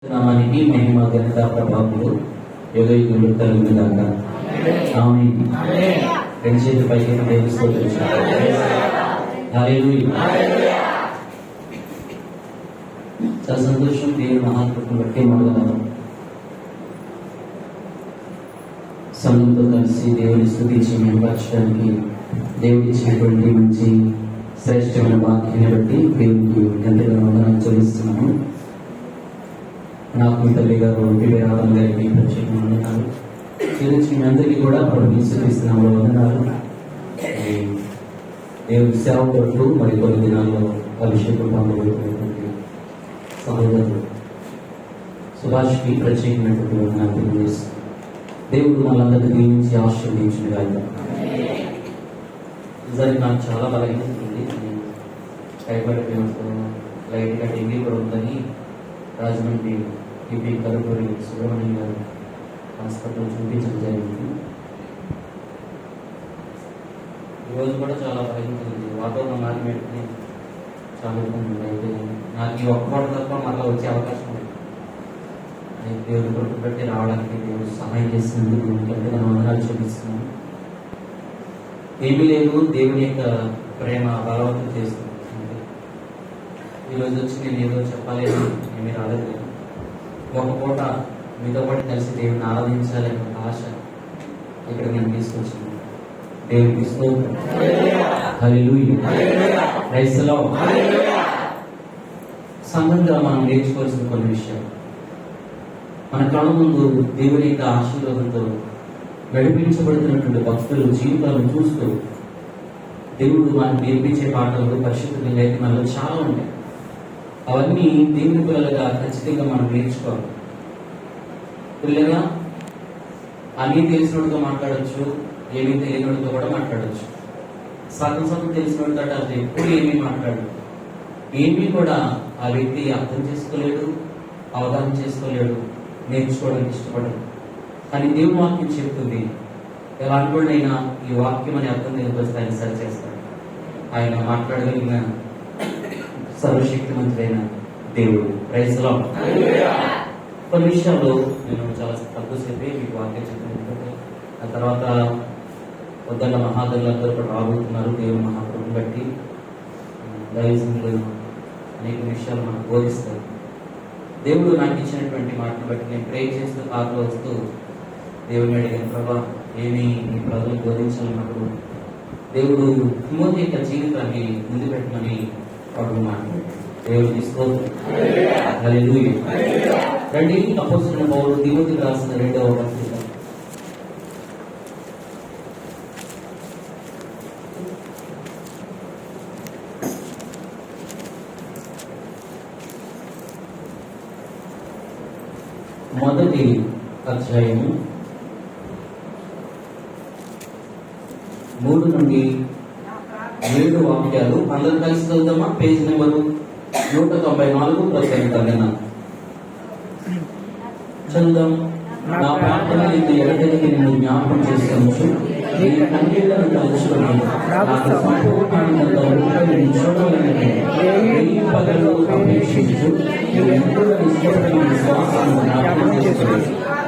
నామానికి మహిమ ఘనత ప్రభావములు యుగయుగములు కలుగునుగాక. ఆమేన్. రెండు చేతుల పైకి దేవుని స్తోత్రించుదాం. హల్లెలూయా. చాలా సంతోషం. దేవుని మహాకృపను బట్టి మొదలు సంఘంతో కలిసి దేవుని స్తుతించి మేంపరచడానికి దేవుడు ఇచ్చినటువంటి మంచి శ్రేష్టమైన వాక్యాన్ని బట్టి దేవునికి ఎంతగానో వందనాలు చెల్లిస్తున్నాము. నాకు మీ తల్లి గారు రావడం గారికి ప్రత్యేకంగా వందనాలు చెల్లించి మీ అందరికీ కూడా ప్రభు స్తుతిస్తున్నాము. వందనాలు. దేవుని సేవ కొట్టు మరి కొన్ని దినాల్లో అభిషేకం పొందబోతున్నటువంటి సహోదరులు సుభాష్కి ప్రత్యేకమైనటువంటి వందనాలు తెలియజేస్తున్నాను. దేవుడు మనందరినీ దీవించి ఆశీర్వదించిన గాక. నిజానికి నాకు చాలా బలహీనత ఉంది. భయపడిపోయినప్పుడు లైట్గా టీవీ కూడా ఉందని రాజమండ్రి టీపీ కలుపూరి సుబ్రహ్మణ్యం గారు హాస్పిటల్ చూపించడం జరిగింది. ఈరోజు కూడా చాలా బలహీనత ఉంది. వాతావరణం మారినట్టుని చాలా ఇబ్బంది ఉంది. నాకు ఈ ఒక్క పూట తప్ప మళ్ళీ వచ్చే అవకాశం ఉంది. దేవుడి కొరకు బట్టి రావడానికి దేవుడు సహాయం చేసినందుకు ఎంతగానో వందనాలు చూపిస్తున్నాను. ఏమీ లేదు, దేవుని యొక్క ప్రేమ బలవంతం చేస్తుంది. ఈరోజు వచ్చి నేను ఏదో చెప్పాలి అని ఏమీ రాలేదు. ఒక పూట మీతో పాటు కలిసి దేవుని ఆరాధించాలనే ఒక ఆశ ఇక్కడ నేను తీసుకొచ్చాను. దేవునికి స్తోత్రం. హల్లెలూయా. Praise the Lord. సంఘంగా మనం నేర్చుకోవాల్సిన కొన్ని విషయాలు మన కళ్ళ ముందు దేవుని యొక్క ఆశీర్వాదంతో నడిపించబడుతున్నటువంటి భక్తుల జీవితాలను చూస్తూ దేవుడు మనకు నేర్పించే పాటలు పరిశుద్ధ లేఖనాలు చాలా ఉంటాయి. అవన్నీ దేవుని పిల్లలుగా ఖచ్చితంగా మనం నేర్చుకోవాలి. పిల్లగా అన్నీ తెలిసినోడితో మాట్లాడచ్చు, ఏమీ తెలియనోడితో కూడా మాట్లాడచ్చు. సగం సగం తెలిసినోడితో అసలు ఎప్పుడు ఏమీ మాట్లాడు, ఏమీ కూడా ఆ వ్యక్తి అర్థం చేసుకోలేడు, అవగాహన చేసుకోలేడు, నేర్చుకోవడానికి ఇష్టపడదు. కానీ దేవుని వాక్యం చెప్తుంది, ఎలాంటివాడైనా ఈ వాక్యం అని అర్థం తెలియకొస్తే ఆయన సరి చేస్తాడు. ఆయన మాట్లాడగలిగిన సర్వశక్తిమంతుడైన దేవుడు. Praise the lord. కొన్ని విషయాల్లో నేను చాలా తక్కువసేపే మీకు వాక్యం చెప్పినట్టు, ఆ తర్వాత పొద్దున్న మహాదరులందరూ కూడా రాబోతున్నారు. దేవుని మహాప్రభుని బట్టి దైవజనులు అనేక విషయాలు మనకు బోధిస్తారు. దేవుడు నాకు ఇచ్చినటువంటి మాటను బట్టి నేను ప్రే చేస్తూ కారులో వస్తూ దేవుని అడిగిన ప్రభా ఏమి ఈ ప్రజలు బోధించాలన్నప్పుడు దేవుడు తిమోతి యొక్క జీవితాన్ని ముందు పెట్టమని వాడు మాట్లాడాడు. దేవుడు తీసుకోవచ్చు. హల్లెలూయా. రండి, అపోస్తలుడైన పౌలు తిమోతికి రాసిన 2వ పత్రిక మొదటి అధ్యాయము 3 నుండి 7 వాక్యాలు అందరూ కలిసి చదువుతామా? పేజ్ నెంబరు 194 ప్రత్యేకంగా చదువుదాం. నా ప్రార్థన ఎక్కడికి నేను జ్ఞాపకం చేసుకోవచ్చు. నీ కన్నీళ్లను తలుచుకొని నాకు సంపూర్ణంగా నేను చూడాలని పగలు అపేక్షించు. ఎంతో ఇష్టపడిన విశ్వాసాన్ని జ్ఞాపకం చేసుకొని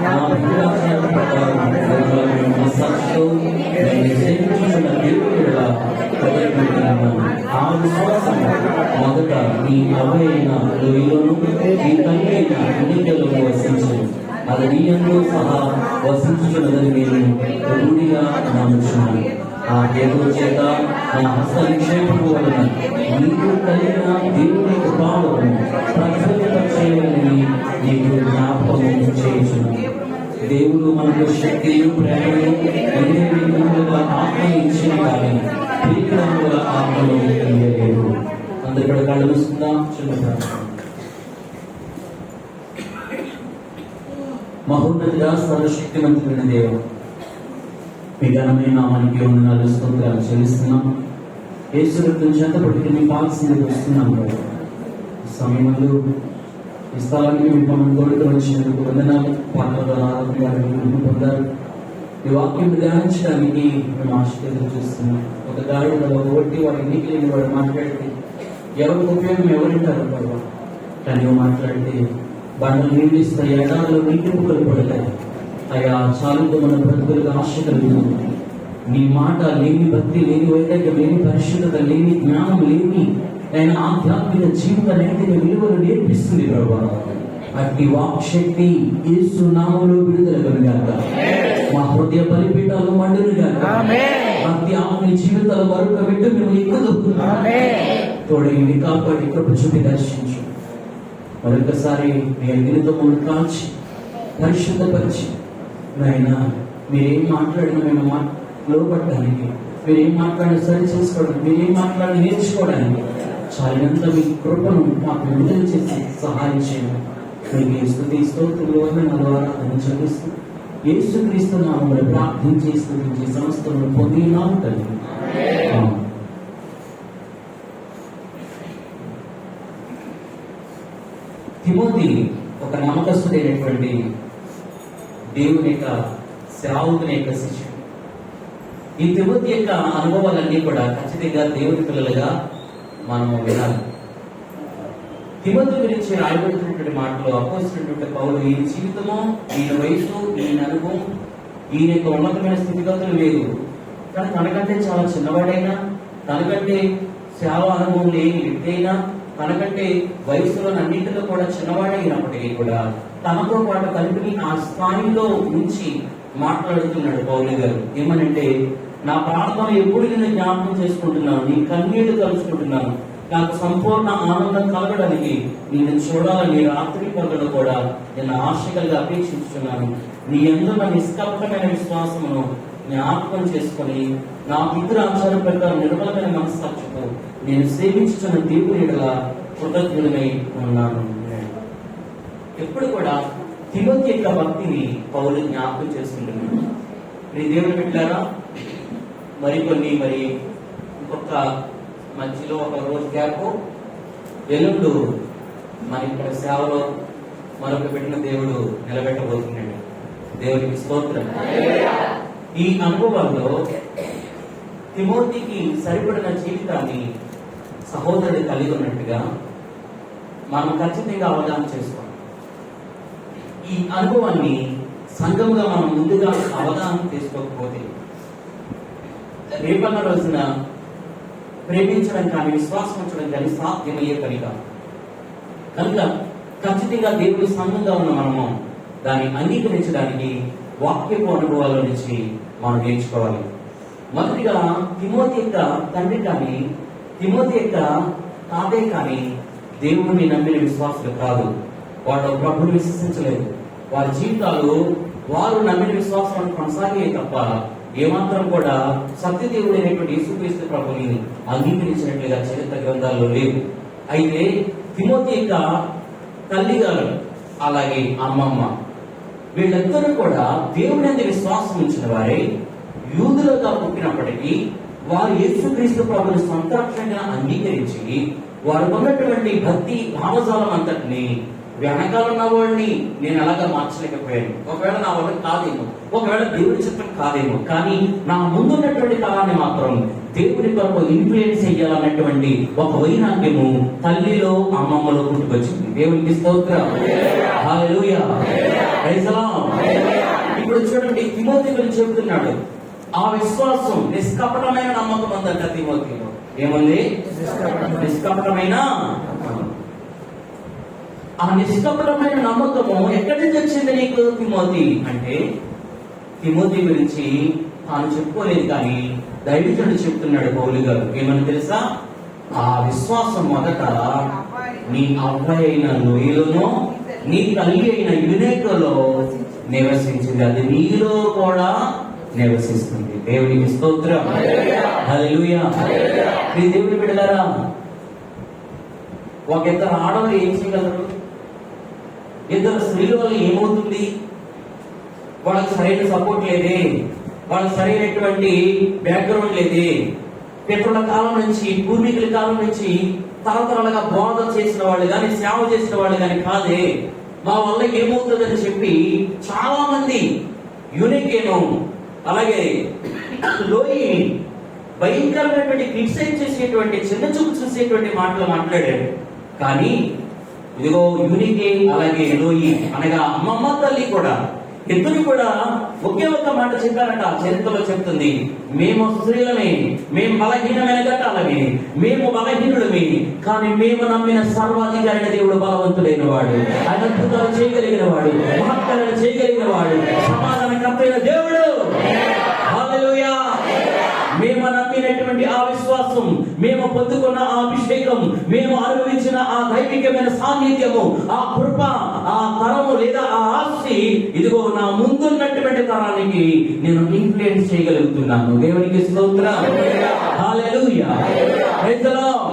నా అభిలాషల ప్రకారం ఆ విశ్వాసం మొదట నీ అవైన లోయలోను నీ కన్నైన ఎన్నికలను వసించు. అది నీయంలో సహా వసించున్నదని నేను రూఢిగా నమ్ముచున్నాను. ఆ హేతువు చేత నా హస్త నిక్షేపము వలన నీకు కలిగిన దేవుని కృపావరము ప్రజ్వలింపచేయాలని నీకు జ్ఞాపకం చేయుచున్నాను. దేవుడు మనకు శక్తియు ప్రేమను ఆత్మ ఇచ్చిన కానీ ప్రియముల ఆత్మను ఇయ్యలేదు. అందరి కూడా కళ్ళు మూసుకుందాం. చిన్న ప్రార్థన. మహోన్నతుడా సర్వశక్తిమంతుడైన దేవా, మీ ఘనమైన నామానికి వందనాలు స్తోత్రాలు చెల్లిస్తున్నాం. యేసు రక్తం చేత పట్టుకుని మీ పాదసన్నిధికి వస్తున్నాం కదా. సమయంలో ఈ స్థలానికి మీ మమ్మల్ని తోడుకు వచ్చినందుకు వందనాలు. పాటలు పొందారు. ఈ వాక్యం ధ్యానించడానికి మేము ఆశీర్వాదం చూస్తున్నాం. ఒక గాడిలో ఒకటి వాడు ఎన్నిక లేని వాడు మాట్లాడితే ఎవరికి ఉపయోగం ఎవరింటారు బాబా? కానీ మాట్లాడితే బండలు నీళ్ళు ఇస్తాయి, ఎడారిలో నీటి బుక్కలు పడతాయి. అయ్యా చాలుతో మన బ్రతుకులకు ఆశ కలుగుతుంది. నీ మాట లేని భక్తి, లేని వైరాగ్యం, లేని పరిశుద్ధత, లేని జ్ఞానం, లేని ఆయన ఆధ్యాత్మిక జీవితానికి విలువలు నేర్పిస్తుంది ప్రభా. అట్టి వాక్శక్తి యేసు నామములో విడుదల కలుగాక. మా హృదయ బలిపీఠాలు మండునుగాక. భక్తి ఆత్మీయ జీవితాలు మరొక బిడ్డ మేము ఎక్కువ తోడైంది కాపాడి కృప చూపి దర్శించు. మరొకసారి మీ అగ్నితో మమ్మల్ని కాల్చి పరిశుద్ధపరిచి నాయన మీరేం మాట్లాడినా మేము లోపడడానికి, మీరేం మాట్లాడిన సరి చేసుకోవడానికి, మీరేం మాట్లాడి నేర్చుకోవడానికి చాలినంత మీ కృపను మాకు విడుదల చేసి సహాయం చేయండి. మీకు స్తుతి స్తోత్రులు నా ద్వారా చెల్లిస్తూ యేసుక్రీస్తు నామములో ప్రార్థించి స్తుతించి సమస్తమును పొందినాము తండ్రి. తిమోతి ఒక నమ్మకస్తుడైనటువంటి దేవుని యొక్క సేవకుని యొక్క శిష్యుడు. ఈ తిమోతి యొక్క అనుభవాలన్నీ కూడా ఖచ్చితంగా దేవుని పిల్లలుగా మనము వినాలి. తిమోతి గురించి రాయబడుతున్నటువంటి మాటలు అపోజినటువంటి పౌలు ఈయన జీవితము, ఈయన వయసు, ఈయన అనుభవం, ఈయన యొక్క ఉన్నతమైన స్థితిగతులు లేదు. కానీ తనకంటే చాలా చిన్నవాడైనా, తనకంటే సేవ అనుభవం లేని వ్యక్తి అయినా, తనకంటే వయసులో అన్నింటిలో కూడా చిన్నవాడైనప్పటికీ కూడా తనతో పాటు కలిపి ఆ స్థాయిలో ఉంచి మాట్లాడుతున్నాడు పౌలు గారు. ఏమనంటే, నా ప్రార్థన ఎప్పుడు నేను జ్ఞాపకం చేసుకుంటున్నాను, నీ కన్నీళ్లు కలుసుకుంటున్నాను, నాకు సంపూర్ణ ఆనందం కలగడానికి నేను చూడాలని రాత్రి పగలు కూడా నేను ఆశగా అపేక్షించుతున్నాను. నీ యందు నిష్కపటమైన విశ్వాసమును జ్ఞాపకం చేసుకొని నా పితృ ఆచారం ప్రకారం నిర్మలమైన మనస్సాక్షితో నేను సేవించుతున్న దేవుని ఎడల కృతజ్ఞుడై ఉన్నాను. ఎప్పుడు కూడా తిమోతి యొక్క భక్తిని పౌలు జ్ఞాపకం చేసుకుంటున్నాను. మీ దేవుని పెట్టారా మరి ఇంకొక మధ్యలో ఒక రోజు గ్యాప్, ఎల్లుండు మన ఇక్కడ సేవలో మరొక పెట్టిన దేవుడు నిలబెట్టబోతున్నాడు. దేవునికి స్తోత్రం. ఈ అనుభవాల్లో తిమోతికి సరిపడిన జీవితాన్ని సహోదరుడు కలిగి ఉన్నట్టుగా మనం ఖచ్చితంగా అవగాహన చేసుకోవాలి. ఈ అనుభవాన్ని సంఘంగా మనం ముందుగా అవగాహన చేసుకోకపోతే రేపన్న రోజున ప్రేమించడం కానీ విశ్వాసం ఉంచడం కానీ సాధ్యమయ్యే పని కాదు. కనుక ఖచ్చితంగా దేవుడి సంఘంగా ఉన్న మనము దాన్ని అంగీకరించడానికి వాక్యపు అనుభవాల నుంచి మనం నేర్చుకోవాలి. మొదటిగా తిమోతి యొక్క తండ్రి కానీ తిమోతి యొక్క తాతయ్య కానీ దేవుడిని నమ్మిన విశ్వాసులు కాదు. వాళ్ళు ప్రభుని విశ్వసించలేదు. వారి జీవితాలు వారు నమ్మిన విశ్వాసం కొనసాగే తప్ప ఏమాత్రం కూడా సత్యదేవుడైనటువంటి యేసుక్రీస్తు ప్రభుని అంగీకరించినట్లుగా చరిత్ర గ్రంథాల్లో లేవు. అయితే తిమోతి యొక్క తల్లి గారు అలాగే అమ్మమ్మ వీళ్ళందరూ కూడా దేవుని యందు విశ్వాసం ఉంచిన వారే యూదులుగా పుట్టినప్పటికీ వారు యేసుక్రీస్తు ప్రభుని సొంత రక్షణగా అంగీకరించి వారు ఉన్నటువంటి భక్తి భావజాలం అంతటిని వెనకాల ఉన్న వాడిని నేను అలాగా మార్చలేకపోయాను. ఒకవేళ నా వల్ల కాదేమో, ఒకవేళ దేవుడి చిత్తం కాదేమో, కానీ నా ముందున్నటువంటి కాలాన్ని మాత్రం దేవుడి కొరకు ఇన్ఫ్లుయెన్స్ చెయ్యాలన్నటువంటి ఒక వైరాగ్యము తల్లిలో అమ్మమ్మలో పుట్టుకొచ్చింది. దేవునికి స్తోత్రం. హల్లెలూయా. Praise the Lord. ఇప్పుడు చూడండి, తిమోతి గురించి చెబుతున్నాడు. ఆ విశ్వాసం నిష్కపటమైన నమ్మకం ఉందంట తిమోతిలో. ఏముంది? నిష్కపటమైన ఆ నిష్కపటమైన నమ్మకము ఎక్కడి నుంచి వచ్చింది నీకు తిమోతి అంటే, తిమోతి గురించి తాను చెప్పుకోలేదు కానీ దైవజనుడు చెప్తున్నాడు పౌలు గారు. ఏమని తెలుసా? ఆ విశ్వాసం మొదట నీ అబ్బాయి అయిన నోయిలోనో నీ తల్లి అయిన యునేకోలో నివసించింది, అది నీలో కూడా నివసిస్తుంది. దేవునికి స్తోత్రం. హల్లెలూయా. ఈ దేవుని బిడ్డలారా, ఒక ఇద్దరు ఆడవాళ్ళు ఏం చేయగలరు? ఇద్దరు స్త్రీల వల్ల ఏమవుతుంది? వాళ్ళకి సరైన సపోర్ట్ లేదే, వాళ్ళకి సరైనటువంటి బ్యాక్గ్రౌండ్ లేదే, పితరుల కాలం నుంచి పూర్వీకుల కాలం నుంచి తరతరాలుగా బోధ చేసిన వాళ్ళు కానీ సేవ చేసిన వాళ్ళు కానీ కాదే, మా వల్ల ఏమవుతుందని చెప్పి చాలా మంది యూనికేను అలాగే లోయి భయంకరమైనటువంటి క్రిటిసైజ్ చేసేటువంటి చిన్న చూపు చూసేటువంటి మాటలు మాట్లాడాడు. కానీ ఇదిగో యూనికి అలాగే ఎలోయి అనగా అమ్మమ్మ తల్లి కూడా ఇద్దరు కూడా ఒకే ఒక్క మాట చెప్పారట. చరిత్రలో చెప్తుంది, మేము స్త్రీలమే, మేము బలహీనమైన ఘట్టాలమే, మేము బలహీనులమే, కానీ మేము నమ్మిన సర్వాధికారైన దేవుడు బలవంతుడైన వాడు, ఆయన అద్భుతాలు చేయగలిగిన వాడు, మహత్కారాలు చేయగలిగిన వాడు, సమాధానకర్తైన దేవుడు. హల్లెలూయా. మేము నమ్మినటువంటి ఆ విశ్వాసం, మేము పొందుకున్న ఆ అభిషేకం, మేము అనుభవించిన ఆ దైవికమైన సాన్నిధ్యము, ఆ కృప, ఆ తరము లేదా ఆ ఆస్తి, ఇదిగో నా ముందున్నటువంటి తరానికి నేను ఇన్ఫ్లుయెన్స్ చేయగలుగుతున్నాను. దేవునికి స్తోత్రం. Hallelujah. Praise the Lord.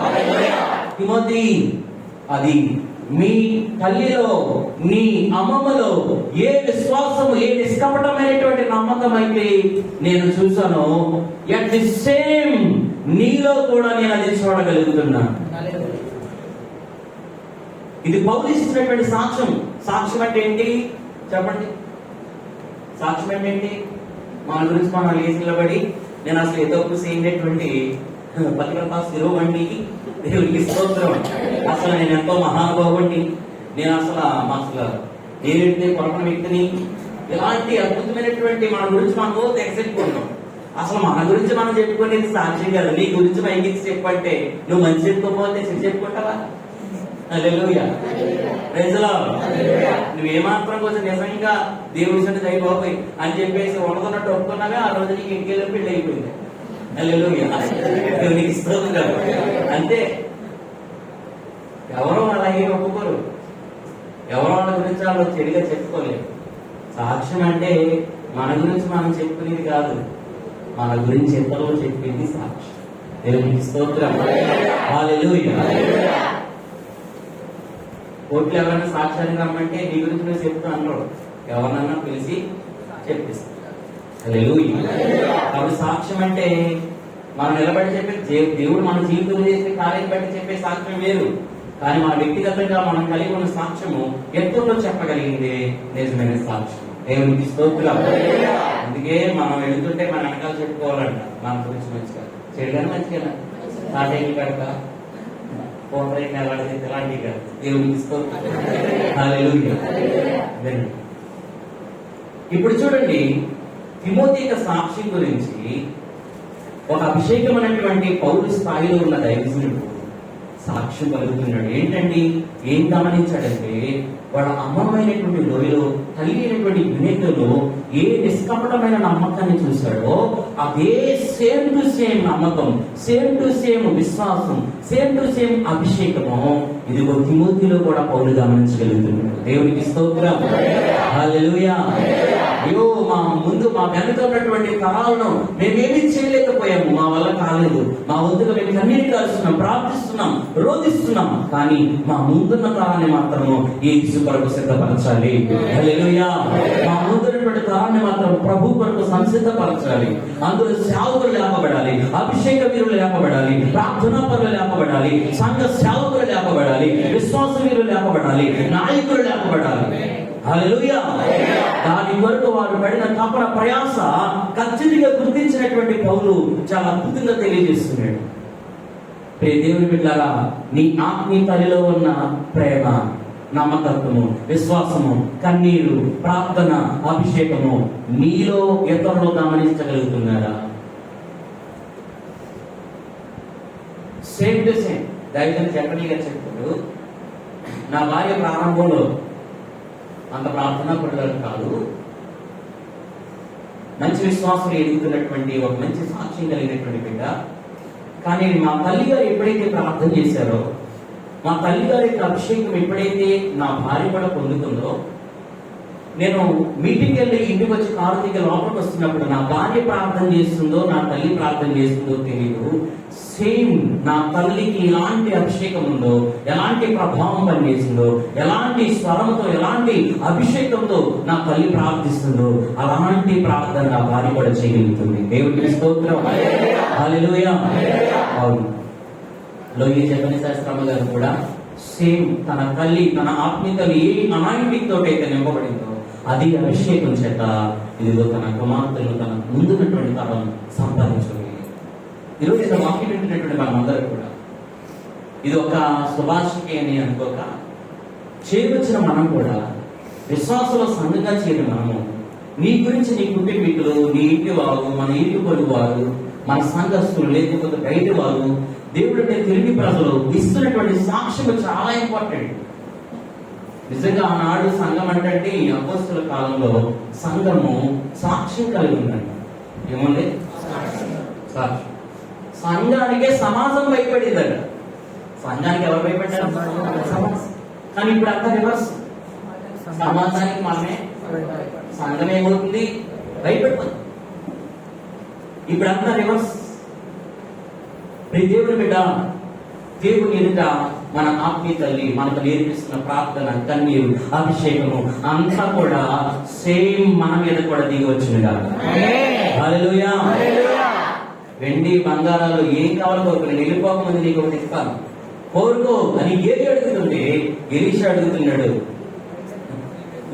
Timothy, అది మీ తల్లిలో, నీ అమ్మమ్మలో ఏ విశ్వాసము, ఏ నిష్కపటమైనటువంటి నమ్మకం అయితే నేను చూసానో, ఎట్ ది సేమ్ నీలో కూడా నేను అది చూడగలుగుతున్నాను. ఇది పౌలు ఇచ్చినటువంటి సాక్ష్యం. సాక్ష్యం అంటే ఏంటి చెప్పండి? సాక్ష్యం అంటే ఏంటి? మన గురించి మనం లేచి నిలబడి, నేను అసలు ఏదో చేయనటువంటి పత్రికపాస్ ఇవ్వండి, దేవుడికి స్తోత్రం, అసలు నేను ఎంతో మహానుభావుడిని, నేను అసలు నేనంటే కొరకన వ్యక్తిని, ఇలాంటి అద్భుతమైనటువంటి మన గురించి మనం తెగసెట్టుకుంటాం. అసలు మన గురించి మనం చెప్పుకునేది సాక్ష్యం కాదు. నీ గురించి మైకి చెప్పంటే నువ్వు మంచి చెప్పుకోకపోతే చెప్పుకుంటావా? హల్లెలూయా. Praise the Lord. నువ్వేమాత్రం కొంచెం నిజంగా దేవుడి సంగతి అయిపోయి అని చెప్పేసి ఉండదున్నట్టు ఒప్పుకున్నావే, ఆ రోజు నీకు ఇంటికి పెళ్లి అయిపోయింది. హల్లెలూయా. దేవునికి స్తోత్రం. అంతే. ఎవరో అలా ఏమి ఒప్పుకోరు, ఎవరో వాళ్ళ గురించి వాళ్ళు చెడుగా చెప్పుకోలేరు. సాక్ష్యం అంటే మన గురించి మనం చెప్పుకునేది కాదు, మన గురించి ఎంతలో చెప్పింది సాక్ష్యం. దేవునికి స్తోత్రం. హల్లెలూయా. కోర్టులు ఎవరైనా సాక్ష్యాన్ని రమ్మంటే నీ గురించి నువ్వు చెప్తా అన్నాడు, ఎవరన్నా పిలిచి చెప్పిస్తా. హల్లెలూయా. కాబట్టి సాక్ష్యం అంటే మనం నిలబడి చెప్పే, దేవుడు మన జీవితంలో చేసే కార్యం బట్టి చెప్పే సాక్ష్యం వేరు, కానీ మన వ్యక్తిగతంగా మనం కలిగి ఉన్న సాక్ష్యము ఎంతో చెప్పగలిగింది నిజమైన సాక్ష్యం. దేవునికి స్తోత్రం. అందుకే మనం వెళుతుంటే మన వెనకాల చెప్పుకోవాలంట మన గురించి మంచిగా, చెడుగానే మంచిగా, తాటేకి కడక పోతరేకి అలాంటిది ఇలాంటివి కాదు. దేవునికి స్తోత్రం. హల్లెలూయా. ఇప్పుడు చూడండి, తిమోతి యొక్క సాక్ష్యం గురించి ఒక అభిషేకమైనటువంటి పౌరు స్థాయిలో ఉన్న దైవజనుడు సాక్ష్యం పలుకుతున్నాడు. ఏంటండి, ఏం గమనించాడంటే, వాళ్ళ అమ్మమైనటువంటి లోయలో, తల్లి అయినటువంటి వినేతలో ఏ నిష్కపటమైన నమ్మకాన్ని చూశాడో, అదే సేమ్ టు సేమ్ నమ్మకం, సేమ్ టు సేమ్ విశ్వాసం, సేమ్ టు సేమ్ అభిషేకము ఇదిగో తిమోతిలో కూడా పౌలు గమనించగలుగుతున్నాడు. దేవునికి స్తోత్రం. హల్లెలూయా. అయ్యో, మా ముందు మా వెనక ఉన్నటువంటి తరాలను మేమేమీ చేయలేకపోయాము, మా వల్ల కాలేదు, మా వంతుగా మేము కన్నీరు కారుస్తున్నాం, ప్రార్థిస్తున్నాం, రోధిస్తున్నాం, కానీ మా ముందున్న తరాన్ని మాత్రము యేసు కొరకు సిద్ధపరచాలి. హల్లెలూయా. మా ముందున్నటువంటి తరాన్ని మాత్రం ప్రభు కొరకు సంసిద్ధపరచాలి. అందులో సేవకులు లేపబడాలి, అభిషేక వీరులు లేపబడాలి, ప్రార్థనా పరులు లేపబడాలి, సంఘ సేవకులు లేపబడాలి, విశ్వాస వీరులు లేపబడాలి, నాయకులు లేపబడాలి. హల్లెలూయా. దాని వరకు వారు పడిన తపన ప్రయాస ఖచ్చితంగా గుర్తించినటువంటి పౌలు చాలా అద్భుతంగా తెలియజేస్తున్నాడు. ప్రియ దేవుని బిడ్డలారా, నీ ఆత్మీయ తల్లిలో ఉన్న ప్రేమ, నమ్మకత్వము, విశ్వాసము, కన్నీరు, ప్రార్థన, అభిషేకము నీలో ఇతరులు గమనించగలుగుతున్నారా? Same to same. దైవజనుడు జనరల్గా చెప్తాడు, నా భార్య ప్రారంభంలో అంత ప్రార్థనా పరులు కాదు, మంచి విశ్వాసం ఎదుగుతున్నటువంటి ఒక మంచి సాక్ష్యం కలిగినటువంటి బిడ్డ, కానీ మా తల్లి గారు ఎప్పుడైతే ప్రార్థన చేశారో, మా తల్లి గారి యొక్క అభిషేకం ఎప్పుడైతే నా భార్య కూడా పొందుతుందో, నేను మీటింగ్ వెళ్ళి ఇంటికి వచ్చి కారు దిగి లోపలికి వస్తున్నప్పుడు నా భార్య ప్రార్థన చేస్తుందో నా తల్లి ప్రార్థన చేస్తుందో తెలియదు. సేమ్ నా తల్లికి ఎలాంటి అభిషేకం ఉందో, ఎలాంటి ప్రభావం పనిచేసిందో, ఎలాంటి స్వరంతో, ఎలాంటి అభిషేకంతో నా తల్లి ప్రార్థిస్తుందో, అలాంటి ప్రార్థన నా భార్య కూడా చేయగలుగుతుంది. దేవుడికి స్తోత్రం. హల్లెలూయా. అవును, లోయ జపని శాస్త్రమ్మ గారు కూడా సేమ్ తన తల్లి, తన ఆత్మీయతలు ఏ అనాయింటితో అయితే నింపబడిందో అది అభిషేకం చేత ఇదిగో తన కుమార్తెలు తన ముందున్నటువంటి తరం సంపాదించుకోగలిగింది. ఈరోజు ఇలా వాక్యం వింటున్నటువంటి మనమందరూ కూడా ఇది ఒక శుభాషికి అని అనుకోక, చేయవచ్చిన మనం కూడా విశ్వాసంలో సంఘంగా చేరిన మనము నీ గురించి నీ కుటుంబీకులు, నీ ఇంటి వారు, మన ఇంటి పొరుగు వారు, మన సంఘస్థులు, లేకపోతే బయట వారు, దేవుడు అంటే తిరిగి ప్రజలు ఇస్తున్నటువంటి సాక్ష్యం చాలా ఇంపార్టెంట్. నిజంగా ఆనాడు సంఘం అంటే అపోస్తలుల కాలంలో సంఘము సాక్ష్యం కలిగి ఉందండి. ఏముంది? సాక్ష్యం. సంఘానికే సమాజం భయపడేదట. సంఘానికి ఎవరు భయపడ్డారు? కానీ ఇప్పుడు అంతా రివర్స్. సమాజానికి మనమే, సంఘం ఏమవుతుంది? భయపడుతుంది. ఇప్పుడు అంతా రివర్స్. దేవుని బిడ్డ, దేవుని ఎదుట మన ఆత్మీయ తల్లి మనకు నేర్పిస్తున్న ప్రార్థన, కన్నీరు, అభిషేకము అంతా కూడా సేమ్ మన మీద కూడా దిగి వచ్చినగా. హల్లెలూయా. వెండి బంగారాలు ఏం కావాలో కోరుకు, నేను వెళ్ళిపోకముందు నీకు ఒకటి ఇస్తాను, కోరుకో అని ఏది అడుగుతుంటే ఎలీషా అడుగుతున్నాడు.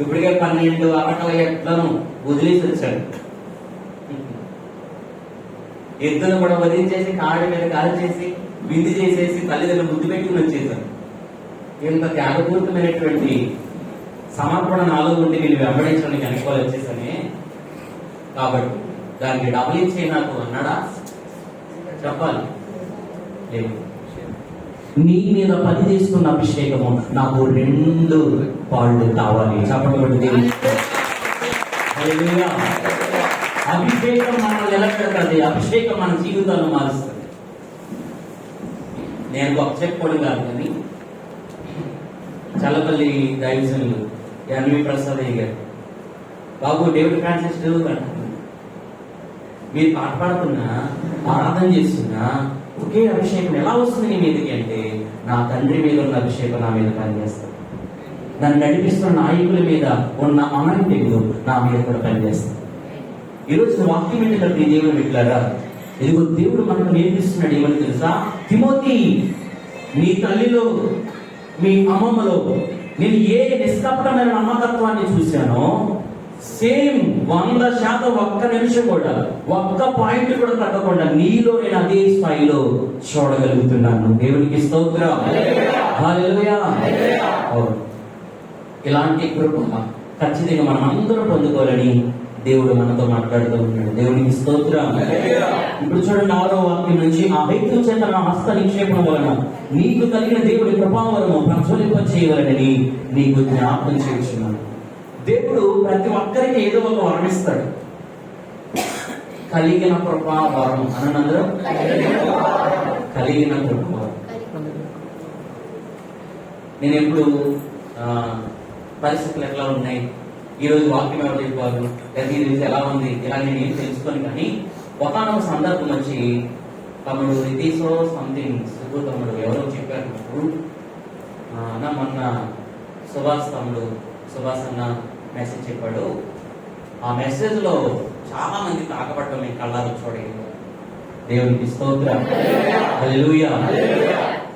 ఇప్పటికే 12 అరకల ఎట్లను వదిలేసి వచ్చాడు. ఎద్దును కూడా వదిలించేసి కాడి మీద కాలు చేసి విందు చేసేసి తల్లిదండ్రులు ముద్దు పెట్టుకుని వచ్చేసాడు. ఇంత త్యాగపూరితమైనటువంటి సమర్పణ నాలో ఉండి వీళ్ళు వెంబడించడానికి అనుకోవాలి వచ్చేసని. కాబట్టి దానికి డబ్బులు ఇచ్చే నాకు అన్నాడా? చెప్పాలి. లేదు. నీ మీద పని చేస్తున్న అభిషేకము నాకు 2 పాళ్ళు కావాలి. చెప్పబడి అభిషేకం మనల్ని నిలబెడుతుంది. అభిషేకం మన జీవితాన్ని మారుస్తుంది. నేను గొప్ప చెప్పడం కాదు, కానీ చల్లపల్లి దైవజనులు ఎన్వి ప్రసాద్ గారు, బాబు డేవిడ్ ఫ్రాన్సిస్ అంటారు, మీరు పాట పాడుతున్నా, ఆరాధన చేస్తున్నా ఒకే అభిషేకం ఎలా వస్తుంది నీ మీదకి అంటే, నా తండ్రి మీద ఉన్న అభిషేకం నా మీద పనిచేస్తుంది. నన్ను నడిపిస్తున్న నాయకుల మీద ఉన్న అనంతికులు నా మీద కూడా పనిచేస్తుంది. ఈరోజు వాక్యం ఏంటంటే దేవుడు పెట్టారా, ఇదిగో దేవుడు మనకు నేర్పిస్తున్నాడు. ఏమని తెలుసా? తిమోతి, నీ తల్లిలో, మీ అమ్మమ్మలో నేను ఏ నిష్కపటమైన నమ్మకత్వాన్ని చూశానో సేమ్ 100% ఒక్క నిమిషం కూడా, ఒక్క పాయింట్ కూడా తగ్గకుండా నీలో నేను అదే స్థాయిలో చూడగలుగుతున్నాను. దేవునికి స్తోత్రం. హల్లెలూయా. ఇలాంటి కృప ఖచ్చితంగా మనం అందరూ పొందుకోవాలని దేవుడు మనతో మాట్లాడుతూ ఉన్నాడు. దేవునికి స్తోత్రం. ఇప్పుడు చూడండి 6వ వాక్యం నుంచి, ఆ వ్యక్తుల చేత నా హస్త నిక్షేపణ వలన నీకు కలిగిన దేవుడి కృపావరము ప్రజ్వలింప చేయవలనని నీకు జ్ఞాపకం చేస్తున్నాను. దేవుడు ప్రతి ఒక్కరికి ఏదో ఒక వరం ఇస్తాడు. కలిగిన కృపావరం అనందరూ కలిగిన కృపావరం. నేను ఎప్పుడు పరిస్థితులు ఎట్లా ఉన్నాయి, ఈ రోజు వాక్యం ఎవరు చెప్పారు, లేదా ఈ రోజు ఎలా ఉంది, ఇలా నేను ఏం తెలుసుకొని, కానీ ఒకనొక సందర్భం వచ్చి తమ్ముడు రితీసో సంథింగ్ సుబ్బు తమ్ముడు ఎవరో చెప్పారు అన్న, మొన్న సుభాష్ అన్న మెసేజ్ చెప్పాడు. ఆ మెసేజ్ లో చాలా మంది తాకపడటం మీ కళ్ళారు చూడలేదు. దేవునికి స్తోత్రం. హల్లెలూయా.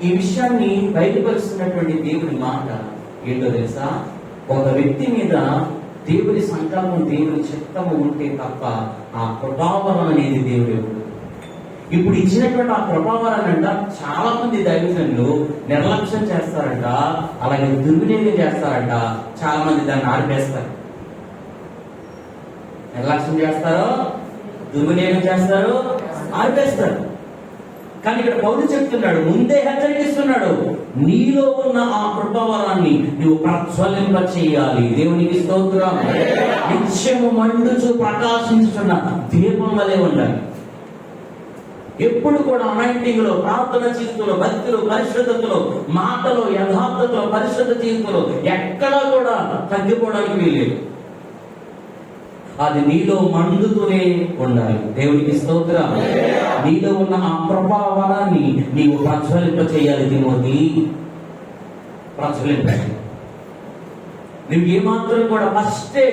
ఈ విషయాన్ని బయటపరుస్తున్నటువంటి దేవుడి మాట ఏంటో తెలుసా? ఒక వ్యక్తి మీద దేవుడి సంకల్పం, దేవుడి చిత్తము ఉంటే తప్ప ఆ ప్రభావం అనేది దేవుడు ఎప్పుడు. ఇప్పుడు ఇచ్చినటువంటి ఆ ప్రభావాన్ని అంట చాలా మంది దైవజనులు నిర్లక్ష్యం చేస్తారంట, అలాగే దుర్వినియోగం చేస్తారంట. చాలా మంది దాన్ని ఆరిపేస్తారు. నిర్లక్ష్యం చేస్తారు, దుర్వినియోగం చేస్తారు, ఆరిపేస్తారు. కానీ ఇక్కడ పౌలు చెప్తున్నాడు, ముందే హెచ్చరిస్తున్నాడు, నీలో ఉన్న ఆ కృపావరాన్ని నువ్వు ప్రజ్వలింప చేయాలి. దేవునికి స్తోత్రం. నిత్యము మండుచు ప్రకాశించుతున్న దీపం వలె ఉండాలి. ఎప్పుడు కూడా అనాయింటింగ్ లో, ప్రార్థన జీవితంలో, భక్తిలో, పరిశుద్ధతలో, మాటలో, యథార్థతలో, పరిశుద్ధ జీవితంలో ఎక్కడా కూడా తగ్గిపోవడానికి వీలేదు. అది నీలో మండుతూనే ఉండాలి. దేవునికి స్తోత్రం. నీలో ఉన్న ఆ ప్రభావాన్ని నీవు ప్రజ్వలింప చేయాలి. తిమోతి, ప్రజ్వలింప. నువ్వు ఏమాత్రం కూడా ఫస్టే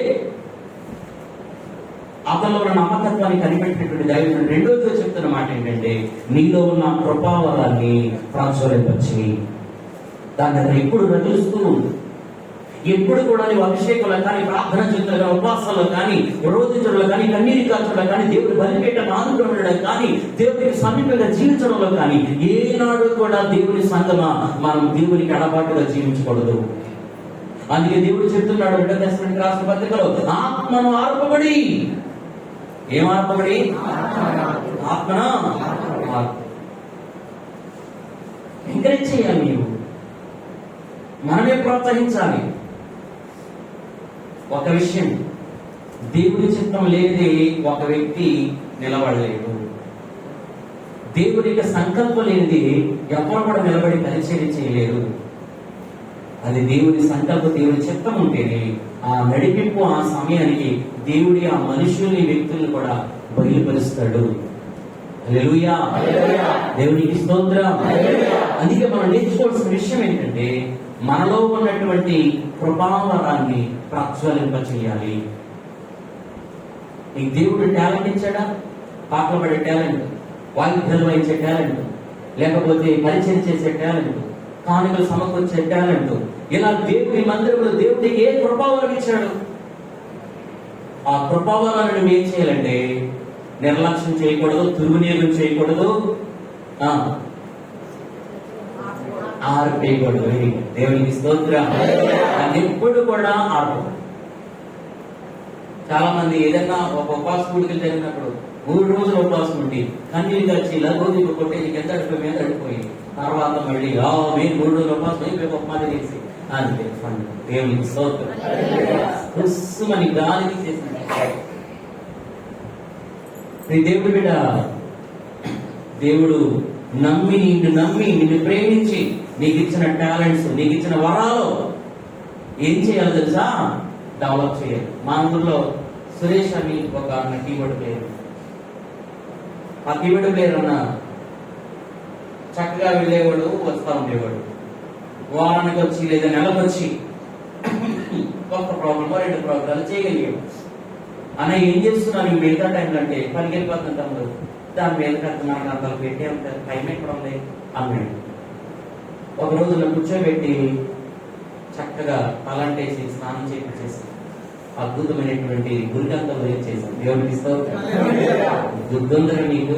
అతనిలో ఉన్న నమ్మకత్వాన్ని కనిపెట్టినటువంటి దైవజనుడు రెండోదిగా చెప్తున్న మాట ఏంటంటే, నీలో ఉన్న కృపావరాన్ని ప్రజ్వలింపచేయి. దాన్ని అతను ఎప్పుడు రగులుస్తూ ఉంది. ఎప్పుడు కూడా నీవు అభిషేకంలో కానీ, ప్రార్థన జీవితంలో, ఉపవాసాల్లో కానీ, రోధించడంలో కానీ, కన్నీటి కాల్చడంలో కానీ, దేవుడి బలిపేట ఆనుకోవడం కానీ, దేవుడికి సమీపంగా జీవించడంలో కానీ, ఏనాడు కూడా దేవుని సంగమా మనం దేవునికి ఎడబాటుగా జీవించకూడదు. అందుకే దేవుడు చెప్తున్నాడు 2వ దశలోనికి రాసిన పత్రికలో, ఆత్మను ఆర్పబడి. ఏం ఆర్పబడి? ఆత్మను ఎంకరేజ్ చేయాలి. నీవు మనమే ప్రోత్సహించాలి. ఒక విషయం, దేవుడి చిత్తం లేనిదే ఒక వ్యక్తి నిలబడలేడు. దేవుడి యొక్క సంకల్పం లేనిది ఎవరు కూడా నిలబడి పరిచయం చేయలేరు. అది దేవుడి సంకల్పం, దేవుడి చిత్తం ఉంటేనే ఆ నడిపింపు, ఆ సమయానికి దేవుడి ఆ మనుషుల్ని, వ్యక్తుల్ని కూడా బయలుపరుస్తాడు. హల్లెలూయా, దేవునికి స్తోత్రం. అందుకే మనం నేర్చుకోవాల్సిన విషయం ఏంటంటే, మనలో ఉన్నటువంటి కృపావరాన్ని ప్రజ్వలింప చేయాలి. నీకు దేవుడు టాలెంట్ ఇచ్చాడా? పాటలు పడే టాలెంట్, వాయిద్యాలు వాయించే టాలెంట్, లేకపోతే పరిచయం చేసే టాలెంట్, కానుకలు సమకూర్చే టాలెంట్, ఇలా దేవుడి మందిరంలో దేవుడికి ఏ కృపావరం ఇచ్చాడు? ఆ కృపావరాన్ని నువ్వు ఏం చేయాలంటే, నిర్లక్ష్యం చేయకూడదు, దుర్వినియోగం చేయకూడదు, ఆర్పేయకూడదు. దేవునికి స్తోత్రం. అది ఎప్పుడు కూడా ఆర్ప. చాలా మంది ఏదైనా ఒక ఉపవాస కూడికలు జరిగినప్పుడు 3 రోజులు ఉపవాసం ఉండి కన్నీళ్ళు వచ్చి ఇలా రోజు కొట్టే నీకు ఎంత అడిపోయి మీద అడిపోయి తర్వాత మళ్ళీ మేము 3 రోజులు ఉపవాసం అయిపోయి ఒక మాట చేసి అంతే దేవునికి స్తోత్రం. మన గాలికి చేసిన దేవుడు బిడ్డ, దేవుడు నిన్ను ప్రేమించి నీకు ఇచ్చిన టాలెంట్స్, నీకు ఇచ్చిన వరాలు ఏం చేయాలి తెలుసా? డెవలప్ చేయాలి. మా ఊర్లో సురేష్ అని ఒక కీబోర్డ్ ప్లేయర్. ఆ కీబోర్డ్ ప్లేయర్ అన్న చక్కగా వెళ్ళేవాడు, వస్తా ఉండేవాడు. వారానికి వచ్చి లేదా నెలకు వచ్చి ఒక్క ప్రోగ్రామ్ 2 ప్రోగ్రాలు చేయగలిగాడు. అన్న ఏం చేస్తున్నాను మిగతా టైంలో అంటే, పనికి వెళ్ళిపోతుంది తమ్ముడు, దాని మీద నాకు అంతలు పెట్టి అంత టైం ఎక్కడ ఉంది అన్నాడు. ఒక రోజు కూర్చోబెట్టి చక్కగా తలంటేసి స్నానం చేసి అద్భుతమైనటువంటి గురికంతం చేశాను. దేవుడికి దుర్గంధర నీకు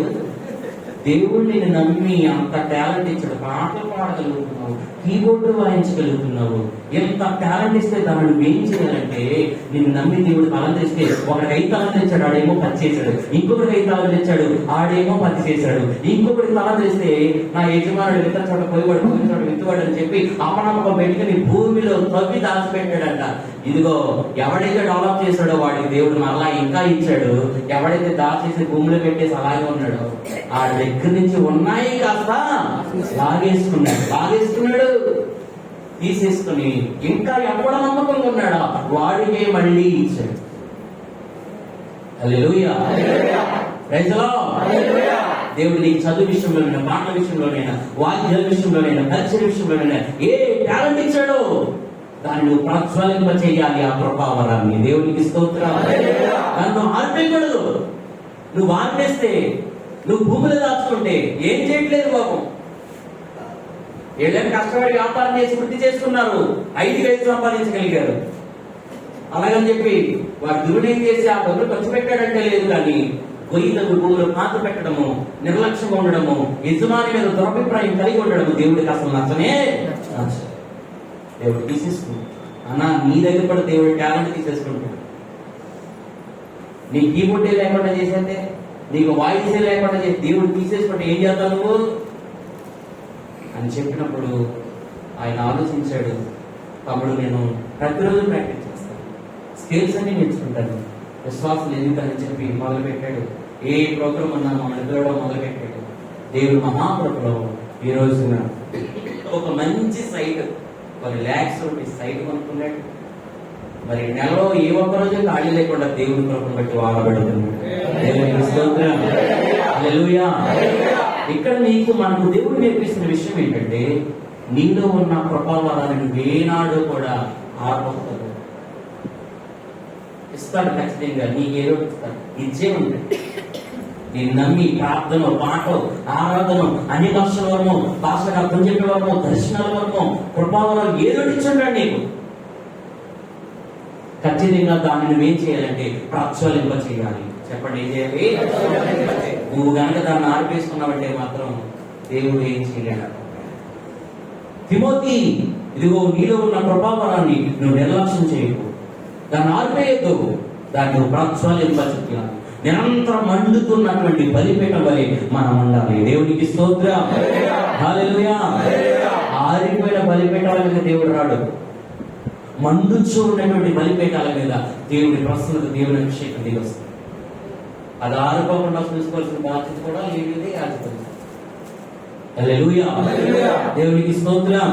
దేవుడిని నమ్మి అంత టాలెంట్ ఇచ్చాడు. పాటలు పాడగలుగుతున్నావు, కీబోర్డు వాయించగలుగుతున్నావు. ఎంత టాలెంట్ ఇస్తే దాన్ని నువ్వేం చేయాలంటే, నిన్ను నమ్మి దేవుడు తాళం ఇస్తే, ఒకరికి 5 తాళం తెచ్చాడు, ఆడేమో 10 చేశాడు. ఇంకొకరికి 5 తాళం తెచ్చాడు, ఆడేమో 10 చేశాడు. ఇంకొకరికి తాళం తెస్తే, నా యజమానుడు విత్తన చోట పోయివాడు, పోయిన చోట విత్తువాడు అని చెప్పి అపనమ్మకం పెట్టుకుని భూమిలో తవ్వి దాచిపెట్టాడంట. ఇదిగో ఎవడైతే డెవలప్ చేశాడో వాడికి దేవుడు మళ్ళా ఇంకా ఇచ్చాడు. ఎవడైతే దాచేసి భూమిలో పెట్టేసి అలాగే ఉన్నాడో ఆ దగ్గర నుంచి ఉన్నాయి కాస్త లాగేసుకున్నాడు, తీసేసుకుని ఇంకా ఎక్కడ నమ్మకంగా ఉన్నాడా వాడికే మళ్ళీ ఇచ్చాడు. హల్లెలూయా, ప్రైజ్ ది లార్డ్. దేవుడు నీకు చదువు విషయంలోనైనా, పాటల విషయంలోనైనా, వాద్యాల విషయంలోనైనా, పరిచయ విషయంలోనైనా ఏ టాలెంట్ ఇచ్చాడో దాన్ని నువ్వు ప్రజ్వలింప చేయాలి. ఆ కృపావరాన్ని. దేవునికి స్తోత్రం. నన్ను ఆర్పేయకూడదు. నువ్వు ఆర్పేస్తే, నువ్వు భూమిలో దాచుకుంటే ఏం చేయట్లేదు బాబు. ఏళ్ళని కష్టపడి వ్యాపారం చేసి వృద్ధి చేసుకున్నారు, 5 వేలు సంపాదించగలిగారు. అలాగని చెప్పి వాడు దుర్వినియోగం చేసి ఆ డబ్బులు ఖర్చు పెట్టాడంటే లేదు. కానీ గొయ్యిలకు భూములు పాత పెట్టడము, నిర్లక్ష్యంగా ఉండడము, యజమాని మీద దురభిప్రాయం కలిగి ఉండడము దేవుడికి అసలు నచ్చనే. దేవుడు తీసేసుకుంటాడు. అన్న నీ దగ్గర కూడా దేవుడు టాలెంట్ తీసేసుకుంటాడు. నీ కీబోర్డే లేకుండా చేసేస్తే, నీకు వాయిసే లేకుండా చేసి దేవుడు తీసేసుకుంటే ఏం చేస్తావు నువ్వు అని చెప్పినప్పుడు ఆయన ఆలోచించాడు. తమ్ముడు, నేను ప్రతిరోజు ప్రాక్టీస్ చేస్తాను, స్కిల్స్ అన్ని నేర్చుకుంటాను, విశ్వాసం ఎందుకని చెప్పి మొదలుపెట్టాడు. ఏ ప్రోగ్రామ్ అన్నా మమ్మల్ని పిలవడం మొదలుపెట్టాడు. దేవుడు మహాప్రభులో ఈ రోజున ఒక మంచి సైట్, కొన్ని lakhs రూపీస్ సైట్ కొనుక్కున్నాడు. మరి నెలలో ఏ ఒక్క రోజు ఖాళీ లేకుండా దేవుడి కృపను బట్టి వాడబడుతున్నాడు. హల్లెలూయా. ఇక్కడ మనకు దేవుడు నేర్పిస్తున్న విషయం ఏంటంటే, నీలో ఉన్న కృపావరాన్ని నువ్వేనాడు కూడా ఆర్పకూడదు. ఇస్తాడు ఖచ్చితంగా, నీకేదో ఇస్తాడు, ఇచ్చే ఉంటాడు. నేను నమ్మి ప్రార్థన, పాట, ఆరాధన, అన్ని భాషల వరము, భాషకు అర్థం చెప్పే వరము, దర్శనాల వరము, కృపావరం ఏదో ఇచ్చుంటాడు నీకు. ఖచ్చితంగా దాన్ని నువ్వేం చేయాలంటే ప్రజ్వలింప చేయాలి. చెప్పండి, ఏం చేయాలి? నువ్వు కనుక దాన్ని ఆర్పేసుకున్నావంటే మాత్రం దేవుడు ఏం చేయలేడు. తిమోతి, ఇదిగో నీలో ఉన్న ప్రభావాన్ని నువ్వు నిర్లక్ష్యం చేయకు, దాన్ని ఆర్పేయద్దు, దాన్ని నువ్వు ప్రాచుర్యింపచేయాలి. నిరంతరం మండుతున్నటువంటి బలిపీఠం వలె మనం ఉండాలి. దేవునికి స్తోత్రం. హల్లెలూయా. ఆరిపోయిన బలిపీఠాల మీద దేవుడు రాడు. మండుచూ ఉన్నటువంటి బలిపీఠాల మీద దేవుడి ప్రసన్నత, దేవుని అభిషేకం దిగి వస్తుంది. అది ఆరిపోకుండా చూసుకోవాల్సిన బాధ్యత కూడా లేనిదే యాజకుడు. హల్లెలూయా. దేవునికి స్తోత్రం.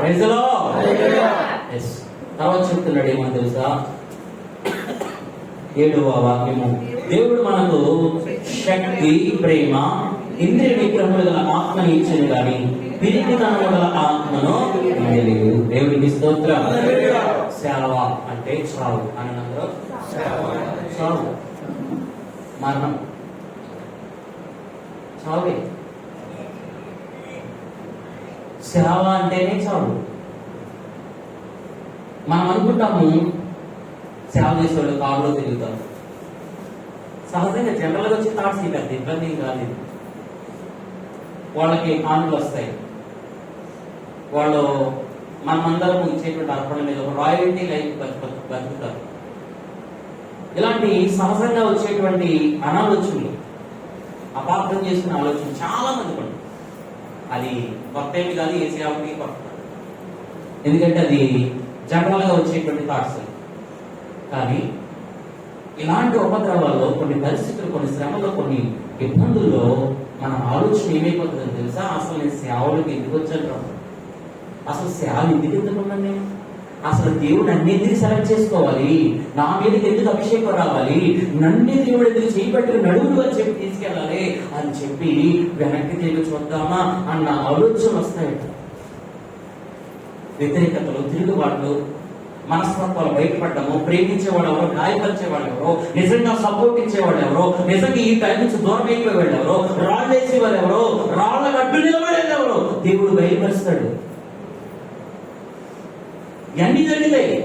Praise the lord. తర్వాత చెప్తున్నాడు ఏమో తెలుసా, 7వ వాక్యము, దేవుడు మనకు శక్తి, ప్రేమ, ఇంద్రియ నిగ్రహములు గల ఆత్మని ఇచ్చింది కానీ పిరికితనము గల ఆత్మను ఇవ్వలేదు. దేవునికి స్తోత్రం. సేవ అంటే చావు అనందరూ చావు, మరణం, చావే. సేవ అంటేనే చావు. మనం అనుకుంటాము సేవ చేసేవాళ్ళు కారులో తిరుగుతారు. సహజంగా జనరల్గా వచ్చి థాట్స్ పెద్ద ఇబ్బంది కాదు. వాళ్ళకి కానుకలు వస్తాయి, వాళ్ళు మనమందరం ఇచ్చేటువంటి అర్పణ మీద ఒక రాయల్టీ లైఫ్ బతుకుతారు. ఇలాంటి సహజంగా వచ్చేటువంటి అనాలోచనలు, అపార్థం చేసుకునే ఆలోచన చాలా మంది పడు. అది కొత్త ఏమి కాదు, ఏ సేవకి కొత్త, ఎందుకంటే అది జనరల్ గా వచ్చేటువంటి థాట్స్. కానీ ఇలాంటి ఉపద్రవాల్లో, కొన్ని పరిస్థితులు, కొన్ని శ్రమలో, కొన్ని ఇబ్బందుల్లో మన ఆలోచన ఏమైపోతుందని తెలుసా? అసలు నేను సేవలకు ఎందుకు వచ్చాను, అసలు సేవలు ఎందుకు ఎందుకున్నాను నేను, అసలు దేవుడు నన్ను ఎందుకు సెలెక్ట్ చేసుకోవాలి, నా మీదకి ఎందుకు అభిషేకం రావాలి, నన్ను దేవుడు ఎందుకు చేయబట్టి నడువులు అని చెప్పి తీసుకెళ్ళాలి అని చెప్పి వెనక్కి తిరిగి చూద్దామా అన్న ఆలోచన వస్తాయట. వ్యతిరేకతలు, తిరుగుబాట్లు, మనస్తత్వాలు బయటపడ్డము, ప్రేమించేవాడు ఎవరో, గాయపరిచేవాడు ఎవరో, నిజంగా సపోర్ట్ ఇచ్చేవాడు ఎవరో, నిజంగా ఈ టైం నుంచి దూరం అయిపోయేవాడు ఎవరో, రాళ్ళు వేసేవారు ఎవరో, రాళ్ళకు అడ్డు నిలబడేది ఎవరో దేవుడు బయలుపరుస్తాడు. ఇవన్నీ జరిగితాయి.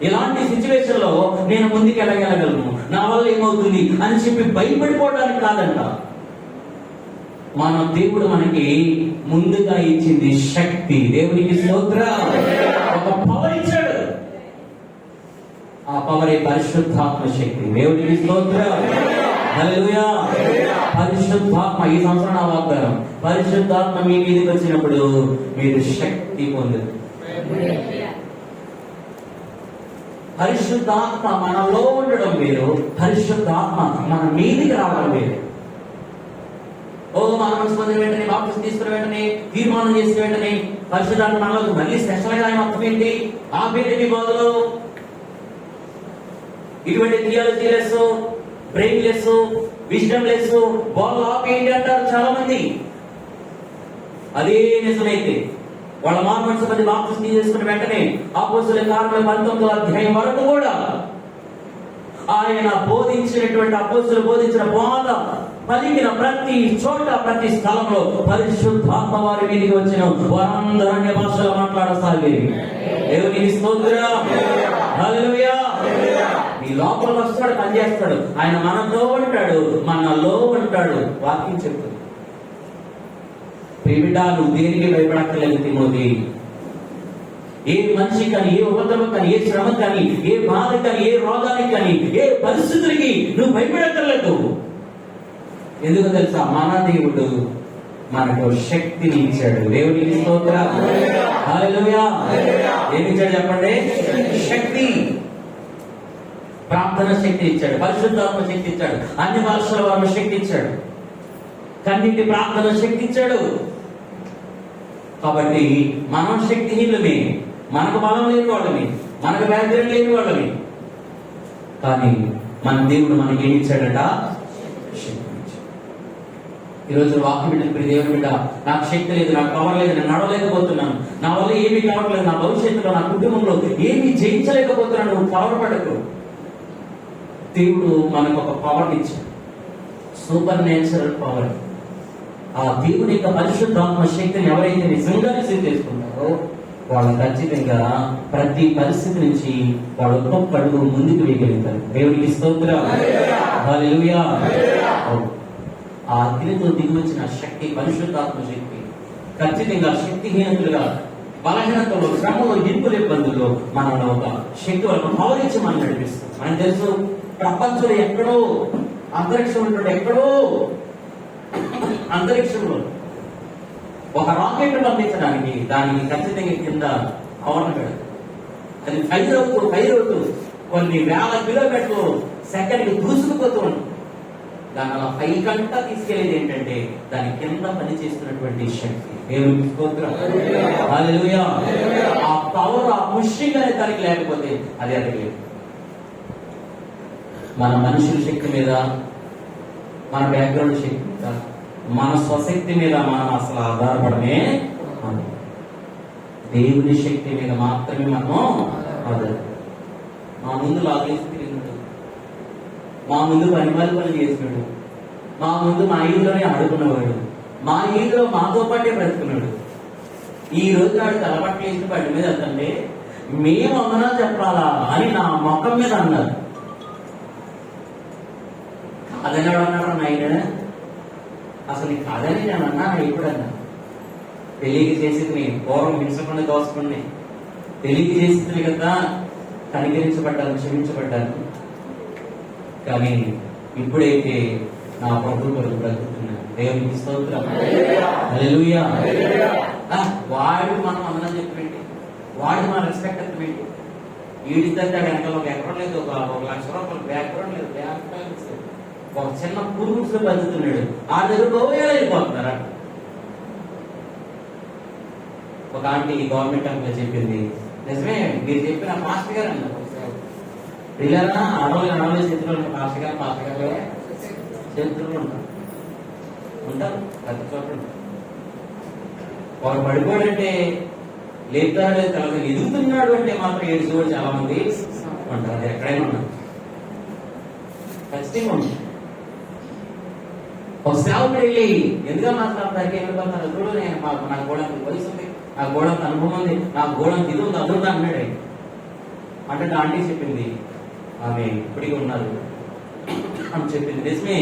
ఇలాంటి సిచ్యువేషన్ లో నేను ముందుకు వెళ్ళగలను, నా వల్ల ఏమవుతుంది అని చెప్పి భయపడిపోవడానికి కాదంట. మన దేవుడు మనకి ముందుగా ఇచ్చింది శక్తి. దేవునికి స్తోత్రం. ఒక పవర్ ఇచ్చాడు, ఆ పవర్ పరిశుద్ధాత్మ శక్తి. దేవునికి స్తోత్రం. హల్లెలూయా. పరిశుద్ధాత్మ, ఈ సంవత్సరం నా వాగ్దానం, పరిశుద్ధాత్మ మీ మీదకి వచ్చినప్పుడు మీరు శక్తి పొందుతారు. పరిశుద్ధాత్మ మనలో ఉండడం వేరు, పరిశుద్ధాత్మ మన మీదికి రావడం వేరు. ఓ మనం పొందిన వెంటనే, బాప్తిసం తీసుకున్న వెంటనే, తీర్మానం చేసిన వెంటనే పరిశుద్ధాత్మ మనలో మళ్ళీ స్పెషల్ గా ఆయన అర్థం ఏంటి? ఆ పేరు బోధలు, ఇటువంటి theology less, brain less, wisdom less బోధలు ఆపేయండి అంటారు చాలా మంది. అదే నిజమైతే వాళ్ళ మనసు మంది బాప్తిసం తీసుకున్న వెంటనే అపోస్తలుల కార్యాలు 19వ అధ్యాయం వరకు కూడా ఆయన బోధించినటువంటి, అపోస్తలులు బోధించిన బోధ పలికిన ప్రతి చోట, ప్రతి స్థలంలో పరిశుద్ధాత్మ వారి మీదకి వచ్చిన వారందరూ అన్య భాషలో మాట్లాడసాగారు. దేవునికి స్తోత్రం. హల్లెలూయా. మీ లోపల వస్తాడు, పనిచేస్తాడు. ఆయన మనతో ఉంటాడు, మనలో ఉంటాడు. వాక్యం చెప్తుంది. ప్రియబిడ్డా, నువ్వు దేనికి భయపడక్కర్లేదు తిమోతి. ఏ మనిషి కానీ, ఏ ఉపద్రవం కానీ, ఏ శ్రమ కానీ, ఏ బాధ కానీ, ఏ రోగానికి కానీ, ఏ పరిస్థితులకి నువ్వు భయపడక్కర్లేదు. ఎందుకు తెలుసా? మన దేవుడు మనకు శక్తిని ఇచ్చాడు. దేవునికి స్తోత్రం. హల్లెలూయా. ఏమి ఇచ్చాడు చెప్పండి? శక్తి. ప్రార్థన శక్తి ఇచ్చాడు, పరిశుద్ధాత్మ శక్తి ఇచ్చాడు, అన్ని భాషల వారి శక్తి ఇచ్చాడు, కన్నిటి ప్రార్థన శక్తి ఇచ్చాడు. కాబట్టి మనం శక్తిహీనులమే, మనకు బలం లేని వాళ్ళమి, మనకు బ్యాక్గ్రౌండ్ లేని వాళ్ళమి. కానీ మన దేవుడు మనకి ఏమి ఇచ్చాడట? శక్తి. ఈరోజు వాక్యం బిడ్డ, ఇప్పుడు దేవుని బిడ్డ, నాకు శక్తి లేదు, నాకు పవర్ లేదు, నేను నడవలేకపోతున్నాను, నా వల్ల ఏమీ కావట్లేదు, నా భవిష్యత్తులో, నా కుటుంబంలో ఏమీ జయించలేకపోతున్నాను, నువ్వు కలవరపడకు. దేవుడు మనకు ఒక పవర్ ఇచ్చాడు, సూపర్ నేచురల్ పవర్. ఆ దేవుని యొక్క పరిశుద్ధాత్మ శక్తిని ఎవరైతే నిజంగా రిసీవ్ చేసుకుంటారో వాళ్ళు ఖచ్చితంగా ప్రతి పరిస్థితి నుంచి వాళ్ళు ఒక్కొక్క అడుగు ముందుకు వేయగలుగుతారు. దేవునికి స్తోత్రం. హల్లెలూయా. ఆ అగ్నితో దిగి వచ్చిన శక్తి, పరిశుద్ధాత్మ శక్తి ఖచ్చితంగా శక్తిహీనతలుగా బలహీనతలో, శ్రమలో, ఇరుకుల ఇబ్బందుల్లో మనల్ని ఒక శక్తి వల్ల పవరించి మనం నడిపిస్తాం. మనకు తెలుసు ప్రపంచంలో ఎక్కడో అంతరిక్షంలో ఒక రాకెట్ పంపించడానికి దానికి ఖచ్చితంగా కింద పవన్ పెడదు. అది ఫైర్ అవుతూ కొన్ని వేల కిలోమీటర్లు సెకండ్కి దూసుకుపోతూ ఉంటుంది. దాని అలా పైకంటా తీసుకెళ్లేది ఏంటంటే దాని కింద పనిచేస్తున్నటువంటి శక్తి. దేవునికి స్తోత్రం. హల్లెలూయా. ఆ పవర్, ఆ పుషింగ్ అనే దానికి లేకపోతే అది ఎదగలేదు. మన మనుషుల శక్తి మీద, మన బ్యాక్గ్రౌండ్ శక్తి మీద, మన స్వశక్తి మీద మనం అసలు ఆధారపడమే. దేవుని శక్తి మీద మాత్రమే మనము ఆధారపడాలి. మా ముందు లాగేసి తిరిగినాడు, మా ముందు పని చేసినాడు, మా ముందు మా ఈదులోనే ఆడుకున్నవాడు, మా ఈదులో మాతో పాటే బ్రతుకున్నాడు. ఈ రోజు నాడు తలపట్లేసి బండి మీద వెళ్తుంటే మేము అమ్మనా చెప్పాలా అని నా మొక్కం మీద అన్నారు. కాదని అన్నాడు నాయన, అసలు కాదని నేను అన్నా ఎప్పుడన్నా తెలియక చేసింది. పూర్వం హింసకుండా దోసుకుని తెలియక చేసింది కదా, కనికరించబడ్డాను, క్షమించబడ్డాను. కానీ ఇప్పుడైతే నా ప్రభు కొరకు బ్రతుకుతున్నాను. దేవునికి స్తోత్రం. హల్లెలూయా. వాడు మనం అందరం చెప్పేంటి, వాడు మన రెస్పెక్ట్ ఎత్తమేంటి. వీడిద్దంటే వెనకాల ఒక ఎకరం లేదు, ఒక ₹1,00,000 బ్యాక్గ్రౌండ్ లేదు, బ్యాంక్ బ్యాలెన్స్ లేదు, ఒక చిన్న పురుగులో బతుకుతున్నాడు. ఆ దగ్గర గోవేలా వెళ్ళిపోతున్నారా. ఒక ఆంటీ గవర్నమెంట్ అంతా చెప్పింది, నిజమే మీరు చెప్పిన మాస్టర్ గారు అన్నారు. పిల్లలన్నా ఆడవాళ్ళు చేతులు మాస్టర్ గారు చేతులు ఉంటారు ప్రతి చోట. వాడు పడిపోయాడంటే లేపుతాడు లేదు తెలదు, ఎదుగుతున్నాడు అంటే మాత్రం ఏడ్చి కూడా చాలా మంది ఉంటారు. అది ఎక్కడైనా ఉన్నారు, ఖచ్చితంగా ఉంది. ఒక సేవకుడు వెళ్ళి ఎందుగా మాట్లాడతారు, వెళ్ళిపోతారు చూడు, నేను నాకు గోడానికి వయసు ఉంది, నాకు గోడంత అనుభవం ఉంది, నాకు గోడంత ఇది ఉంది, అదురుదా అన్నాడు. అంటే ఆంటీ చెప్పింది, ఆమె ఇప్పటికీ ఉన్నారు అని చెప్పింది. నిజమే,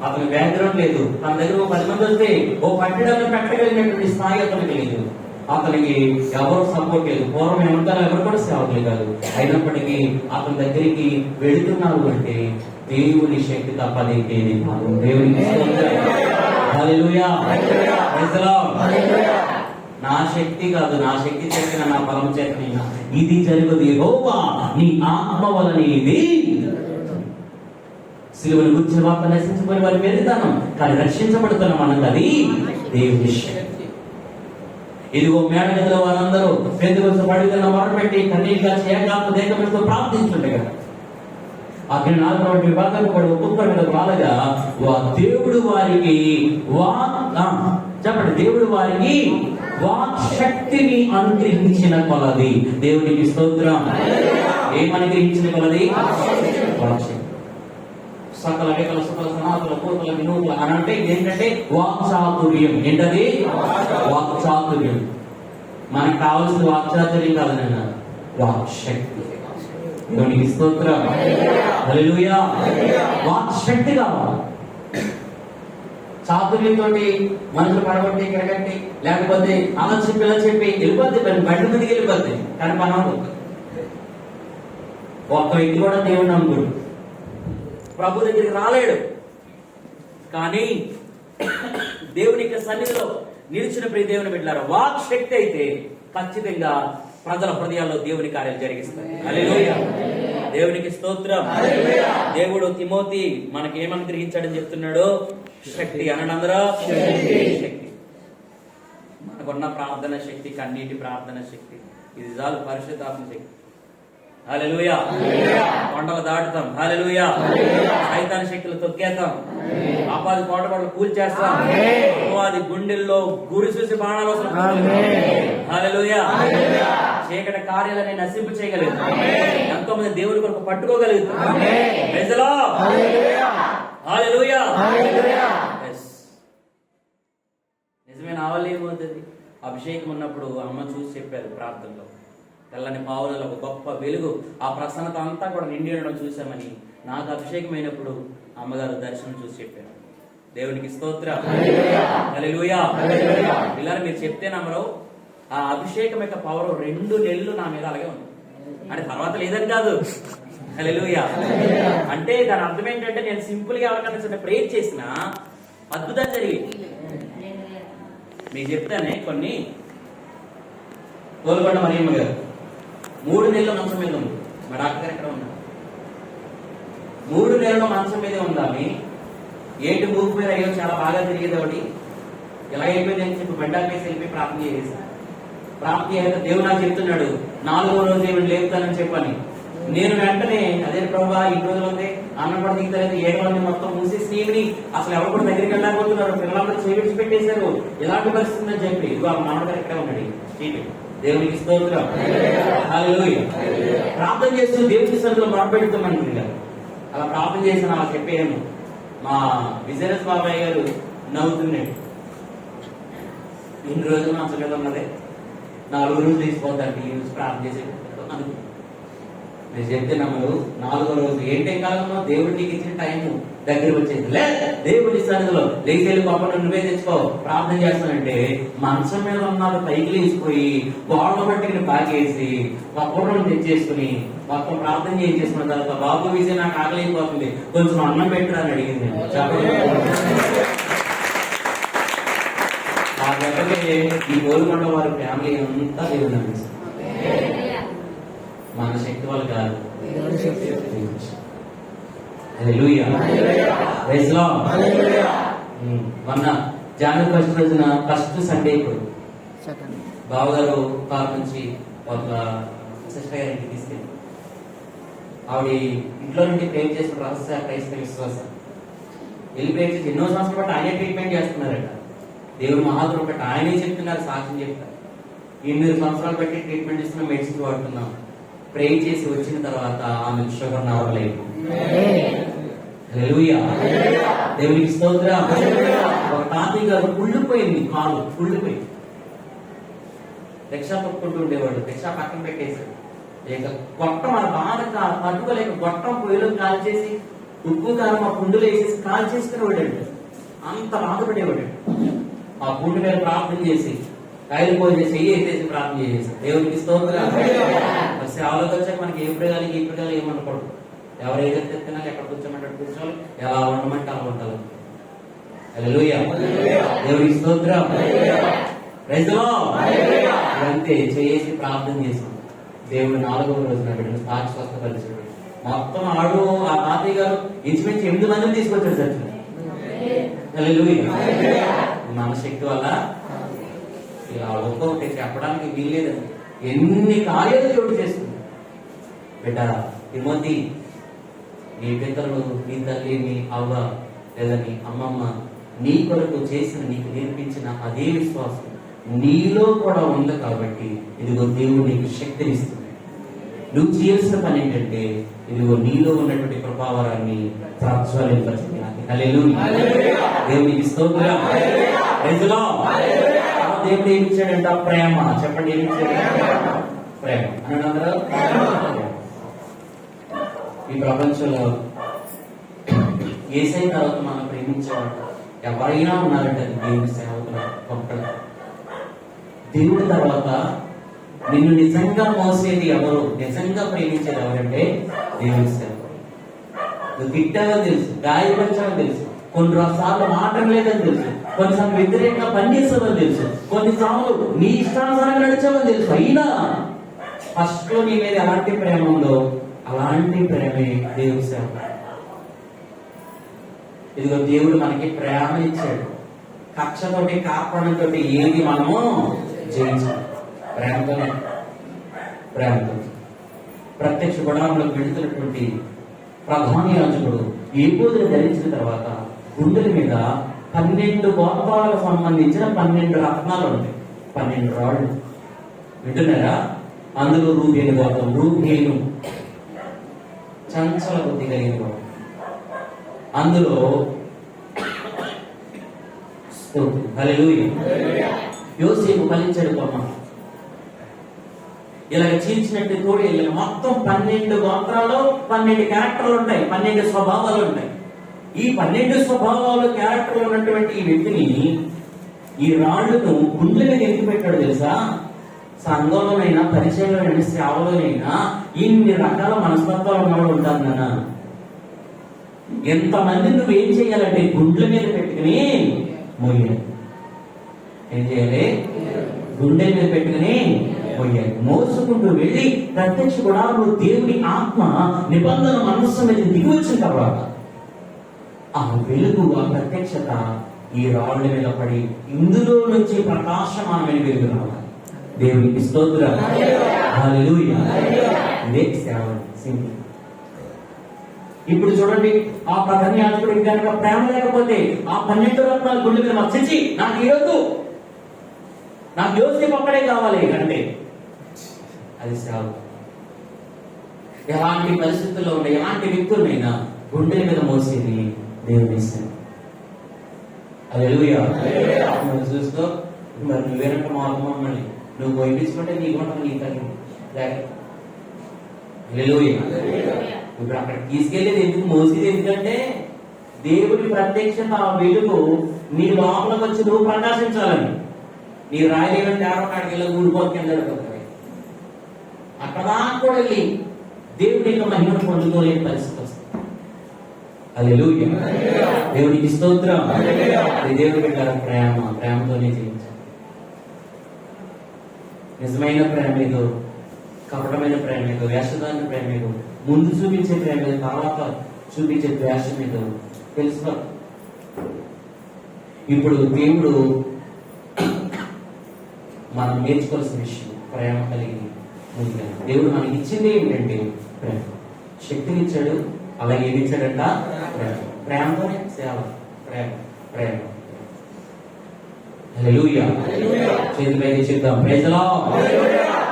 అతని బ్యాక్గ్రౌండ్ లేదు, తన దగ్గర 10 మంది వస్తే ఓ పట్టణంలో పెట్టగలిగినటువంటి స్థాయి అతనికి లేదు, అతనికి ఎవరు సపోర్ట్ లేదు. పూర్వం ఏమంటారో ఎవరు కూడా సేవకులు కాదు. అయినప్పటికీ అతని దగ్గరికి వెళుతున్నారు అంటే దేవుని శక్తి తప్ప దేనికేది కాదు. దేవునికి హల్లెలూయా. నా శక్తి కాదు, నా శక్తి చేసిన నా బలం చేత ఇది జరుగుతుంది. యెహోవా నీ ఆత్మ వలన ఇది. సిలువను గుర్చిన వార్త నశించుకుని వారి వెళ్తాను, కానీ రక్షించబడుతున్న మనకు అది దేవుని శక్తి. ఇదిగో మేడ గదిలో వారందరూ పెద్దకొచ్చి పడుకున్న మొరపెట్టి కన్నీళ్ళ ఏకాంత దేశంతో ప్రార్థించుండగా అక్కడ నాలుగు విభాగం కూడా ఒక్కొక్క వాళ్ళగా దేవుడు వారికి చెప్పండి, దేవుడు వారికి వాక్ శక్తిని అనుగ్రహించిన కొలది. దేవునికి స్తోత్రం. ఏమనుగ్రహించిన కొలది? సకల వికల సకల సనాతన పూతల వినూతుల అని అంటే ఏంటంటే వాక్చాతుర్యం. ఏంటది? వాక్చాతుర్యం. మనకు కావాల్సిన వాక్చాతుర్యం కాదన్న వాక్ శక్తి. దేవునికి స్తోత్రం. హల్లెలూయా. వాక్ శక్తి కావాలి. చాతుర్యంతో మనుషులు పడగొట్టి కిరగట్టి లేకపోతే అలా చెప్పి ఇలా చెప్పి వెళ్ళిపోద్ది, బండి మీదకి వెళ్ళిపోద్ది. కానీ పని ఒక్క వ్యక్తి కూడా దేవుడు నమ్ముడు ప్రభు దగ్గరికి రాలేడు. కానీ దేవుని యొక్క సన్నిధిలో నిలిచిన ప్రతి దేవుని బిడ్డలారా, వాక్ శక్తి అయితే ఖచ్చితంగా ప్రజల హృదయాల్లో దేవుని కార్యాలు జరిగిస్తారు. హల్లెలూయా. దేవునికి స్తోత్రం. దేవుడు తిమోతి మనకి ఏమని గ్రహించాడని చెప్తున్నాడు? శక్తి. అనందరూ శక్తి. మనకున్న ప్రార్థన శక్తి, కన్నీటి ప్రార్థన శక్తి, ఇది చాలు. పరిశుద్ధాత్మ శక్తి. హల్లెలూయా. కొండలు దాటుతాం. హల్లెలూయా. సైతాన్ శక్తులు తొక్కేస్తాం. అపాది కోటలు కూల్చేస్తాం. అది గుండెల్లో గురి చూసి బాణాలు వస్తాం. హల్లెలూయా. చీకటి కార్యాలని నశింపు చేయగలుగుతాం. ఎంతో మంది దేవుడి కొరకు పట్టుకోగలుగుతాం. హల్లెలూయా. నిజమైన ఆవలి ఏమవుతుంది? అభిషేకం ఉన్నప్పుడు అమ్మ చూసి చెప్పారు ప్రార్థనలో, తెల్లని పావులలో ఒక గొప్ప వెలుగు, ఆ ప్రసన్నత అంతా కూడా నిండి ఉండడం చూసామని. నాకు అభిషేకం అయినప్పుడు అమ్మగారు దర్శనం చూసి చెప్పారు. దేవునికి స్తోత్రం. హల్లెలూయా. ఇలా మీరు చెప్తే నమ్మరు. ఆ అభిషేకం యొక్క పవర్ 2 నెలలు నా మీద అలాగే ఉంది. అంటే తర్వాత లేదని కాదు. హల్లెలూయా. అంటే దాని అర్థం ఏంటంటే నేను సింపుల్ గా ఎవరికైనా ప్రేయర్ చేసిన అద్భుతం జరిగింది. మీకు చెప్తానే కొన్ని. గోల్కొండ మరియమ్మ గారు 3 నెలలు మంచం మీద ఉంది. మా డాక్టర్ గారు ఎక్కడ ఉన్నారు? 3 నెలలు మంచం మీదే ఉందామి. ఏంటి మూవ్ అయ్యో చాలా బాగా తిరిగేది ఒకటి ఎలా అయిపోయింది అని చెప్పి బెడ్డాకి వేసి వెళ్ళిపోయి ప్రార్థన చేసేసి ప్రార్థన చేయాలి. దేవుడు నాకు చెప్తున్నాడు 4వ రోజు ఏమి లేపుతానని చెప్పని. నేను వెంటనే అదే ప్రభా 2 రోజులు ఉంది అన్నం కూడా దిగుతారు 7 మంది మొత్తం మూసేసి నీవిని అసలు ఎవరు కూడా దగ్గరికి వెళ్ళకపోతున్నారు. పిల్లలందరూ చేసి పెట్టేశారు. ఎలాంటి పరిస్థితి అని చెప్పి ఇదిగో మనోడు గారు ఎక్కడ ఉన్నాడు స్టీవెన్. దేవునికి స్తోత్రం. హల్లెలూయా. ప్రార్థన చేస్తూ దేవుని సన్నిధిలో మొరపెడుతున్నాను. అలా ప్రార్థన చేసిన అలా చెప్పేయము. మా విజయరస్ బాబాయ్ గారు నవ్వుతున్నాడు. 2 రోజులు మంచం మీద ఉన్నదే 4 రోజులు తీసిపోతాడు ఈ రోజు ప్రార్థన చేసే అనుకు నేను చెప్తే నమ్మరు. 4వ రోజు ఏంటే కాలంలో దేవుడు నీకు ఇచ్చిన టైము దగ్గర వచ్చేది. లే దేవుడి సన్నిధిలో లేచేళ్ళు పాపను నువ్వే తెచ్చుకో ప్రార్థన చేస్తానంటే మంచం మీద ఉన్నాడు పైకి లేచిపోయి గోడ పట్టుకుని పాకేసి పప్పులను తెచ్చేసుకుని మొత్తం ప్రార్థన చేయించేసుకున్న తర్వాత బాబు విజయ్ నాకు ఆకలిపోతుంది కొంచెం అన్నం పెట్టరా అని అడిగింది. ఆ గంటకే ఈ గోల్కొండ వారి ఫ్యామిలీ అంతా దేవుడు అనిపిస్తుంది. మన శక్తి వాళ్ళు కాదు. మొన్న జనవరి 1 రోజున ఫస్ట్ సండే ఇప్పుడు బావగారు కార్ నుంచి ఒక సిస్టర్ గారి ఇంటికి తీసుకెళ్ళి ఆవిడ ఇంట్లో నుండి ప్రేమ్ చేసిన రహస్య క్రైస్తవ విశ్వాసం వెళ్ళి ప్రేమ్ చేసి ఎన్నో సంవత్సరాలు బట్టి ఆయనే ట్రీట్మెంట్ చేస్తున్నారట. దేవుడు మహాత్ముడు బట్టి ఆయనే చెప్తున్నారు, సాక్ష్యం చెప్తారు. 8 సంవత్సరాలు బట్టి ట్రీట్మెంట్ ఇస్తున్నాం, మెడిసిన్స్ వాడుతున్నాం. ప్రే చేసి వచ్చిన తర్వాత ఆమె షుగర్ నార్మల్ అయిపోయింది. హల్లెలూయా. దేవునికి స్తోత్రం. ఒక తాతయ్య గారు కుళ్ళిపోయింది, కాలు కుళ్ళిపోయింది. రిక్షా తొక్కుంటూ ఉండేవాడు. రిక్షా పక్కన పెట్టేశాడు. ఇక గొట్టం మన బాధ పట్టుకోలేక గొట్టం పొయ్యిలో కాల్చేసి ఉప్పు కారం ఆ పుండులు వేసేసి కాల్ చేసుకునేవాడు. అంత బాధపడేవాడు. ఆ పుండు మీద ప్రార్థన చేసి కాయలు పోయి చేసి ఎత్తేసి ప్రార్థన చేసేసి దేవునికి స్తోత్రం. సేవలోకి వచ్చాక మనకి ఏ ప్రగాలి ఏమనకూడదు. ఎవరు ఏదైతే తెచ్చినాలి, ఎక్కడ కూర్చోమంటే కూర్చోవాలి, ఎలా ఉండమంటే అలా ఉండాలి. హల్లెలూయా. దేవునికి స్తోత్రం. Praise the lord. అంతే చేసి ప్రార్థన చేసాం. దేవుడు 4వ రోజున బిడ్డను సాక్షి స్వస్థపరిచాడు. మొత్తం ఆడు ఆ తాతయ్య గారు ఇంచుమించు 8 మందిని తీసుకొచ్చాడు చర్చ. హల్లెలూయా. మన శక్తి వల్ల ఇలా ఒక్కొక్కటి చెప్పడానికి వీల్లేదండి. ఎన్ని కార్యాలు చోటు చేస్తుంది. బిడ్డ తిమోతి, నీ పితరులు, నీ తల్లి, నీ అవ్వ లేదా నీ అమ్మమ్మ నీ కొరకు చేసిన, నీకు నేర్పించిన అదే విశ్వాసం నీలో కూడా ఉంది. కాబట్టి ఇదిగో దేవుడు నీకు శక్తినిస్తుంది. నువ్వు చేయాల్సిన పని ఏంటంటే ఇదిగో నీలో ఉన్నటువంటి ప్రభావాన్ని ప్రజ్వలింపచేయాలి. హల్లెలూయా. దేవునికి స్తోత్రం. Praise the lord. దేవుడు ఏమి ఇచ్చాడంట? ప్రేమ. చెప్పండి, ఏమి ఇచ్చాడు? ప్రేమ. అన్నాడు అందరూ. ఈ ప్రపంచంలో యేసయ్య తర్వాత మనం ప్రేమించాలంట ఎవరైనా ఉన్నారంటే అది దేవుని సేవకులు ఒక్కడు. దేవుడి తర్వాత నిన్ను నిజంగా మోసేది ఎవరు, నిజంగా ప్రేమించేది ఎవరంటే దేవుని సేవకులు. నువ్వు తిట్టావని తెలుసు, గాయపరిచావని తెలుసు, కొన్ని సార్లు మాటం లేదని తెలుసు, కొన్నిసార్లు వ్యతిరేకంగా పనిచేస్తామని తెలుసు, కొన్నిసార్లు నీ ఇష్టానుసారంగా నడిచామని తెలుసు. అయినా ఫస్ట్ లో నీ మీద ఎలాంటి ప్రేమ ఉందో అలాంటి ప్రేమే దేవుని సేవ. ఇదిగో దేవుడు మనకి ప్రేమ ఇచ్చాడు. కక్షతోటి కార్పణంతో ఏది మనము జయించాలి. ప్రేమతోనే. ప్రత్యక్ష గుడారంలోకి వెళుతున్నటువంటి ప్రధాన యాజకుడు ఏబోదును ధరించిన తర్వాత గుండెల మీద 12 గోత్రాలకు సంబంధించిన 12 రత్నాలు ఉంటాయి. 12 రాళ్ళు. వింటున్నారా? అందులో రూబేను గోత్రం. రూబేను చంచల బుద్ధి కలిగిన గోత్రం. అందులో హల్లెలూయా. యోసేపు ఫలించాడు బొమ్మ. ఇలాగ చీల్చినట్టు తోడు వెళ్ళిన మొత్తం 12 గోత్రాలు 12 క్యారెక్టర్లు ఉంటాయి, 12 స్వభావాలు ఉంటాయి. ఈ 12 స్వభావాలు క్యారెక్టర్లు ఉన్నటువంటి ఈ వ్యక్తిని ఈ రాళ్లను గుండెల మీద ఎందుకు పెట్టాడు తెలుసా? సంఘంలోనైనా, పరిచయంలోనైనా, సేవలోనైనా ఇన్ని రకాల మనస్తత్వాలు ఉన్నవాళ్ళు ఉంటారు నాన్న. ఎంతమంది నువ్వేం చేయాలంటే గుండెల మీద పెట్టుకుని మోయాలి. ఏం చేయాలి? గుండెల మీద పెట్టుకుని మోయాలి. మోసుకుంటూ వెళ్ళి ప్రత్యక్ష కూడా నువ్వు దేవుని ఆత్మ నిబంధన మనస్సు మీద దిగి వచ్చిన తర్వాత ఆ వెలుగు, ఆ ప్రత్యక్షత ఈ రాళ్ళ మీద పడి ఇందులో నుంచి ప్రకాశమానమైన వెలుగు రావాలి. దేవునికి స్తోత్రం. హల్లెలూయా. ఇదే సేవ. సింపుల్. ఇప్పుడు చూడండి, ఆ ప్రధాన యాజకుడికి కనుక ప్రేమ లేకపోతే ఆ 12 రత్నాల గుండె మీద మర్చించి నాకు ఈరోజు నాకు యోసేపు ఒక్కడే కావాలి అంటే అది సేవ. ఎలాంటి పరిస్థితుల్లో ఉండే ఎలాంటి వ్యక్తులైనా గుండెల మీద మోసేది దేవుని సేవ. హల్లెలూయా. చూస్తూ మరి నువ్వేనంట మమ్మల్ని నువ్వు పోయించుకుంటే నీ గుంట నీ తల్లి లేక. హల్లెలూయా. ఇప్పుడు అక్కడ తీసుకెళ్లేది ఎందుకు, మోసేది ఎందుకంటే దేవుడి ప్రత్యక్షత, ఆ వెలుగు నీ లోపలికి వచ్చి నువ్వు ప్రకాశించాలని. నీ రాయలేని దేవకాడికి వెళ్ళి ఊడిపోతే అక్కడ కూడా వెళ్ళి దేవుడి యొక్క మహిమను పొందుకోలేని పరిస్థితి వస్తుంది. హల్లెలూయా. దేవునికి స్తోత్రం. దేవుడి బిడ్డల ప్రేమతోనే జీవించాలి. నిజమైన ప్రేమ ఏదో, కపటమైన ప్రేమ ఏదో, వేషధారణ ప్రేమ ఏదో, ముందు చూపించే ప్రేమ ఏదో, తర్వాత చూపించే ద్వేషం ఏదో తెలుసుకో. ఇప్పుడు దేవుడు మనం నేర్చుకోవాల్సిన విషయం ప్రేమ కలిగి ముందుగా. దేవుడు మనకి ఇచ్చింది ఏంటంటే ప్రేమ. శక్తినిచ్చాడు, అలాగే ఏమి ఇచ్చాడంట? ప్రేమ. ప్రేమతోనే సేవ. ప్రేమ ప్రేమ. హల్లెలూయా. చేతులు పైకి చెప్తాం. Praise the Lord.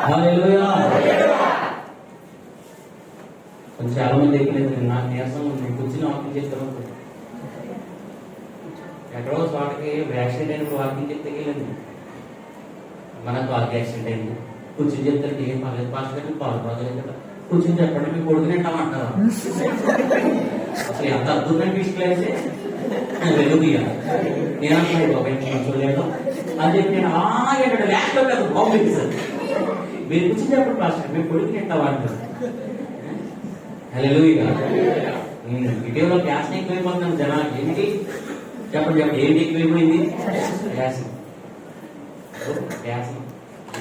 హల్లెలూయా. చాలా మంది ఎక్కలేదు. నాకు నీరసం ఉంది, కూర్చుని వాకింగ్ చేస్తాను. ఎక్కడో చోటకి యాక్సిడెంట్ అయినప్పుడు వాకింగ్ చెప్తే వెళ్ళింది. మనకు వాళ్ళకి యాక్సిడెంట్ అయింది, కూర్చుని చెప్తారు ఏం పర్లేదు పాస్ కానీ పాల్పడలేదు కదా, కూర్చుని చెప్పండి మీ కొడుకునేంటామంటారా? అసలు ఎంత అద్భుతమైన తీసుకెళ్ళేసి వెలుగుయా నేను చూడలేదు అని చెప్పి నేను అలాగే ల్యాప్టాప్ లేదు బాగుంది సార్ మీరు కూర్చుని చెప్పండి పాస్ మీ కొడుకునేంటామంటారు. హల్లెలూయా. ఇటీవల ఫ్యాషన్ ఎక్కువైపోతున్నాను జనాలకి. ఏంటి చెప్పండి ఏంటి ఎక్కువైపోయింది? ఫ్యాషన్. ఫ్యాషన్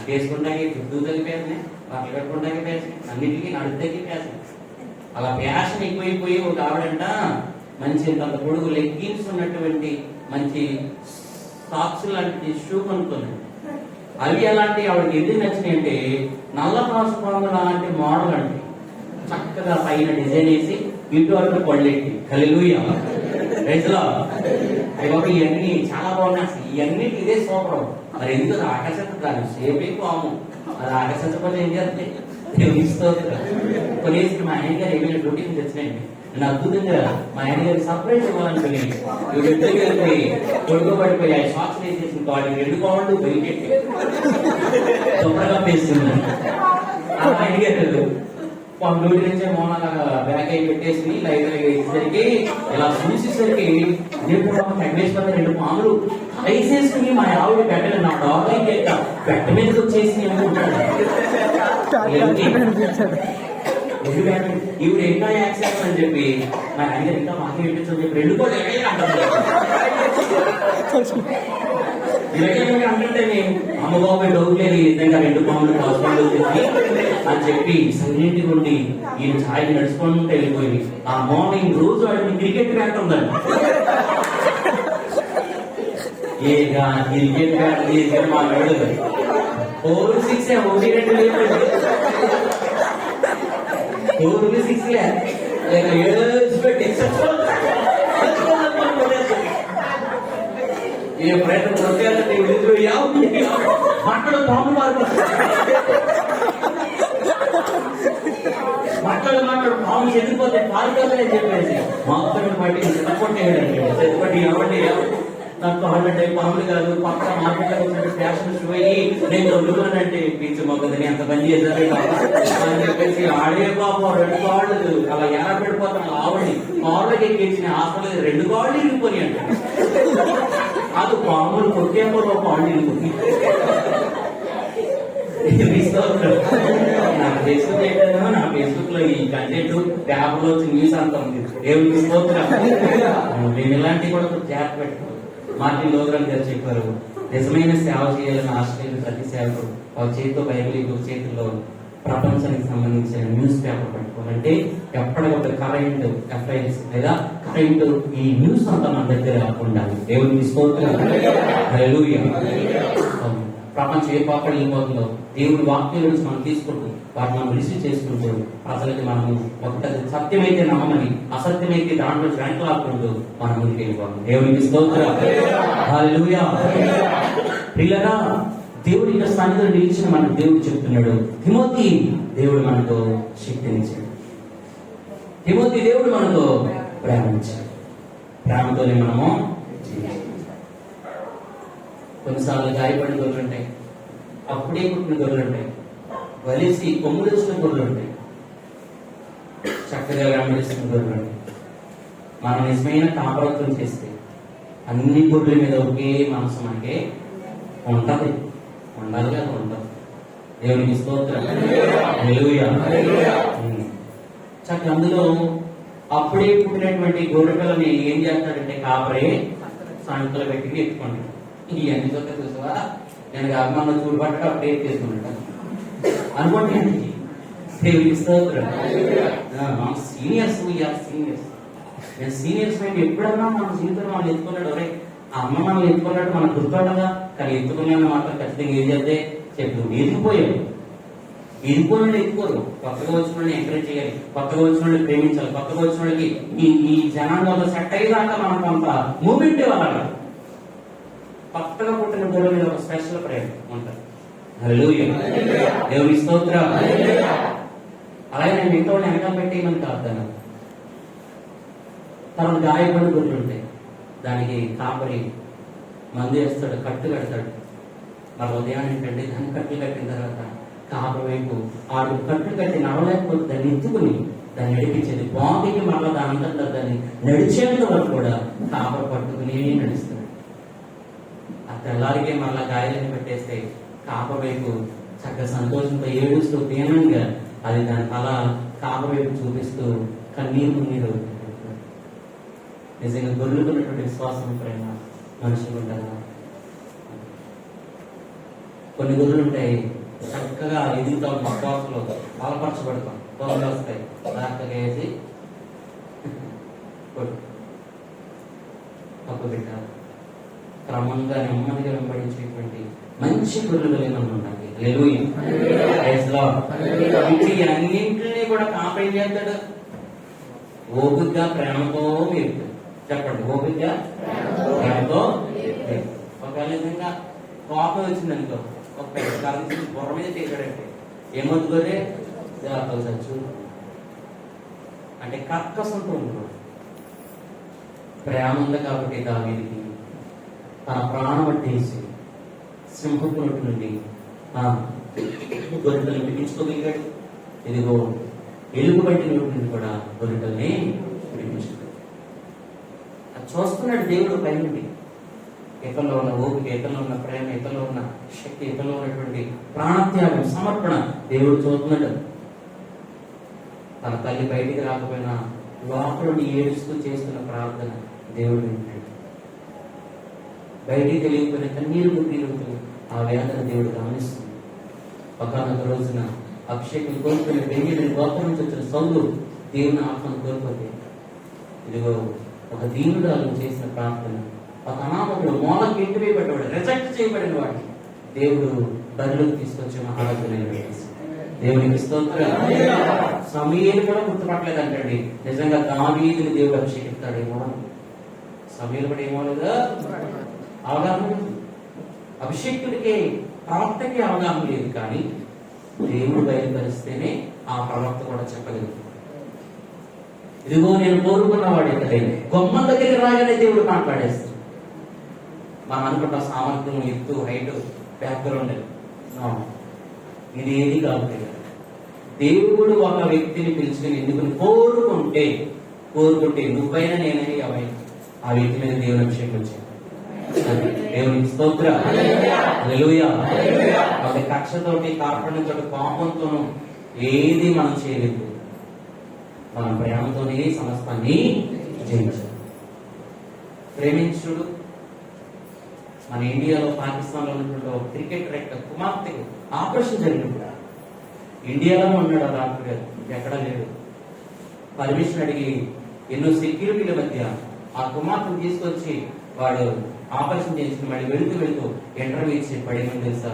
వేసుకుంటాకి చుట్టూ తగ్గిపోయాయి, బట్టలు కట్టుకుంటాకి ఫ్యాషన్, అన్నిటికీ నడుపుతాకి ఫ్యాషన్. అలా ఫ్యాషన్ ఎక్కువైపోయి ఒక ఆవిడంట మంచి అంత పొడుగు లెగ్గిన్స్ ఉన్నటువంటి మంచి సాక్స్ లాంటి షూ కొనుక్కున్నాడు. అవి అలాంటి ఆవిడకి ఎందుకు నచ్చినాయి అంటే నల్ల పాసుపాము లాంటి మోడల్ అంటే చక్కగా పైన డిజైన్ వేసి ఇటు అటు పళ్ళెట్టి. హల్లెలూయా. Praise the Lord. ఇవన్నీ చాలా బాగున్నాయి. అసలు ఇవన్నీ ఇదే సూపర్. మరి ఎందుకు ఆకర్షిత దాన్ని సేపే పాము అది ఆకర్షించకపోతే ఏం చేస్తే కొనేసి మా ఆయన గారు ఏమైనా డ్యూటీకి తెచ్చినాయండి. నేను అద్భుతంగా మా ఆయన గారికి సర్ప్రైజ్ ఇవ్వాలనుకుని ఇద్దరికి వెళ్ళిపోయి కొడుకోబడిపోయి ఆ షాక్స్ వేసేసిన వాడికి 2 పౌండ్లు బయటెట్టి శుభ్రంగా పేస్తున్నాను. ఆ ఆయన గారు డ్యూటీ నుంచే మౌనంగా బ్యాగ్ అయి పెట్టేసి లైట్ వేసేసరికి ఇలా చూసేసరికి వెంకటేశ్వర 2 పాములు వేసేసుకుని మా ఆవిడ పెట్టలు నా డాబైకి పెట్ట మీదకి వచ్చేసి ఇవి ఇంకా యాక్సిడెంట్ అని చెప్పి మా ఆయన ఇంకా మాకే వినిపించని చెప్పి 2 కూడా అంటే అమ్మబాబు డౌట్ లేదు నిజంగా 2 పాములు హాస్పిటల్ వచ్చేసి అని చెప్పి సైలెంట్ ఉండి ఈయన ఛాయ్ నడుచుకుంటూ వెళ్ళిపోయి ఆ మార్నింగ్ రోజు వాడిని క్రికెట్ బ్యాట్ ఉందండి. క్రికెట్ బ్యాట్ తీసుకొని మా వేడు 4-6 1-2 లేదు 4-6 లేక 7 పెట్టి ఏ ప్రయత్నం మాట్లాడు పాము మాట్లాడు పాము చెందిపోతే పాల్గొని చెప్పేసి మాత్రం బట్టి చిన్నపొట్టేయడండి చెత్తపట్టి ఎవరి నాకు కావాలంటే పాములు కాదు పక్క మార్కెట్లో వచ్చినట్టు ఫ్యాషన్ షో అయ్యి నేను దొరుకుతానంటే పీచు మొక్కదని ఎంత పని చేశారు అని చెప్పేసి ఆడే పాపం 2 కాళ్ళు అలా ఎలా పెడిపోతాను ఆవిడని కాళ్ళకి ఎక్కించిన హాస్పిటల్ 2 కాళ్ళు ఇరిగిపోయి అంటే అది పాములు కొట్టేమో కాళ్ళు ఇరిగిపోయి నాకు ఫేస్బుక్ పెట్టాను, నా ఫేస్బుక్ లో ఈ కంటెంట్ పేపర్ లో న్యూస్ అంతా ఉంది. దేవుడికి స్తోత్రం. నేను ఇలాంటివి కూడా జాగ్రత్త పెట్టుకోవాలి. మార్టిన్ లూథరన్ గారు చెప్పారు, నిజమైన సేవ చేయాలని ఆస్ట్రేలియా ప్రతి సేవకుడు ఒక చేతితో బైబిల్, ఇంకొక చేతుల్లో ప్రపంచానికి సంబంధించిన న్యూస్ పేపర్ పెట్టుకోవాలంటే ఎప్పటికప్పుడు కరెంట్ అఫైర్స్ లేదా కరెంట్ ఈ న్యూస్ అంతా మన దగ్గర ఉండాలి. దేవుడికి స్తోత్రం. హల్లెలూయా. ప్రపంచం ఏ పాపడి వెళ్ళిపోతుందో దేవుడి వాక్యం నుంచి మనం తీసుకుంటూ వాటిని మనం రిసీవ్ చేసుకుంటూ అసలుకి మనము ఒకటి సత్యమైతే నమ్మని, అసత్యమైతే దాంట్లో వెంటలాడుకుంటూ మనం ముందుకు వెళ్ళిపోతాం. దేవునికి స్తోత్రం. హల్లెలూయా. ప్రియులారా, దేవుడి యొక్క సన్నిధిలో నిలిచిన మనకు దేవుడు చెప్తున్నాడు, తిమోతి దేవుడు మనతో శక్తినిచ్చాడు. తిమోతి దేవుడు మనతో ప్రేమించాడు. ప్రేమతోనే మనము కొన్నిసార్లు గాయపడిన గొర్రెలు ఉంటాయి, అప్పుడే పుట్టిన గొర్రెలు ఉంటాయి, వలిసి కొమ్ములు వచ్చిన గొర్రెలు ఉంటాయి, చక్కగా వెంబడిస్తున్న గొర్రెలు ఉంటాయి. మనం నిజమైన కాపరత్వం చేస్తే అన్ని గొర్రెల మీద ఒకే మనసు మనకే ఉంటది, ఉండాలి కదా, ఉండదు. దేవునికి స్తోత్రం. హల్లెలూయా. చక్కగా అందులో అప్పుడే పుట్టినటువంటి గొర్రె పిల్లని ఏం చేస్తాడంటే కాపరే సంకలు పెట్టి ఎత్తుకుంటాడు. ఈ అన్ని చోట్ల చూసావా, నేను అభిమానులు చూడబట్ట అప్పుడే చేసుకుంటాను అనుకోండి. దేవునికి స్తోత్రం. సీనియర్స్ సీనియర్స్ నేను సీనియర్స్ అయితే ఎప్పుడన్నా మన జీవితంలో మనం ఎత్తుకున్నాడు, ఒరే ఆ అమ్మ మనం ఎత్తుకున్నట్టు మనకు గుర్తుండగా, కానీ ఎత్తుకున్నాను మాత్రం ఖచ్చితంగా ఏం చేస్తే చెప్పు ఎదిగిపోయాడు. ఎదిగిపోయిన ఎత్తుకోరు. కొత్తగా వచ్చిన వాళ్ళని ఎంకరేజ్ చేయాలి, కొత్తగా వచ్చిన వాళ్ళని ప్రేమించాలి, కొత్తగా వచ్చిన వాళ్ళకి ఈ జనాంగంలో సెట్ అయ్యేదాకా మనం కొంత మూమెంట్ ఇవ్వాలి. కొత్తగా పుట్టిన గొర్రెల మీద ఒక స్పెషల్ ప్రేమ ఉంటుంది. హల్లెలూయా. దేవుని స్తోత్రం. అలాగే నేను మిగతా వాళ్ళని వెనకాల పెట్టేయమని కాదు. తర్వాత గాయపడిన గొర్రెలు ఉంటాయి, దానికి కాపరి మందు వేస్తాడు, కట్టు కడతాడు. మరి ఉదయం ఏంటంటే దాన్ని కట్లు కట్టిన తర్వాత కాపరి వైపు ఆడు కట్టు కట్టి నడవలేకపోతే దాన్ని ఎత్తుకుని దాన్ని నడిపించేది. బాగుంది మరలా దానంతా దాన్ని నడిచేంత వరకు కూడా కాపరి పట్టుకుని నడుస్తాడు. ఆ తెల్లారికే మరలా గాయాలను పెట్టేస్తే కాపరి వైపు చక్కగా సంతోషంతో ఏడుస్తూ దీనంగా అది దాని తల కాపరి వైపు చూపిస్తూ కన్నీరు నీరు. నిజంగా గొర్రెలుకున్నటువంటి విశ్వాసం, ప్రేమ మనుషులు ఉంటారా? కొన్ని గొర్రెలు ఉంటాయి, చక్కగా ఎదుగుతాం, విశ్వాసంలో బలపరచబడతాం, తోలు వస్తాయి, చక్కగా వేసి తప్పు పెట్టారు. క్రమంగా నెమ్మదిగా వెంబడించేటువంటి మంచి గొర్రెలు ఏమన్నా ఉండాలి. హల్లెలూయా. అన్నింటినీ కూడా కాపేం చేస్తాడు, ఓపికగా ప్రేమతో మీరు చెప్పండి, ఓపికగా ప్రేమతో. ఒకవేళ నిజంగా కోపం వచ్చిందనుకో, ఒక పెద్ద కాలం బుర్ర మీద చేశాడంటే ఏమవుతుందే చచ్చు అంటే కక్కసంతో ఉంటుంది. ప్రేమ ఉంది కాబట్టి దావీదుకి తన ప్రాణం పట్టేసి సింహపు నోటి నుండి గొర్రెలను విడిపించుకోగలిగాడు. ఇదిగో ఎలుగు బట్టి నోటి నుండి కూడా గొర్రెల్ని విడిపించుకోగలిగాడు. అది చూస్తున్నాడు దేవుడు పై నుండి. ఇతరులో ఉన్న ఓపిక, ఇతరులో ఉన్న ప్రేమ, ఇతరులో ఉన్న శక్తి, ఇతరులో ఉన్నటువంటి ప్రాణత్యాగం, సమర్పణ దేవుడు చూస్తున్నాడు. తన తల్లి బయటికి రాకపోయినా లోపల ఏడుస్తూ చేస్తున్న ప్రార్థన దేవుడు వింటాడు. బయటికి తెలియకపోయినా కన్నీరు గుర్తీరుతుంది, ఆ వేదన దేవుడు గమనిస్తుంది. ఒకనొక రోజున అభిషేకం కోరుకుని బెంజమిన్ గోత్రం నుంచి వచ్చిన సౌలు దేవుని ఆత్మను కోల్పోతే, ఇదిగో ఒక దీనురాలు చేసిన ప్రార్థన, ఒక అనామకుడు మూలకి ఇంటి వేయబడ్డాడు, రిజెక్ట్ చేయబడిన వాడిని దేవుడు బరిలోకి తీసుకొచ్చి మహారాజులైన దేవునికి స్తోత్రం. సమూయేలు కూడా గుర్తుపట్టలేదంటండి. నిజంగా దావీదుని దేవుడు అభిషేకిస్తాడేమో. సమూయేలు కూడా ఏమో లేదా అవగాహన, అభిషేకుడికి ప్రవక్తకి అవగాహన లేదు, కానీ దేవుడు బయలుపరిస్తేనే ఆ ప్రవక్త కూడా చెప్పగలుగుతాడు. ఇదిగో నేను కోరుకున్నవాడు ఇక్కడే, గొమ్మల దగ్గరికి రాగానే దేవుడు మాట్లాడేస్తాడు. మనం అనుకుంటాం సామర్థ్యం, ఎత్తు, హైట్, బ్యాక్గ్రౌండ్, ఇది ఏది కాబట్టి దేవుడు ఒక వ్యక్తిని పిలుచుకుని ఎందుకుని కోరుకుంటే నువ్వైనా నేనైనా ఎవరైనా ఆ వ్యక్తి మీద దేవుని అభిషేకం వచ్చాడు. దేవునికి స్తోత్రం. హల్లెలూయా. కాబట్టి కక్షతోటి, కార్పణ్యంతో, కోపంతోనూ ఏది మనం చేయలేదు. మనం ప్రేమతోనే సమస్తాన్ని జయించాలి. ప్రేమించుడు. మన ఇండియాలో, పాకిస్తాన్లో ఉన్నటువంటి ఒక క్రికెటర్ యొక్క కుమార్తెకు ఆపరేషన్ జరిగింది. ఇండియాలోనే ఉన్నాడు ఆ డాక్టర్ గారు, ఎక్కడా లేడు. పర్మిషన్ అడిగి ఎన్నో సెక్యూరిటీల మధ్య ఆ కుమార్తెను తీసుకొచ్చి వాడు ఆపరేషన్ చేసి మళ్ళీ వెళుతూ ఇంటర్వ్యూ ఇచ్చి పడేమని తెలుసా,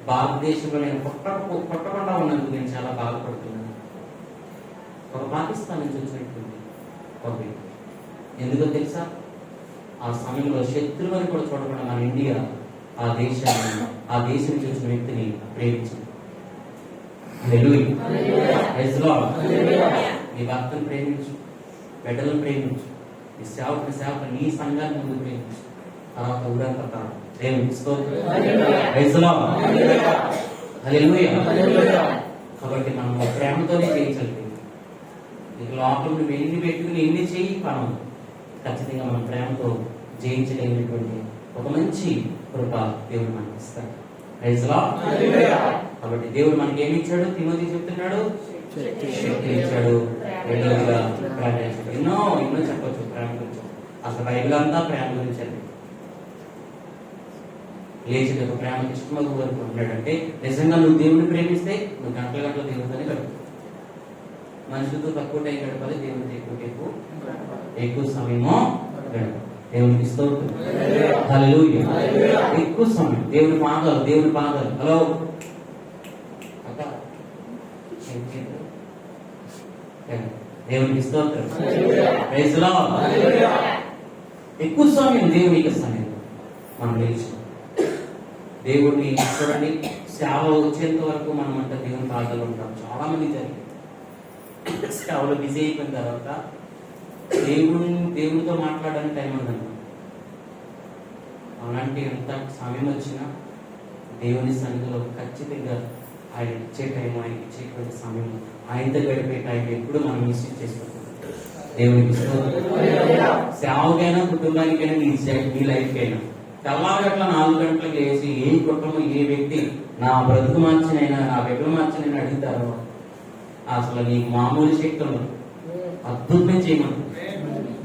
భారతదేశంలో నేను కొట్టకుండా ఉన్నందుకు నేను చాలా బాధపడుతున్నాను. ఒక పాకిస్తాన్ నుంచి వచ్చినటువంటి ఒక వ్యక్తి. ఎందుకో తెలుసా, ఆ సమయంలో శత్రువుని కూడా చూడకుండా మన ఇండియా ఆ దేశం నుంచి వచ్చిన వ్యక్తిని ప్రేమించింది. నీ భర్తను ప్రేమించు, బిడ్డలను ప్రేమించు, నీ సేవకుని నీ సంఘాన్ని ముందు ప్రేమించు, తర్వాత ఊరంతా ప్రేమించుకో. కాబట్టి మనం ప్రేమతోనే చేయించాలి. ఇక లోపల నువ్వు ఎన్ని పెట్టుకుని ఎన్ని చేయి పనం, ఖచ్చితంగా మనం ప్రేమతో జయించగలిగినటువంటి ఒక మంచి కృప దేవుడు మనకి ఇస్తాడు. కాబట్టి దేవుడు మనకి ఏమి ఇచ్చాడు? తిమోతి చెప్తున్నాడు, శక్తి ఇచ్చాడు, రెండోదిగా ప్రేమ ఇచ్చాడు. ఎన్నో చెప్పొచ్చు ప్రేమ గురించి. అసలు బైబిల్ అంతా ప్రేమ గురించి అండి. లేచి ఒక ప్రేమకి ఇష్టమగు వరకు ఉన్నాడంటే నిజంగా నువ్వు దేవుడిని ప్రేమిస్తే నువ్వు గంటల దేవుడితోనే గడుపు. మనుషులతో తక్కువ టైం గడపాలి, దేవుడితో ఎక్కువ సమయమో గడపాలి. దేవునికి స్తోత్రం. హల్లెలూయా. ఎక్కువ సమయం దేవుని పాదాలు. హలో అక్క, దేవునికి స్తోత్రం. Praise the lord. ఎక్కువ సమయం దేవునికి సమయం మనం నిలిచి దేవుడిని చూడండి. సేవ వచ్చేంత వరకు మనం అంతా దేవుని పాదాలు ఉంటాం. చాలా మంది జరిగింది సేవలో బిజీ అయిపోయిన తర్వాత దేవుడితో మాట్లాడడానికి టైం ఉందన్నమాట. అలాంటి ఎంత సమయం వచ్చినా దేవుని సన్నిధిలో ఖచ్చితంగా ఆయన ఇచ్చే టైం, ఆయన ఇచ్చేటువంటి సమయం, ఆయనతో గడిపే టైం ఎప్పుడు మనం మిస్ చేసుకుంటాం. దేవునికి సేవకైనా, కుటుంబానికైనా, నీ లైఫ్కైనా తెల్లారట్ల 4 గంటలకు వేసి ఏ కుటుంబం, ఏ వ్యక్తి నా బ్రతుకు మార్చినైనా, నా బిడ్డలు మార్చినైనా అడుగుతారో అసలు నీకు మామూలు శక్తులు అద్భుతం చేయమని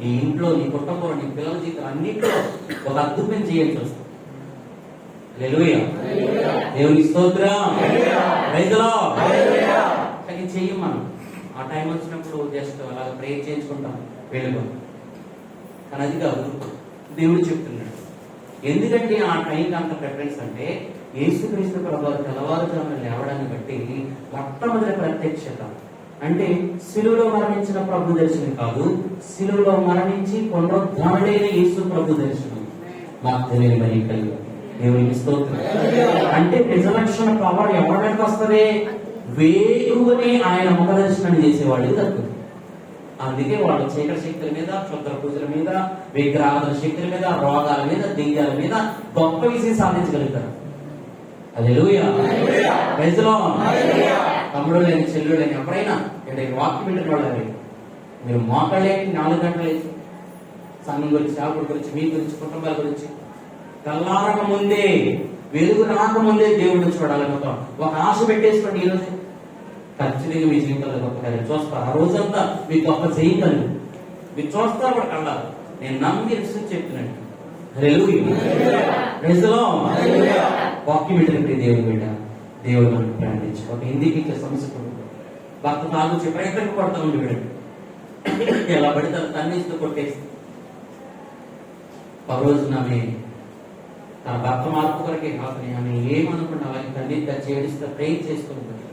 నీ ఇంట్లో, నీ కుటుంబంలో, నీ పిల్లల జీవితం అన్నింటిలో ఒక అద్భుతం చేయాల్సి వస్తుంది. హల్లెలూయా. దేవునికి స్తోత్రం. Praise the lord. కానీ చెయ్యం మనం. ఆ టైం వచ్చినప్పుడు జస్ట్ అలా ప్రేయర్ చేయించుకుంటాం, వెళ్ళిపోతాం. కానీ అది కాదు దేవుడు చెప్తున్నాడు. ఎందుకంటే ఆ టైంకి అంత ప్రిఫరెన్స్ అంటే యేసుక్రీస్తు ప్రభువు తెల్లవారుజామున లేవడాన్ని బట్టి మొట్టమొదటి ప్రత్యక్షత అంటే సిలువలో మరణించిన ప్రభు దర్శనం కాదు, సిలువలో మరణించి పునరుద్ధానుడైన యేసు ప్రభు దర్శనం మాకు తెలియని మరి కలిగి. దేవునికి స్తోత్రం. అంటే రిజర్వేషన్ పవర్ ఎవరికి వస్తుంది? వేగువని ఆయన ముఖ దర్శనం చేసేవాళ్ళు తక్కువ. అందుకే వాళ్ళు చీకటి శక్తుల మీద, క్షుద్ర పూజల మీద, విగ్రహాల శక్తుల మీద, రోగాల మీద, దెయ్యాల మీద గొప్ప విజయం సాధించగలుగుతారు. హల్లెలూయా. Praise the Lord. తమ్ముడు లేని, చెల్లుడు లేని ఎవరైనా వాక్యం వింటున్న వాళ్ళు మీరు మోకళ్ళేకి 4 గంటలు వేసి సంఘం గురించి, సేవకుడి గురించి, మీ గురించి, కుటుంబాల గురించి తెల్లారక ముందే, వెలుగు రాకముందే దేవుడిని చూడాలని ఒక ఆశ పెట్టేసుకోండి. ఈరోజు ఖచ్చితంగా మీ జీవితంలో గొప్ప కార్యం చూస్తారు. ఆ రోజంతా మీ గొప్ప చేయగలరు. మీరు చూస్తారు కూడా కళ్ళారు. నేను నమ్మి విషయం చెప్తున్నాను. వాక్యం ఏంటంటే దేవుడు బిడ్డ, దేవుడు మనం ప్రార్థించు. ఒక హిందీకి సమస్య భర్త తాగు ప్రయత్నం పడతా ఉంది బిడ్డ. ఎలా పడితే తన్నిస్తూ కొట్టేస్తుంది. ఒక రోజున ఆమె తన భర్త మార్పు కొరకే కాకుండా ఆమె ఏమనుకుంటా అలాగే తల్లి చేడిస్తే ప్రేర్ చేసుకుంటుంది.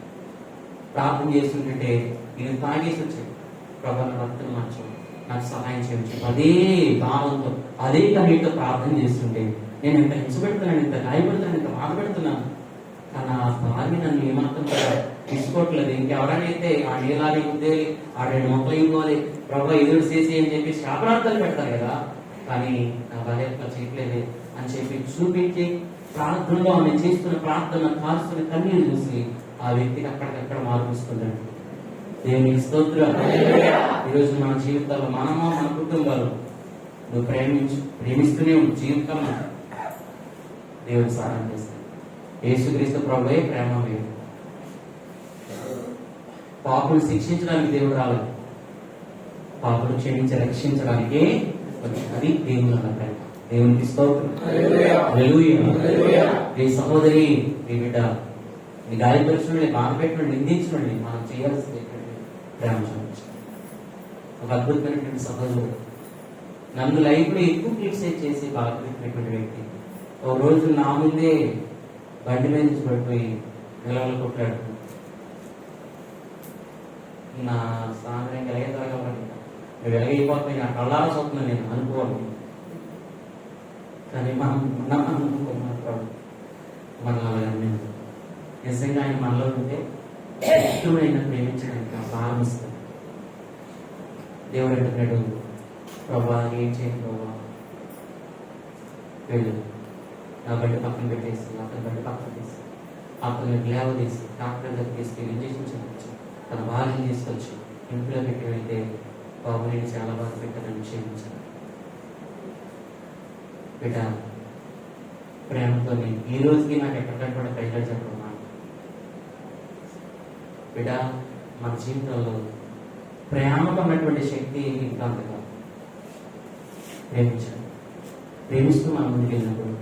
ప్రార్థన చేస్తుంటే నేను తాగేసి వచ్చాను, ప్రభు నా భర్తను మార్చు, నాకు సహాయం చేయవచ్చు. అదే భావంతో, అదే కన్నీటితో ప్రార్థన చేస్తుంటే నేను ఎంత హింసపెడుతున్నాను, ఎంత గాయపడుతున్నాను, ఎంత బాధపెడుతున్నాను. కానీ ఆ భార్య నన్ను ఏమాత్రం కూడా తీసుకోవట్లేదు. ఇంకెవరైతే ఆ నీలాగే ఉద్దేలి, ఆ 2 మొక్కలు ఇవ్వాలి, ప్రభు ఎదురు చేసి అని చెప్పి శాపనార్థాలు పెడతారు కదా. కానీ నా భార్య చేయట్లేదు అని చెప్పి చూపించి ప్రార్థనలో ఆమె చేస్తున్న ప్రార్థన, కాల్స్తున్న కన్నీరు చూసి ఆ వ్యక్తికి అక్కడికక్కడ మార్పిస్తుందండి. దేవునికి స్తోత్రం. ఈరోజు మన జీవితాల్లో మనము, మన కుటుంబాలు నువ్వు ప్రేమిస్తూనే ఉండు. జీవితం దేవుడు సారం చేస్తాడు. యేసుక్రీస్తు ప్రభువే ప్రేమ వేరు. పాపులు శిక్షించడానికి దేవుడు రాలేదు, పాపులు క్షమించి రక్షించడానికే వచ్చాడు. అది దేవుని అన్న ప్రేమ. దేవునికి స్తోత్రం. హల్లెలూయా. ఈ సహోదరి, ఈ బిడ్డ, నీ గాయపరిచిన బాధపెట్టిన నిందించిన మనం చేయాల్సింది ప్రేమ చూపించాలి. ఒక అద్భుతమైనటువంటి సహోదరుడు, నన్ను లైఫ్ లో ఎక్కువ క్రిటిసైజ్ చేసి బాధపెట్టినటువంటి వ్యక్తి ఒక రోజు నా ముందే బండి మీద నుంచి పడిపోయి నిలవలు కొట్టాడు. నా సాయంత్రం వెలగతరగబడి నువ్వు వెలగైపోతాయి నా కళ్ళారా చూస్తున్నాను నేను అనుకోవాలి. కానీ మనం మాత్రం మనం అలాగే నిజంగా ఆయన మనలో ఉంటే ఎక్కువైనా ప్రేమించడానికి ప్రారంభిస్తాడు. దేవుడు అంటున్నాడు, ప్రభా ఏం చేయండి ప్రభా, వెళ్ళు. నా బండి పక్కన పెట్టేసి అతని బండి పక్కన తీసి అతన్ని లేవదీసి డాక్టర్ దగ్గర తీసుకెళ్ళి ఇంజక్షన్ చేయవచ్చు. తన భార్యను తీసుకొచ్చి ఇంట్లో పెట్టి వెళ్తే బాబు నేను చాలా బాధ పెట్టానని క్షమించాను. బిడ్డ, ప్రేమతో ఈ రోజుకి నాకు ఎక్కడికక్కడ కూడా కైగా చెప్పడం బిడ్డ, మన జీవితంలో ప్రేమకు ఉన్నటువంటి శక్తి ఇంకా అంతగా ప్రేమించాలి. ప్రేమిస్తూ మనం ముందుకు వెళ్ళినప్పుడు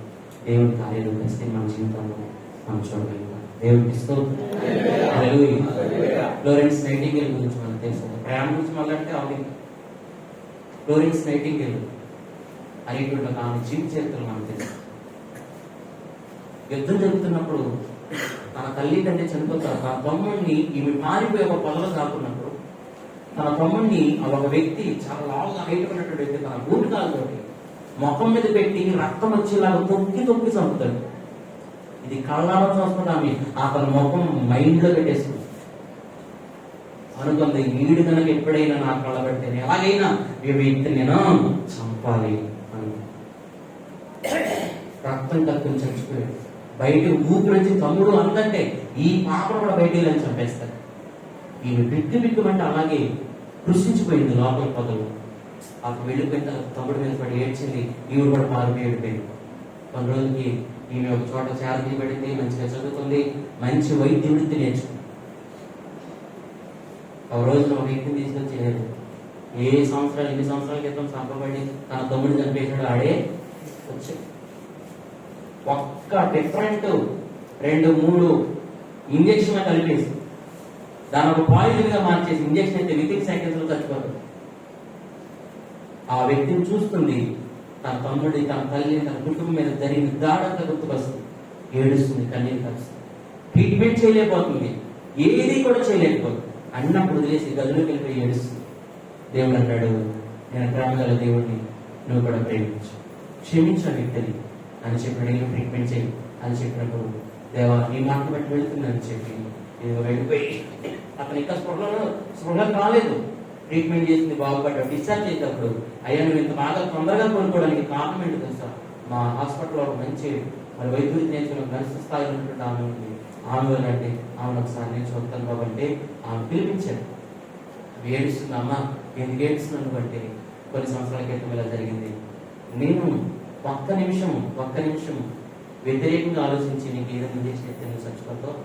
దేవుని కార్యాలు కలిసి మన జీవితంలో మనం చూడగలుగుతాం. దేవుడికి స్తోత్రం. హల్లెలూయా. ఫ్లోరెన్స్ నైటింగేల్ గురించి మనకు తెలుసు. ప్రేమ గురించి మొదలంటే ఆమె ఫ్లోరెన్స్ నైటింగేల్ అనేటువంటి ఆమె జీవిత చరిత్రలు మనకు తెలుసు. యుద్ధం జరుగుతున్నప్పుడు తన తల్లి తండ్రి చనిపోతారు. తన తమ్ముడిని ఈమె మారిపోయి ఒక పొలలో కాకున్నప్పుడు తన తమ్ముడిని ఒక వ్యక్తి చాలా లావుగా హైట్ ఉన్నటువంటి వ్యక్తి తన బూటకాలతో ముఖం మీద పెట్టి రక్తం వచ్చేలాగా తొక్కి తొక్కి చంపుతాడు. ఇది కళ్ళారా చూసుకుంటామే అతని ముఖం మైండ్ లో పెట్టేస్తుంది. అనుకుంది, వీడు కనుక ఎప్పుడైనా నా కళ్ళ పెడితే ఎలాగైనా ఈ వ్యక్తిని నేను చంపాలి అని. రక్తం కక్కుని చచ్చిపోయాడు. బయట ఊపి నుంచి తమ్ముడు అందంటే ఈ పాపను కూడా బయట వెళ్ళని చంపేస్తారు. ఈమె బిక్కుమంటే అలాగే కృషించిపోయింది లోపల పదలు. అప్పుడు వెళ్ళిపోయిన తమ్ముడు మీద పడి ఏడ్చింది. ఈవిడ కూడా పారిపోయి వెళ్ళిపోయింది. కొన్ని రోజులకి ఈమె ఒక చోట చేరదీయబడింది, మంచిగా చదువుతుంది, మంచి వైద్య వృత్తి నేర్చుకుంది. ఒక రోజున ఒక వ్యక్తిని తీసుకొచ్చేది. ఎన్ని సంవత్సరాల క్రితం సంపబడి తన తమ్ముడు చనిపోయినాడు ఆడే వచ్చాడు. ఒక్క డిఫరెంట్ 2-3 ఇంజక్షన్ కలిపేసి దాని ఒక పాయిజన్ గా మార్చేసి ఇంజక్షన్ అయితే వితిన్ సెకండ్స్ లో చచ్చిపోతుంది. ఆ వ్యక్తిని చూస్తుంది, తన తమ్ముడి, తన తల్లి, తన కుటుంబం మీద జరిగిన దాడంతా గుర్తుకొస్తుంది. ఏడుస్తుంది, కన్నీరు కలుస్తుంది. ట్రీట్మెంట్ చేయలేకపోతుంది, ఏది కూడా చేయలేకపోతుంది. అన్నప్పుడు వదిలేసి గదిలోకి వెళ్ళిపోయి ఏడుస్తుంది. దేవుడు అన్నాడు, నేను ప్రేమ గల దేవుడిని, నువ్వు కూడా ప్రేమించు, క్షమించు వ్యక్తిని అని చెప్పి నేను ట్రీట్మెంట్ చేయి అని చెప్పినప్పుడు, దేవా నీ మాట బట్టి వెళ్తుందని చెప్పి నేను వెళ్ళిపోయి అతను ఇంకా స్పృహ కాలేదు. ట్రీట్మెంట్ చేసింది, బాగుపడ్డా. డిశ్చార్జ్ చేసేటప్పుడు, అయ్యా నువ్వు ఇంత బాగా తొందరగా కోలుకోవడానికి కారణం ఏంటి తెలుసా, మా హాస్పిటల్లో ఒక మంచి మరి వైద్యులు నేర్చుకున్న నర్సు స్థాయిలో ఉన్నటువంటి ఆమె ఉంది. ఆమె అంటే ఆమెను ఒకసారి నేను చూస్తాను కాబట్టి ఆమె పిలిపించాను. ఏడుస్తుంది, అమ్మ ఎందుకు ఏడుస్తున్నాను అంటే కొన్ని సంవత్సరాల క్రితం ఇలా జరిగింది. నేను ఒక్క నిమిషం వ్యతిరేకంగా ఆలోచించి నీకు ఏదైనా చేసినట్టు నేను చచ్చిపోతావు,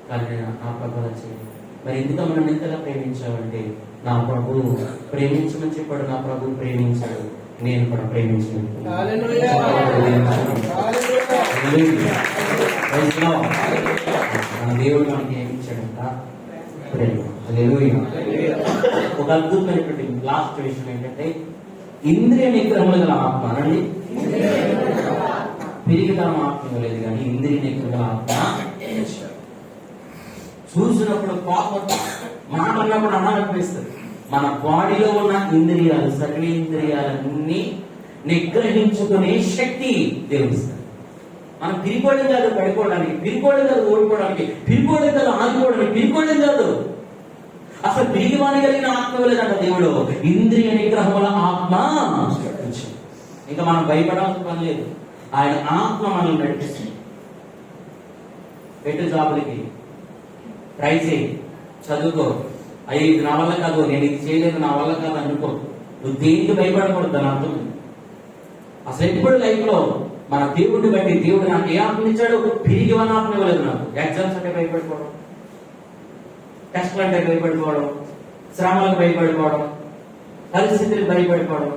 కానీ నేను నా ప్రభావం చేయను. మరి ఎందుకమ్మా నన్ను ఎంతగా ప్రేమించావంటే, నా ప్రభు ప్రేమించమని చెప్పాడు, నా ప్రభు ప్రేమించాడు, నేను కూడా ప్రేమించాను. మన దేవుడు మనకి ఏమిచ్చాడంట, ప్రేమ. ఒక అద్భుతమైనటువంటి లాస్ట్ విషయం ఏంటంటే, ఇంద్రియ నిగ్రహములు గల ఆత్మ అనండి, పిరిగితనం ఆత్మ లేదు కానీ ఇంద్రియ నిగ్రహ ఆత్మ. చూసినప్పుడు కోపం, మాట అన్నప్పుడు అనాలనిపిస్తుంది. మన బాడీలో ఉన్న ఇంద్రియాలు, సర్వేంద్రియాలన్నీ నిగ్రహించుకునే శక్తి దేవుడిస్తాడు. మనం పిరికోవడం కాదు పడిపోవడానికి, పిరికోవడం కాదు ఓడిపోవడానికి, పిరికోవడం కాదు ఆగిపోవడానికి, పిరికోవడం కాదు అసలు పిరిగివాని కలిగిన ఆత్మ లేదంట దేవుడు. ఇంద్రియ నిగ్రహముల ఆత్మ. ఇంకా మనం భయపడాల్సిన పని లేదు, ఆయన ఆత్మ మనల్ని నడిపిస్తుంది. పెట్టు జాబులకి ట్రై చేయి, చదువుకో. అయ్యి ఇది నా వల్ల కాదు, నేను ఇది చేయలేదు, నా వల్ల కాదు అనుకో. నువ్వు దేనికి భయపడకూడదు, దాని అర్థం అసలు ఎప్పుడు లైఫ్ లో మన దేవుడిని బట్టి దేవుడు నాకు ఏ ఆత్మ ఇచ్చాడు, తిరిగి వన్ ఆత్మ ఇవ్వలేదు నాకు. ఎగ్జామ్స్ అంటే భయపడిపోవడం, టెస్ట్లు అంటే భయపడిపోవడం, శ్రమలకు భయపడిపోవడం, పరిస్థితులకు భయపడిపోవడం.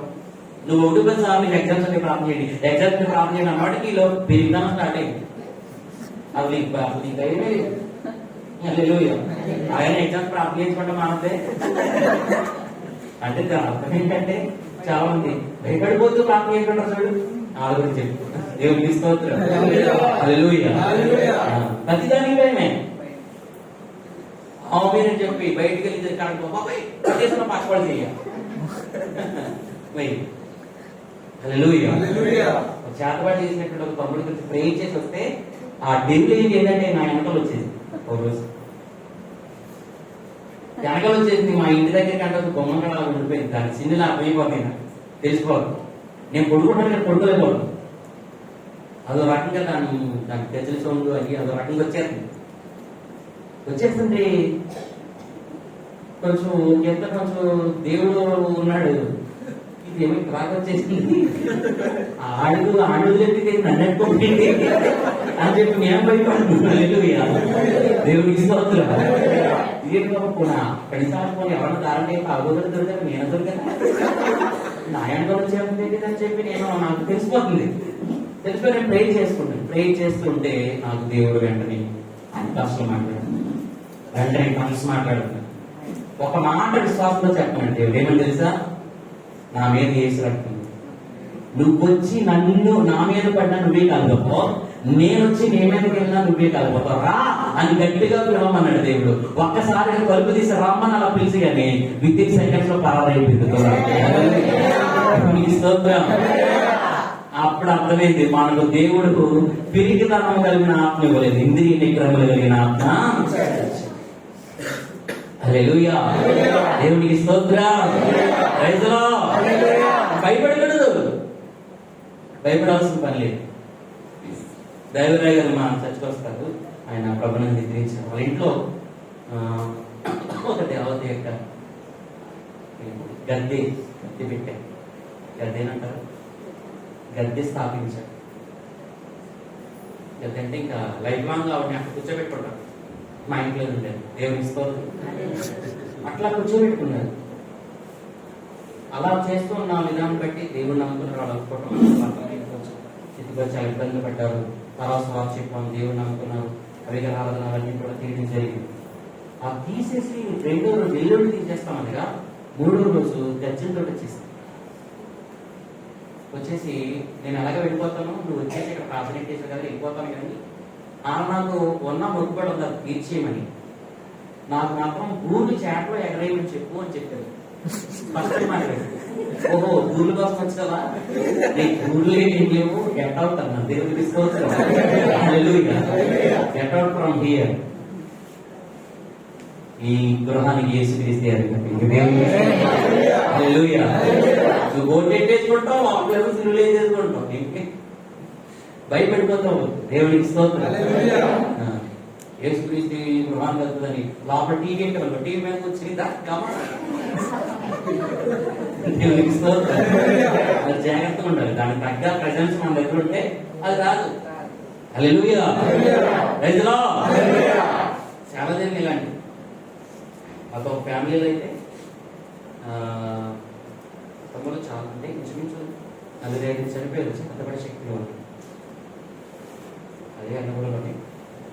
నువ్వు ఒకటి సార్ నీకు ఎగ్జామ్స్ అంటే ప్రార్థన చేయండి, ఎగ్జామ్స్ అంటే ప్రార్థన చేయడం అన్నమాట ఈలో పెరిగిదాం స్టార్ట్ అయింది. అది నీకు ధైర్యమే లేదు. హల్లెలూయా. ఆయన ఎగ్జామ్స్ ప్రార్థన చేసుకుంటే మానదే అంటే దాని అర్థం ఏంటంటే చాలా మంది భయపడిపోతూ ప్రార్థన చేసుకుంటారు. చూడు ఆలోచన చెప్పు, దేవుడికి స్తోత్రం. హల్లెలూయా. ప్రతిదానికి భయమే. అని చెప్పి బయటికి వెళ్ళి కనుక బాబాయ్ పక్కపడి చెయ్య. చేతపాటు చేసినటువంటి ఒక తమ్ముడి గురించి ప్రే చేసి వస్తే ఆ డెలివరీ ఏంటంటే నా వెనకలు వచ్చేది. ఒక రోజు వెనకలు వచ్చేసింది. మా ఇంటి దగ్గరికి అంటే బొమ్మగా ఉండిపోయింది. దాని చిన్న అర్థమైపోతుంది, తెలిసిపోదు. నేను పడుకుంటాను, నేను పడుకోలేకపోదు. అదో రకంగా దాని తెచ్చిన సౌండ్ అది అదో రకంగా వచ్చేస్తుంది. కొంచెం ఎంత కొంచెం దేవుడు ఉన్నాడు, ఇదేమి ట్రాక్ వచ్చేసింది, ఆడు చెప్పి నన్ను అనుకోండి అని చెప్పి నేను భయపడుతున్నాను. దేవుడికి స్తోత్రం. కనీసాలు ఎవరైనా దారంటే అగోదరు దొరికారు, నేను దొరికాను, నా ఎండలో వచ్చేదని చెప్పి నాకు తెలిసిపోతుంది. తెలిసిపోయి నేను ప్రే చేస్తుంటే నాకు దేవుడు వెంటనే కష్టం వెంటనే మనసు మాట్లాడుతున్నాను. ఒక మాట విశ్వాసంలో చెప్పండి. దేవుడు ఏమని తెలుసా, నా మీద వేసినట్టుంది. నువ్వు వచ్చి నా మీద పడినా నువ్వే కలగపో, నేను వచ్చి నీ మీదకి వెళ్ళినా నువ్వే కలగపో, రా అని గట్టిగా పిలవమన్నాడు దేవుడు. ఒక్కసారి కలుపు తీసి రమ్మని అలా పిలిచి కానీ వితిన్ సెకండ్స్ లో పరారైపోయింది. అప్పుడు అర్థమైంది, మనకు దేవుడు పిరికితనం కలిగిన ఆత్మ ఇవ్వలేదు, ఇంద్రియ నిగ్రహములు కలిగిన ఆత్మ. హల్లెలూయా. దేవునికి స్తోత్రం. Praise the lord. భయపడకూడదు, భయపడాల్సిన పని లేదు. దైవరాయ్ గారు మా చర్చకు వస్తారు. ఆయన ప్రభుని నిద్రించారు. వాళ్ళ ఇంట్లో ఒక దేవత యొక్క గద్దె పెట్టారు. గద్దెనంటారు, గద్దె స్థాపించారు. గద్దె అంటే ఇంకా లైఫ్ లాంగ్ ఆవిడని అక్కడ కూర్చోబెట్టుకుంటారు. మా ఇంట్లో ఉండేది. దేవుని స్తోత్రం. అట్లా కూర్చోబెట్టుకున్నారు. అలా చేస్తున్న విధానం బట్టి దేవుడు నమ్ముకున్నారు. వాళ్ళు అనుకోవటం ఇదిగో చాలా ఇబ్బందులు పడ్డారు. తర్వాత స్వార్థ చెప్పాము, దేవుడు నమ్ముకున్నారు. విగ్రహారాధన అవన్నీ కూడా తీయడం జరిగింది. ఆ తీసేసి 2వ రోజు ఎల్లుండి తీసేస్తామనగా 3వ రోజు గర్జనతో వచ్చేసి నేను ఎలాగ వెళ్ళిపోతాను, నువ్వు వచ్చేసి ఇక్కడ ప్రార్థన చేసావు కదా వెళ్ళిపోతాను. కానీ నాకు ఉన్న మొక్కుబడి ఉంది, అది తీర్చేయమని. నాకు మాత్రం భూమి చేపలో ఎగరేయమని చెప్పు అని చెప్పారు. ఫస్ట్ మాట్లాడు, ఓహో భూమి కోసం వచ్చావా, నీకు భూములు ఏం లేవు, గెట్ అవుట్ అన్నా. దేవుడికి తీసుకోవచ్చు. Get out from here. ఈ గృహానికి యేసుక్రీస్తు నువ్వు ఓటేసుకుంటావు, ఆఫ్లైన్ సినిమాలు వేసేసుకుంటావు, భయపడిపోతావు. దేవుడికి స్తోత్రం. యేసుక్రీస్తు గృహాన్ని కలుగుతుందని లోపల టీవీ ఏంటి, టీవీ మీద వచ్చింది దేవుడికి స్తోత్రం. అది జాగ్రత్తగా ఉండాలి. దానికి తగ్గ ప్రజెన్స్ మన దగ్గర ఉంటే అది రాదు. హల్లెలూయా. Praise the Lord. చాలా జరిగింది ఇలాంటి. ఒక ఫ్యామిలీలో అయితే తమ్ముడు చాలా అంటే ఇంచుమించు 45 చనిపోయారు. చిన్నపడే శక్తిలో ఉంది. అదే అన్నగూడలోనే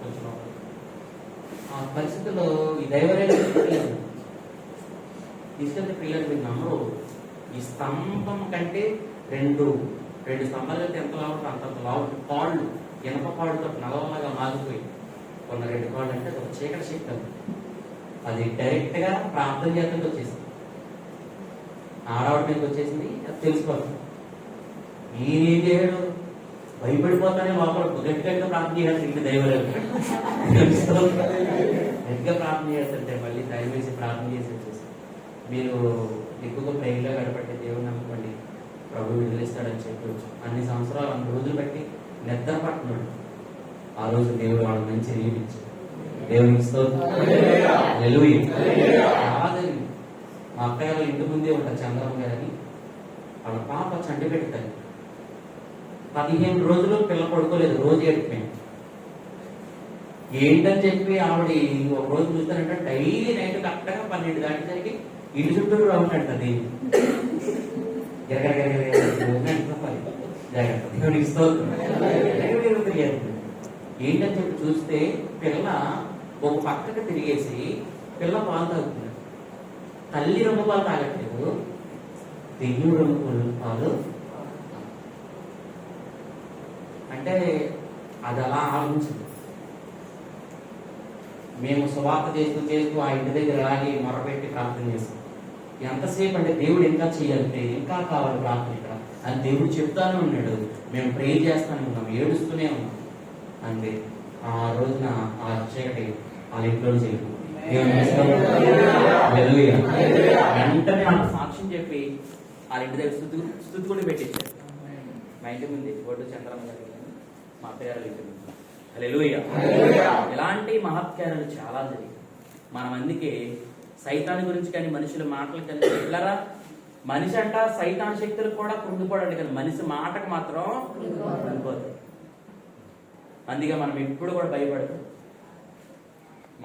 కొంచెం ఆ పరిస్థితుల్లో ఈ దైవరేణ తీసుకెళ్తే పిల్లలు మీరు నమ్మరు. ఈ స్తంభం కంటే రెండు స్తంభాలు అయితే ఎంత లావు అంతంత లావు పాళ్ళు, ఇనప పాడుతో నలవలాగా మారిపోయి కొన్న 2 పాళ్ళు అంటే ఒక చీకటి శక్తి. అది డైరెక్ట్ గా ప్రార్థన చేతంగా వచ్చేసింది, ఆడవాడి మీదకి వచ్చేసింది. అది తెలుసుకోవాలి. ఈయనేం చేయడు, భయపడిపోతానే లోపల గట్టిగా ప్రార్థన చేయాల్సి ఇంటి దైవలేదు. గట్టిగా ప్రార్థన చేస్తుంటే మళ్ళీ టైం వేసి ప్రార్థన చేసి వచ్చేసి మీరు ఎక్కువగా ప్రేమలో గడపట్టి దేవుని నమ్ముకోండి, ప్రభు విడుదలిస్తాడని చెప్పవచ్చు. అన్ని సంవత్సరాలు 2 రోజులు బట్టి నిద్ర పట్టున్నాడు. ఆ రోజు దేవుడు వాళ్ళ మంచి రీపించాడు. దేవునికి స్తోత్రం. హల్లెలూయా. కాదని మా అక్కయ్య ఇంటి ముందే ఉంటారు, చంద్రమ్మ గారని. వాళ్ళ పాప చండి పెడతారు. 15 రోజులు పిల్ల పడుకోలేదు, రోజు ఏడిపోయింది. ఏంటని చెప్పి ఆవిడ ఒక రోజు చూస్తానంటే డైలీ నైట్ కరెక్ట్గా 12 దాటేసరికి ఇంటి చుట్టూ రౌండ్ అంటది. ఏంటని చెప్పి చూస్తే పిల్ల ఒక పక్కకి తిరిగేసి పిల్ల పాలు తాగుతుంది. తల్లి రొమ్ము పాలు తాగట్లేదు, దెయ్యం రొమ్ము పాలు. అంటే అది అలా ఆలోచించింది. మేము సువార్త చేస్తూ ఆ ఇంటి దగ్గర ఆగి మొరపెట్టి ప్రార్థన చేస్తాం. ఎంతసేపు అంటే దేవుడు ఇంకా చేయాలంటే ఇంకా కావాలి ప్రార్థన ఇక్కడ అని దేవుడు చెప్తానే ఉన్నాడు. మేము ప్రే చేస్తానే ఉన్నాం, ఏడుస్తూనే ఉన్నాం. అంటే ఆ రోజున ఆ చీకటి వాళ్ళ ఇంట్లో చేయదు. వెంటనే నాకు సాక్ష్యం చెప్పి వాళ్ళ ఇంటి దగ్గర స్థుతి కూడా పెట్టించారు. మా ఇంటి ముందు బొడ్డు చంద్రమ్మ గారి మా పేరు ఇంటి ముందు. హల్లెలూయా. ఇలాంటి మహత్కార్యాలు చాలా జరిగాయి. మనం అందుకే సైతాన్ గురించి కానీ మనుషుల మాటలు కానీ వెళ్ళరా, మనిషి అంట సైతాన్ శక్తులు కూడా కృంగిపోవడానికి, కానీ మనిషి మాటకు మాత్రం కృంగిపోతుంది. అందుకే మనం ఎప్పుడు కూడా భయపడదు.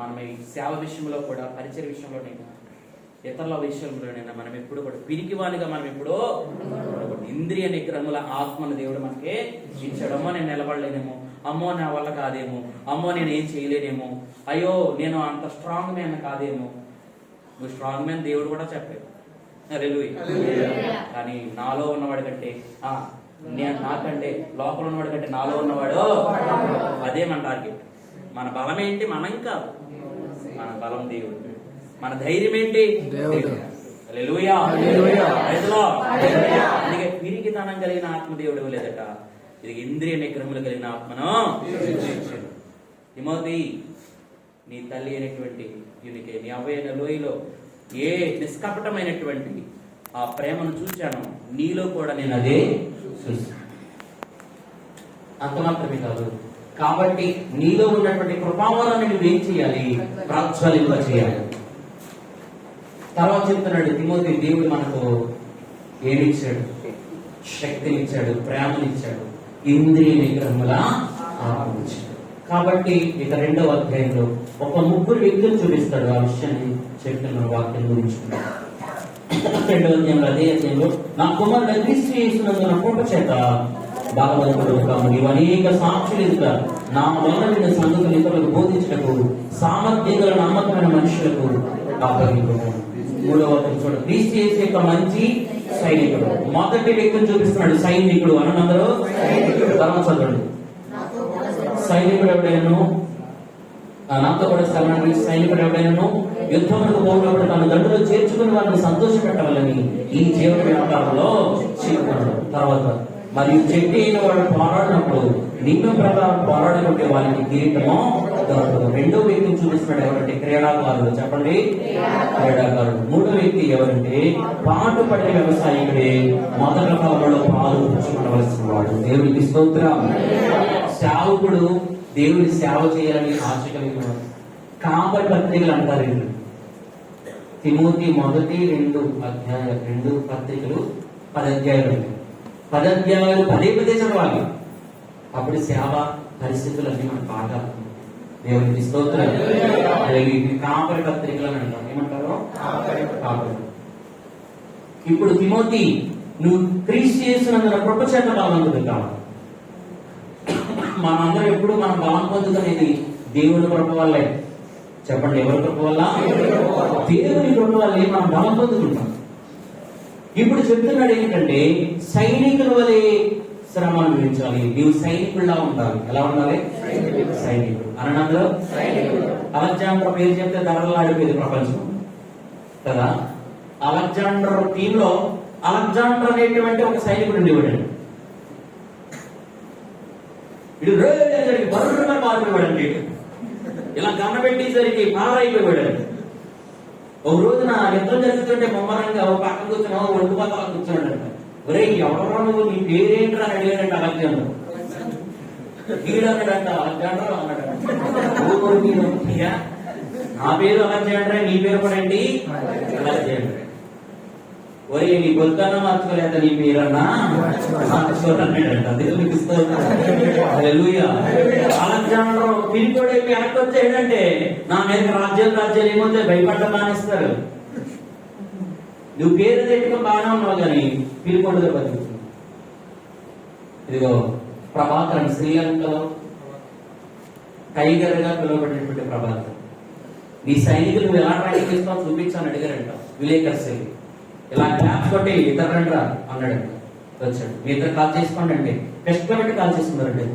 మనం ఈ సేవ విషయంలో కూడా, పరిచయ విషయంలోనైనా, ఇతరుల విషయంలోనైనా మనం ఎప్పుడు కూడా పిరికివానిగా మనం ఎప్పుడో ఇంద్రియ నిగ్రహముల ఆత్మను దేవుడు మనకి ఇచ్చడమో నేను నిలబడలేనేమో, అమ్మో నా వల్ల కాదేమో, అమ్మో నేను ఏం చేయలేనేమో, అయ్యో నేను అంత స్ట్రాంగ్ మ్యాన్ కాదేమో. నువ్వు స్ట్రాంగ్ మ్యాన్ దేవుడు కూడా చెప్పాడు. కానీ నాలో ఉన్నవాడి కంటే నాకంటే లోపల ఉన్నవాడి కంటే నాలో ఉన్నవాడు, అదే మన టార్గెట్. మన బలం ఏంటి? మనం కాదు, మన బలం దేవుడు. మన ధైర్యం ఏంటి? దేవుడు. హల్లెలూయా. అందుకే పిరికితనం కలిగిన ఆత్మదేవుడు లేదట, ఇది ఇంద్రియ నిగ్రహములు కలిగిన ఆత్మను. తిమోతి, నీ తల్లి అయినటువంటి యూనికే, నీ అవ్వైన లోయలో ఏ నిష్కపటమైనటువంటి ఆ ప్రేమను చూశాను, నీలో కూడా నేను అదే చూశాను. అంత మాత్రమే కాదు, కాబట్టి నీలో ఉన్నటువంటి కృపావరాన్ని నువ్వు ఏం చేయాలి? ప్రజ్వలింప చేయాలి. తర్వాత చెప్తున్నాడు తిమోతి, దేవుడు మనకు ఏమిచ్చాడు? శక్తినిచ్చాడు, ప్రేమనిచ్చాడు, ఇంద్రియ నిగ్రహముల ఆత్మనిచ్చాడు. కాబట్టి ఇక 2వ అధ్యాయంలో ఒక 3 వ్యక్తులు చూపిస్తాడు. ఆ విషయాన్ని చెప్తున్న వాక్యం గురించి 2వ అధ్యాయంలో, అదే అధ్యాయంలో, నా కుమారుడు క్రీస్తు యేసునందు నా కృప చేత బాలవంతుడు నీవు అనేక సాక్షులు ఎదుట నా వలన నిన్న సంగతులు ఇతరులకు బోధించటకు సామర్థ్యం గల నమ్మకమైన మనుషులకు అప్పగింపు. 3వ అధ్యాయం చూడండి, క్రీస్తు యేసు యొక్క మంచి సైనికుడు. మొదటి వ్యక్తిని చూపిస్తున్నాడు, సైనికుడు అనందరూ. తర్వాత చదవండి, సైనికుడు ఎవడైనా నాతో కూడా శ్రమణ సైనికుడు ఎవడైనా యుద్ధములకు పోయినప్పుడు తన దండులో చేర్చుకుని వారిని సంతోష పెట్టవాలని ఈ జీవన వ్యాపారంలో చిక్కున్నాడు. తర్వాత, మరియు చెట్టు అయిన వాడు పోరాడినప్పుడు నియమం ప్రకారం పోరాడుకుంటే వాళ్ళకి కిరీటము దొరకదు. 2వ వ్యక్తిని చూపిస్తున్నాడు, ఎవరంటే క్రీడాకారులు. చెప్పండి, క్రీడాకారుడు. 3వ వ్యక్తి ఎవరంటే పాటుపడే వ్యవసాయకుడే, మొదటి కాలంలో పాలు పుచ్చుకొనవలసిన వాడు. దేవునికి స్తోత్రం. సేవకుడు దేవుని సేవ చేయాలని ఆశ కలిగిన వాడు. కాపరి పత్రికలు అంటారు. తిమోతి మొదటి 2 పత్రికలు 10 అధ్యాయాలు. 10 అధ్యాయాలు పదే చదవాలి. అప్పుడు సేవ పరిస్థితులన్నీ మనకు బాగా. దేవునికి స్తోత్రం. కాపరి పత్రికలు అని అంటారు. ఏమంటారు? కాపరి. ఇప్పుడు తిమోతి, నువ్వు క్రీస్తు యేసునందు కృప చేత బలవంతుడు కావాలి. మనందరం ఎప్పుడు మనం బలం పొందుకునేది దేవుని కృప వల్లే. చెప్పండి, ఎవరి కృప వల్ల? దేవుని కృప వల్లే మనం బలం పొందుకుంటాం. ఇప్పుడు చెప్తున్నాడు ఏంటంటే, సైనికుల వలె శ్రమ అనుభవించాలి. నీవు సైనికుల్లా ఉండాలి. ఎలా ఉండాలి? సైనికుడు. అనంలో అలెగ్జాండర్ పేరు చెప్తే ధరలు ఆడిపోయేది ప్రపంచం కదా. అలెగ్జాండర్ టీంలో అలెగ్జాండర్ అనేటువంటి ఒక సైనికుడు ఉండేవాడు. వీడు బరువుగా మారిపోయాడండి. ఇలా గమనపెట్టేసరికి పారైపోయాడు. ఒక రోజున యుద్ధం జరుగుతుంటే ముమ్మరంగా ఒక పక్కన కూర్చున్నావు, ఒడిపోతా కూర్చున్నాడు. ఒరే, ఎవరో నువ్వు, నీ పేరేంట్రా అని అడిగాడంట అలెగ్జాండర్. వీడు అన్నాడంట, అలెగ్జాండర్ అన్నాడు. నా పేరు అలెగ్జాండరే, నీ పేరు కూడా ఏంటి? అలెగ్జాండర్. ఒరే నీ బతుకన్నా మార్చుకోలేదా నీ మీరన్నా మార్చుకోవాలన్నాడంట. దేవునికి స్తోత్రం. హల్లెలూయా. అలెగ్జాండర్ పిలిపోయి వెనక్కి వచ్చాడంటే నా మీద రాజ్యాలు ఏమవుతాయి, భయపడ్డ మానేస్తారు. నువ్వు పేరు తెట్టుకుని బాగానే ఉన్నావు కానీ పిలిపోడుగా బతుకుతున్నావు. ఇదిగో ప్రభాకరన్ శ్రీలంకలో టైగర్ గా పిలువబడినటువంటి ప్రభాకర్, నీ సైనికులు నువ్వు ఎలా ట్రైనింగ్ చేస్తావు చూపించాలని అడిగారంట విలేకర్స్. ఇలా క్లాప్స్ కొట్టి ఇద్దరు రండి అన్నాడంట. వచ్చాడు, మీ ఇద్దరు కాల్ చేసుకోండి అంటే కష్టపడి కాల్ చేసుకున్నారండి.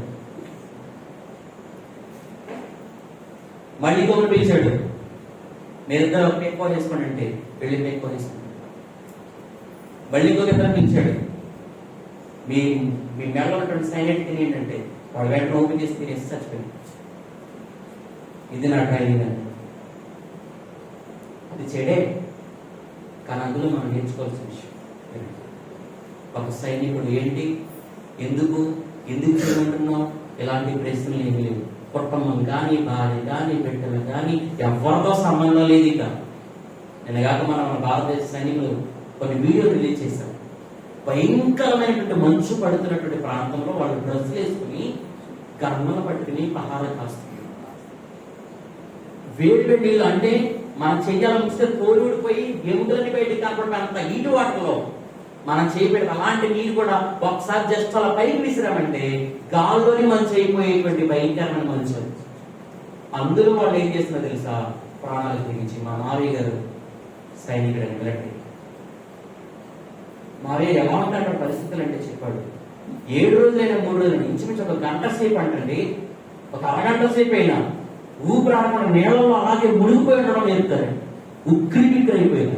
మళ్ళీ ఇంకొకరు పిలిచాడు, మీరిద్దరు ఒక ఎక్కువ చేసుకోండి అంటే వెళ్ళి ఎక్కువ చేసుకున్నాడు. మళ్ళీ ఇంకొక ఇద్దరు పిలిచాడు, మీ మీ మెడలో ఉన్నటువంటి సైలెంట్ తినేయండి అంటే వాడు వెంటనే ఓపెన్ చేసి తినేసి చచ్చిపోయింది. ఇది నా ట్రైనింగ్ అంటే. అది చెడే, కానీ అందులో మనం నేర్చుకోవాల్సిన విషయం. ఒక సైనికుడు ఏంటి, ఎందుకు చేయమంటున్నావు, ఇలాంటి ప్రశ్నలు ఏమి లేవు. కుటుంబం కానీ, భార్య కానీ, బిడ్డలు కానీ ఎవరితో సంబంధం లేదు. ఇక నేనగాక మన భారతదేశ సైనికులు కొన్ని వీడియో రిలీజ్ చేశారు. భయంకరమైనటువంటి మంచు పడుతున్నటువంటి ప్రాంతంలో వాళ్ళు డ్రెస్సులు వేసుకుని గన్నులు పట్టుకుని పహారా కాస్తున్నారు. వేడి నీళ్ళు అంటే మనం చెయ్యాలనిపిస్తే తోలుడిపోయి ఎముకలని బయటికి కనపడినంత ఈటు వాటర్లో మనం చేయబెట్టి అలాంటి నీరు కూడా ఒకసారి జస్ట్ అలా పైకి విసిరామంటే గాల్లోని మంచి అయిపోయేటువంటి భయంకరమైన మంచు. అందులో వాళ్ళు ఏం చేస్తున్నా తెలుసా, ప్రాణాలు తెగించి. మా మావయ్య గారు సైనికుడు అని మిలిటరీ. మావయ్య ఎలా ఉంటాడు పరిస్థితులు అంటే చెప్పాడు, 7 రోజులైనా 3 రోజులైనా ఇంచుమించు ఒక గంట సేపు అంటండి, ఒక అరగంట సేపు అయినా ఊపిరాడకుండా నీళ్ళలో అలాగే మునిగిపోయి ఉండడం నేర్పుతారండి. ఉక్కిరిబిక్కిరైపోయినా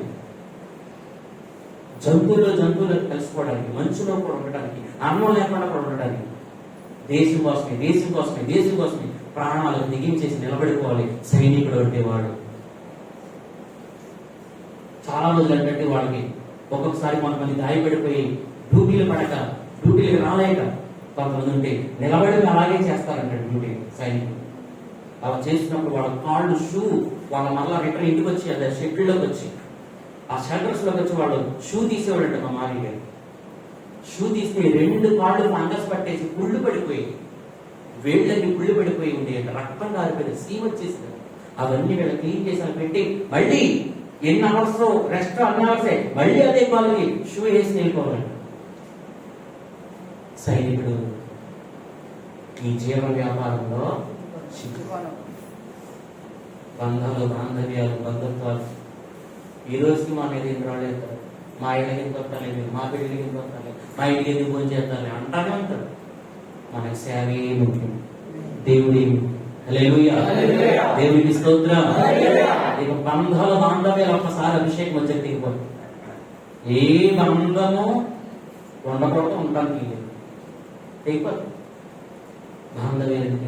జంతువులు కలిసిపోవడానికి, మంచులో కూడా ఉండడానికి, అన్నం లేకుండా కూడా ఉండడానికి దేశం కోసమే ప్రాణాలు దిగించేసి నిలబడిపోవాలి సైనికుడు అంటే వాడు. చాలా రోజులు ఏంటంటే వాళ్ళకి ఒక్కొక్కసారి కొంతమంది గాయపడిపోయి డ్యూటీలు రాలేక కొంతమంది ఉంటే నిలబడి అలాగే చేస్తారంట డ్యూటీ సైనికులు. అలా చేసినప్పుడు వాళ్ళ కాళ్ళు వాళ్ళ మళ్ళా రిటర్న్ ఇంటికి వచ్చి అదే షెడ్యూల్లోకి వచ్చి ఆ షెల్టర్స్ లోకి వచ్చి వాళ్ళు షూ తీసేవాడంట. మా మావి గారు షూ తీస్తే 2 కాళ్ళు ఫంగస్ పట్టేసి పుళ్ళు పడిపోయి, వేళ్ళని పుళ్ళు పడిపోయి ఉండే రక్తం కారిపోయింది, సీమ వచ్చేసింది. అవన్నీ వీళ్ళు క్లీన్ చేసి పెట్టి మళ్ళీ ఎన్ని అవర్స్ రెస్ట్ అన్ని అవర్సే మళ్ళీ అదే కాళ్ళకి షూ వేసి వెళ్ళిపోవాలంట. సైనికుడు ఈ జీవన వ్యాపారంలో బంధాలు, బాంధవ్యాలు, బంధుత్వాలు ఈ రోజుకి మా మీద ఎందుకు రాలేదు, మా ఇళ్ళకి ఎందుకు వస్తాలేదు, మా బిడ్డలకి ఎందుకు వస్తాలేదు, మా ఇంటికి ఎందుకు భోజనం చేస్తాను అంటానే ఉంటారు. మనకి సేవే ముఖ్యం, దేవుడి హల్లెలూయా, దేవుడికి స్తోత్రం. ఇక బంధాలు బాంధవ్యాలు ఒక్కసారి అభిషేకం వచ్చే దిగిపోతుంది. ఏ బంధము ఉండకూడదు, ఉండడానికి లేదు, తెగిపోతుంది. బాంధవ్యాలు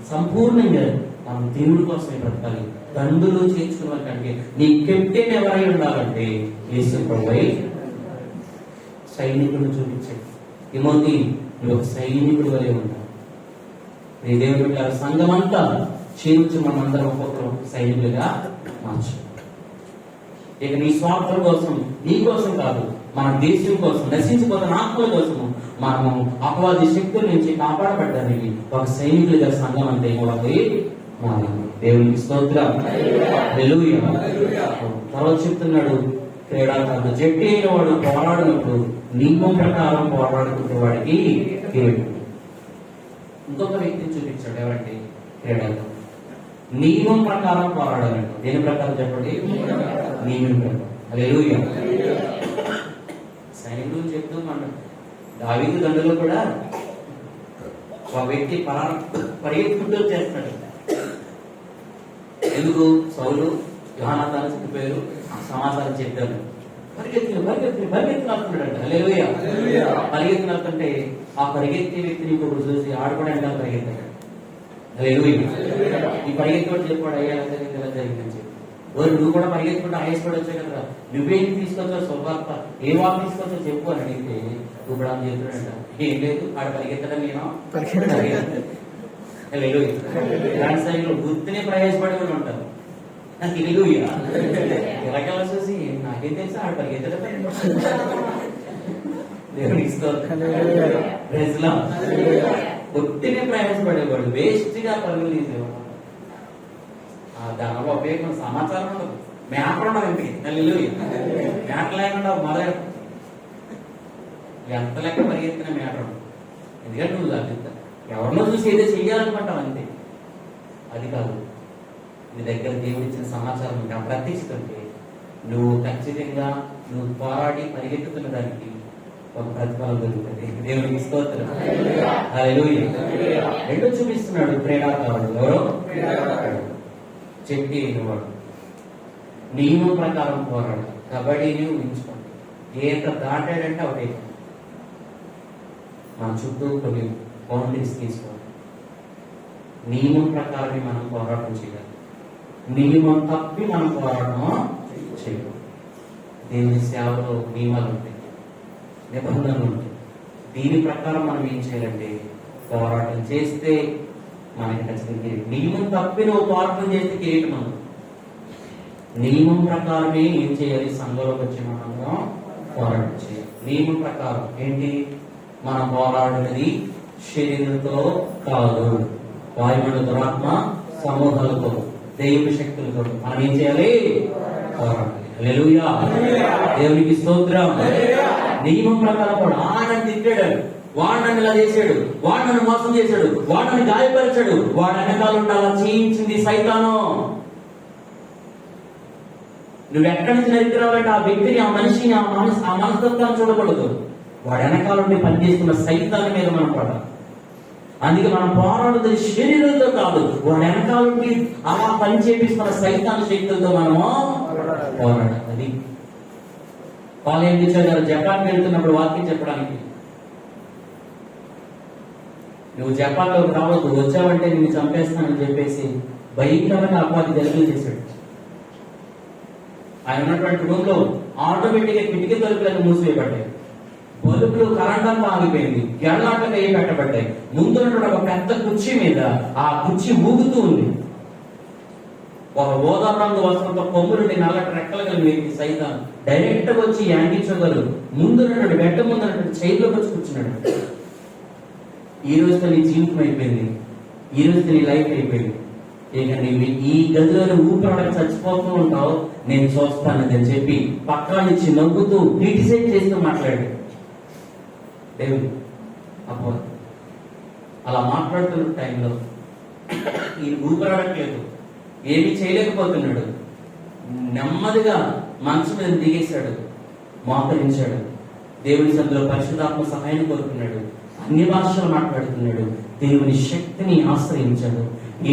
సంపూర్ణంగా మనం దేవుడి కోసమే బ్రతకాలి. దండులు చేర్చుకున్న కంటే నీ కెప్టెన్ ఎవరై ఉండాలంటే యేసు ప్రభువే. సైనికుడు చూపించాడు, తిమోతి నువ్వు ఒక సైనికుడు వలె ఉంటావు. నీ దేవుడి సంఘం అంతా చేర్చి మనందరం ఒక్కొక్కరు సైనికులుగా మార్చు. ఇక నీ స్వార్థం కోసం, నీ కోసం కాదు, మన దేశం కోసం, నశించిపోతున్న ఆత్మల కోసము మనము అపవాది శక్తుల నుంచి కాపాడబడ్డానికి ఒక సైనికులుగా సంఘం అంతా ఏమవుతుంది, దేవునికి స్తోత్రం. హల్లెలూయా. తర్వాత చెప్తున్నాడు, క్రీడాకారుడు జట్టి అయిన వాడు పోరాడినప్పుడు నియమం ప్రకారం పోరాడుకునే వాడికి కిరీటం. ఇంకొక వ్యక్తిని చూపించాడు, ఎవరంటే క్రీడాకారుడు నియమం ప్రకారం పోరాడాలంట. దేని ప్రకారం చెప్పండి, నియమం ప్రకారం. హల్లెలూయా. సైనికులు చెప్తూ మన దావీదు దండలో కూడా ఒక వ్యక్తి పరిగెత్తుకుంటూ చేస్తాడు. ఎందుకు సౌలు యోహానాను చెప్పారు, సమాచారం చెప్పారు, పరిగెత్తునడుతున్నాడంట. హల్లెలూయా. పరిగెత్తునడుతుంటే ఆ పరిగెత్తే వ్యక్తిని ఇంకొకరు చూసి ఆడుకోవడానికి పరిగెత్తాడు. హల్లెలూయా. ఈ పరిగెత్తుకోవడం చెప్పాడు, అయ్యా ఎలా జరిగిందని చెప్పి. నువ్వు కూడా పరిగెత్తుకుంటే ఆయేసుకోవడం వచ్చాయి కదా, నువ్వేం తీసుకొచ్చావు శుభార్త, ఏ వార్త తీసుకొచ్చో చెప్పు అని అడిగితే ఇప్పుడు అని చెప్తున్నాడంట, ఏం లేదు ఆడ పరిగెత్తడం నేను ఇలాంటి సైన్లు గుర్తునే ప్రయాసపడి కూడా ఉంటారు. ఎలాగెలా చూసి నాకు నాకేం తెలుసా ఆడ పరిగెత్తడం. దేవునికి స్తోత్రం. Praise Lord. కొట్టినే ప్రయాసపడేవాడు, వేస్ట్ గా పరుగులు తీసేవాడు. దానివల్ల ఉపయోగం సమాచారం ఉండదు. మేపడం ఉండదు ఇంటికి. హల్లెలూయా. మేట లేకుండా మొదలు ఎంత లెక్క పరిగెత్తిన మేపడం. ఎందుకంటే నువ్వు ఎవరినో చూసి ఏదో చెయ్యాలనుకుంటావు అంతే. అది కాదు. నీ దగ్గర దేవుడిచ్చిన సమాచారం ఉంటే, ఆ ప్రత్యక్షత ఉంటే, నువ్వు ఖచ్చితంగా నువ్వు పోరాడి పరిగెత్తుతున్న దానికి ఒక ప్రతిఫలం దొరుకుతుంది. దేవునికి స్తోత్రం. హల్లెలూయా. రెండో చూపిస్తున్నాడు క్రీడాకారుడు. ఎవరో చెట్టి అయినవాడు, నియమం ప్రకారం పోరాడు. కబడ్డీని ఊహించుకోండి, ఎంత దాటాడంటే ఒకటే. మన చుట్టూ కొన్ని బౌండరీస్ తీసుకోవాలి. నియమం ప్రకారమే మనం పోరాటం చేయాలి. నియమం తప్పి మనం పోరాటం చేయకూడదు. దేవుని సేవలో నియమాలు ఉంటాయి, నిబంధనలు ఉంటాయి. దీని ప్రకారం మనం ఏం చేయాలంటే పోరాటం చేస్తే మనకి ఖచ్చితంగా నియమం తప్పి నువ్వు పోరాటం చేస్తే కిరీటం మనం. నియమం ప్రకారమే ఏం చేయాలి? సంఘంలోకి వచ్చి మనము పోరాటం చేయాలి. నియమం ప్రకారం ఏంటి? మనం పోరాడినది శరీరంతో కాదు, వాయుమండల ఆత్మ సమూహాలతో, దైవ శక్తులతో. మనం ఏం చేయాలి? పోరాడాలి. హల్లెలూయా. దేవునికి స్తోత్రం. నియమం ప్రకారం కూడా ఆడని తిట్టాడు, వాడు నన్ను ఇలా చేశాడు, వాడు నన్ను మోసం చేశాడు, వాడు నన్ను గాయపరిచాడు, వాడు వెనకాల ఉండాలా చేయించింది సైతాను. నువ్వు ఎక్కడి నుంచి నరికిరావంటే ఆ వ్యక్తిని, ఆ మనిషిని, ఆ మనస్తత్వాన్ని చూడకూడదు. వాడు వెనకాల ఉండి పనిచేస్తున్న సైతాన్ని మీద మనం పడాలి. అందుకే మనం పోరాడుతుంది శరీరంతో కాదు, వాడు వెనకాల ఉండి అలా పని చేపిస్తున్న సైతాన్ శక్తులతో మనము పోరాడాలి. అది వాళ్ళు ఏం చేశారు? జపాన్ వెళ్తున్నప్పుడు వాక్యం చెప్పడానికి, నువ్వు జపాన్లోకి రావద్దు, వచ్చావంటే నిన్ను చంపేస్తానని చెప్పేసి భయంకరమైన అపవాది గెలుపులు చేశాడు. ఆయన ఉన్నటువంటి రూమ్ లో ఆటోమేటిక్ గా కిటికీ తలుపులను మూసివేయబడ్డాయి, బల్బులు కరెంట్ ఆగిపోయింది, ఎడలాటలు వేయి పెట్టబడ్డాయి. ముందున్నటువంటి ఒక పెద్ద కుర్చీ మీద ఆ కుర్చీ ఊగుతూ ఉంది. ఒక గోదావరి రంగు వస్త్రంతో కొమ్ములుండి నల్లటి రెక్కలు కలిగి వ్యక్తి సైతం డైరెక్ట్ గా వచ్చి యాంకించగలరు. ముందున్నటువంటి బెడ్ ముందున్నటువంటి చైర్లోకి వచ్చి కూర్చున్నాడు. ఈ రోజుతో నీ జీవితం అయిపోయింది, ఈ రోజుతో నీ లైఫ్ అయిపోయింది. ఇక నీవు ఈ గదిలోనే ఊపిరాడక చచ్చిపోతూ ఉంటావు, నేను చూస్తానని చెప్పి పక్కన నుంచి నవ్వుతూ క్రిటిసైజ్ చేస్తూ మాట్లాడాడు దేవుడు. అప్పుడు అలా మాట్లాడుతున్న టైంలో ఈయన ఊపిరాడట్లేదు, ఏమీ చేయలేకపోతున్నాడు. నెమ్మదిగా మనసు మీద దిగేశాడు, మోకరించాడు, దేవుని సన్నిధిలో పరిశుద్ధాత్మ సహాయాన్ని కోరుకున్నాడు, అన్య భాషలు మాట్లాడుతున్నాడు, దేవుని శక్తిని ఆశ్రయించాడు.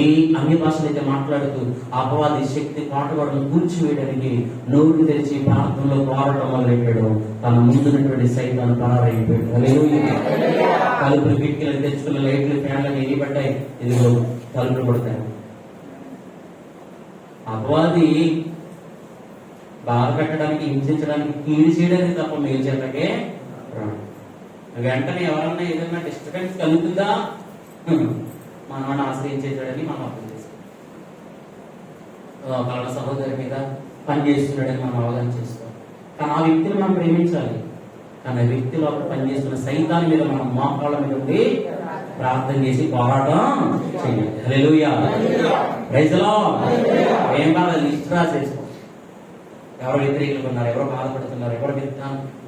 ఏ అన్య భాషలు అయితే మాట్లాడుతూ అపవాది శక్తి పాటుపడను కూర్చివేయడానికి నోరు తెరిచి ప్రార్థనలో పోరాటం మొదలెట్టాడు. తన ముందున్నటువంటి సైతాన్ని పారైపోయాడు. హల్లెలూయా. తలుపులు కిటికీలు తెచ్చుకున్న లైట్లు ఫ్యాన్లను ఎగిపడ్డాయి, ఇదిగో తలుపులు పడతాయి. అపవాది బాధ పెట్టడానికి, హింసించడానికి, కీడు చేయడానికి తప్ప మేలు చేయడానికే రాడు. వెంటనే ఎవరన్నా ఏదైనా డిస్టర్బెన్స్ కలుగుతుందా మనం ఆశ్రయించేసాడని మనం అర్థం చేస్తాం. వాళ్ళ సహోదరి మీద పనిచేస్తున్నాడని మనం అవగాహన చేస్తాం. కానీ ఆ వ్యక్తిని మనం ప్రేమించాలి. కానీ ఆ వ్యక్తి లోపల పనిచేస్తున్న సైతాన్ని మీద మనం మోకాళ్ళ మీద ఉండి ప్రార్థన చేసి పోరాటం చేయాలి. హల్లెలూయా. Praise the Lord. ఏం కాదు, లిస్ట్ రాసేసుకో. ఎవరు వ్యతిరేకులు ఉన్నారు, ఎవరో బాధపడుతున్నారు, ఎవరు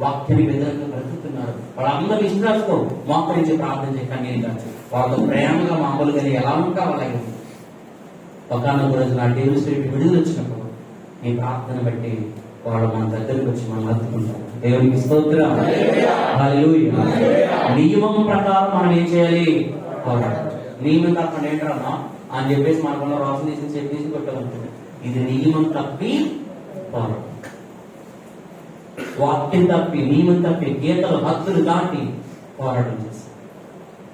వాక్యాన్ని వ్యతిరేకంగా బ్రతుకుతున్నారు, వాళ్ళందరూ లిస్ట్ రాసుకో. మోకరించి ప్రార్థన చేసి కన్నీరు కాచి వాళ్ళతో ప్రేమగా మామూలుగా ఎలా ఉంటావు అలాగే. ఒకనొక రోజు నా దేవుని స్పిరిట్ విడుదల వచ్చినప్పుడు నీ ప్రార్థన బట్టి వాళ్ళు మన దగ్గరికి వచ్చి మనం హత్తుకుంటారు. దేవునికి స్తోత్రం. హల్లెలూయా. నియమం ప్రకారం మనం ఏం చేయాలి? పోరాడాలి. నియమం తప్ప ఏంటన్నా అని చెప్పేసి మనకున్న రాసం తీసి చెప్పేసి కొట్టమంటుంది. ఇది నియమం తప్పి పోరాటం, వాక్యం తప్పి, నియమం తప్పి, గీతలు హద్దులు దాటి పోరాటం చేశాడు.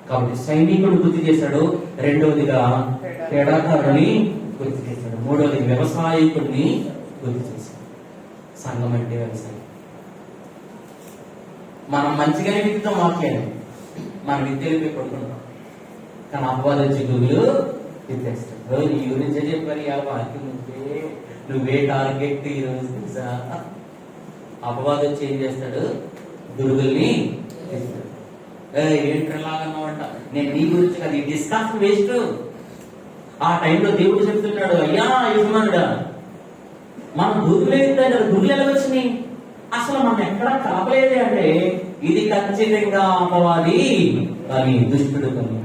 కాబట్టి సైనికుడు గుర్తు చేశాడు, రెండవదిగా క్రీడాకారుని గుర్తు చేశాడు, మూడవది వ్యవసాయకుడిని గుర్తు చేశాడు. సంఘం అంటే వ్యవసాయం. మనం మంచిగానే విత్తుతాం వాక్యాన్ని, మనం విత్తేలిపోయి పడుకుంటాం. కానీ అపవాది వచ్చి గురువులు విత్తేస్తాడు. ఈ గురించే చెప్పారు, ఆ వాక్యం నువ్వే టార్గెట్ ఈ రోజు తెలుసా, అపవాదం వచ్చి ఏం చేస్తాడు? గురువుల్ని ఇస్తాడు. ఏంటలాగన్నావంట, నేను నీ గురించి కదా, ఈ డిస్కషన్ వేస్ట్. ఆ టైంలో దేవుడు చెప్తున్నాడు, అయ్యా యజమానుడా, మన గురువులు ఏంటంటే గురువులు ఎలా వచ్చినాయి? అసలు మనం ఎక్కడా కలపలేదే అంటే ఇది ఖచ్చితంగా అపవాది కానీ, దుష్టుడు కానీ.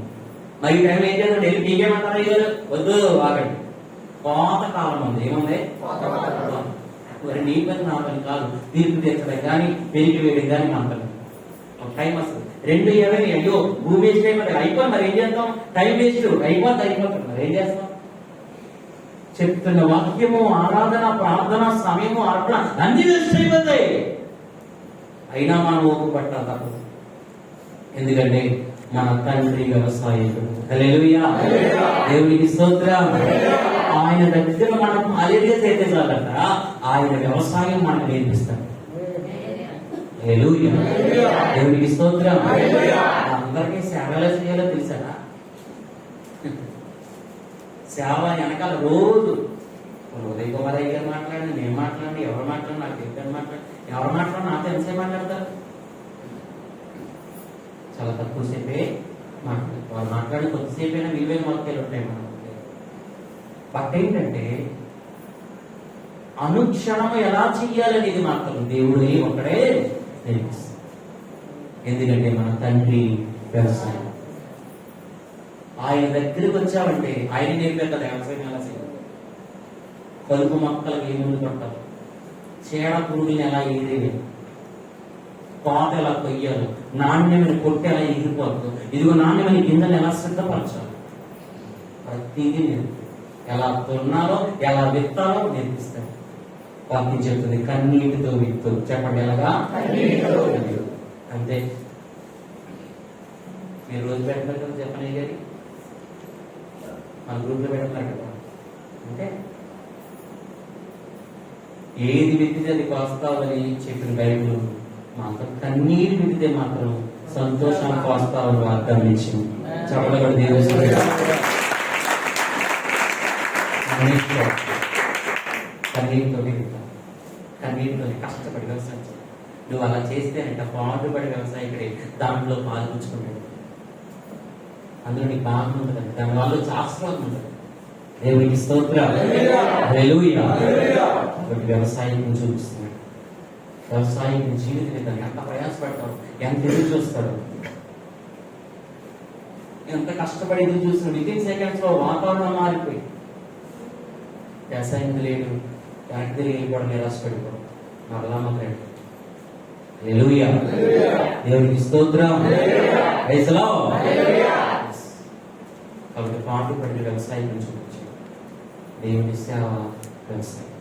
మరి ఈ టైంలో ఏం చేస్తాడు? వెళ్ళి మీకేమంటారు అయ్యారు? వద్దు, ఆగండి. పాత కాలం ఉంది. ఏముంది? మరి నీ పని నా పని కాదు, తీర్పు తీర్చడం కానీ పెరిగి వేయడం కానీ మన పని. ఒక టైం వస్తుంది 2:20, అయ్యో భూమి వేస్ట్ అయిపోతుంది, అయిపోయి మరి ఏం చేస్తాం? టైం వేస్ట్ అయిపోతుంది, మరి ఏం చేస్తాం? చెప్తున్న వాక్యము, ఆరాధన, ప్రార్థన, సమయము, అర్పణ అన్ని వేస్ట్ అయిపోతాయి. అయినా మనం ఓపు పట్టాలి తప్పదు. ఎందుకంటే మన తండ్రి వ్యవసాయకుడు. హల్లెలూయా, దేవునికి స్తోత్రం. ఆయన దగ్గర మనం అలెలుయా చేస్తే చాలట, ఆయన వ్యవసాయం మనకు నేర్పిస్తాడు. హల్లెలూయా, దేవునికి స్తోత్రం. అందరికీ సేవ ఎలా చేయాలో తెలుసారా? సేవ వెనకాల రోజు ఉదయ్ కుమార్ అయ్య గారు మాట్లాడండి, నేను మాట్లాడండి, ఎవరు మాట్లాడి నాకు తెలియదు, మాట్లాడి ఎవరు మాట్లాడి నాతో ఎంతసేపు మాట్లాడతారు? చాలా తక్కువ సేపే మాట్లాడతారు. వాళ్ళు మాట్లాడి కొద్దిసేపు అయినా విలువైన వాక్యాలు ఉంటాయి మనం. బట్ ఏంటంటే అనుక్షణం ఎలా చెయ్యాలనేది మాత్రం దేవుడే ఒకడే నేర్పిస్తాడు. ఎందుకంటే మన తండ్రి వ్యవసాయం. ఆయన దగ్గరికి వచ్చామంటే ఆయన నేర్పే కదా వ్యవసాయం ఎలా చేయాలి. కలుపు మొక్కలకు ఏ ముందు కొట్టాలి, చీడ పురుగుని ఎలా ఏదేయాలి, కోత ఎలా కొయ్యాలి, నాణ్యమైన కొట్టి ఎలా ఎగిరిపోతుంది, ఇదిగో నాణ్యమైన గింజలు ఎలా సిద్ధపరచాలి, ప్రతిదీ నేర్పి ఎలా దున్నాలో ఎలా విత్తాలో నేర్పిస్తాడు. వాక్యం చెప్తుంది కన్నీటితో విత్తు. చెప్పండి, ఎలాగా? అంతే. మీరు రోజు పెడతారు కదా చెప్పండి గారి, మన గ్రూప్లో పెడతారు కదా. అంటే ఏది విత్తితే అది కోస్తావని చెప్పిన బైబిల్ మాత్రం కన్నీరు విత్తితే మాత్రం సంతోషాన్ని కోస్తావని వాగ్దానం ఇచ్చింది. చెప్పగలడు దేవుడు. కన్నీటితో విత్తాలి, కన్నీటితో కష్టపడి వ్యవసాయం చేయాలి. నువ్వు అలా చేస్తేనంట పాటుపడి వ్యవసాయకుడే దాంట్లో పాల్గొంచుకుంటాడు. అందులో నీకు బాగా ఉంటుందండి, దానివల్ల శాస్త్రం ఉంటుంది. దేవునికి స్తోత్రం. హల్లెలూయా. కాబట్టి వ్యవసాయం చూపిస్తున్నాడు. వ్యవసాయం జీవిత విధానం ఎంత ప్రయాసపడతాడు, ఎంత ఎదురు చూస్తాడు, ఎంత కష్టపడి ఎదురు చూస్తున్నాడు. వితిన్ సెకండ్స్ లో వాతావరణం మారిపోయి వ్యవసాయం లేడు, వెనక్కి వెళ్ళిపోవడం, నిరాశపడిపోవడం, మరలా మొదలెట్టు. హల్లెలూయా. దేవునికి స్తోత్రం. Praise the lord. కాబట్టి పాటుపడి వ్యవసాయం చూపించి దేవుని సేవ వ్యవసాయం.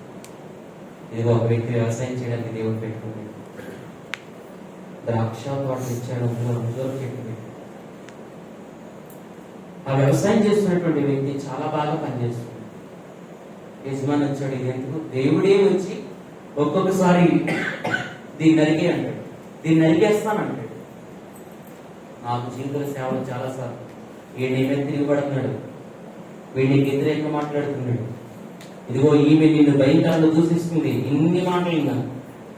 ఇది ఒక వ్యక్తి వ్యవసాయం చేయడానికి దేవుడు పెట్టుకుంది. ద్రాక్ష తోటలు ఇచ్చాడు, అందులో చెట్టు పెట్టి ఆ వ్యవసాయం చేస్తున్నటువంటి వ్యక్తి చాలా బాగా పనిచేస్తుంది. యజమాని వచ్చాడు, ఇది ఎందుకు? దేవుడే వచ్చి ఒక్కొక్కసారి దీన్ని నరికే అంటాడు, దీన్ని నరికేస్తానంటాడు. నాకు జీవితంలో సేవలు చాలాసార్లు వీడి మీద తిరిగిపడుతున్నాడు, వీడికి వ్యతిరేకంగా మాట్లాడుతున్నాడు, ఇదిగో ఈమె నిన్ను భయంకరంగా దూషిస్తుంది, ఇన్ని మాటలు విన్నాను,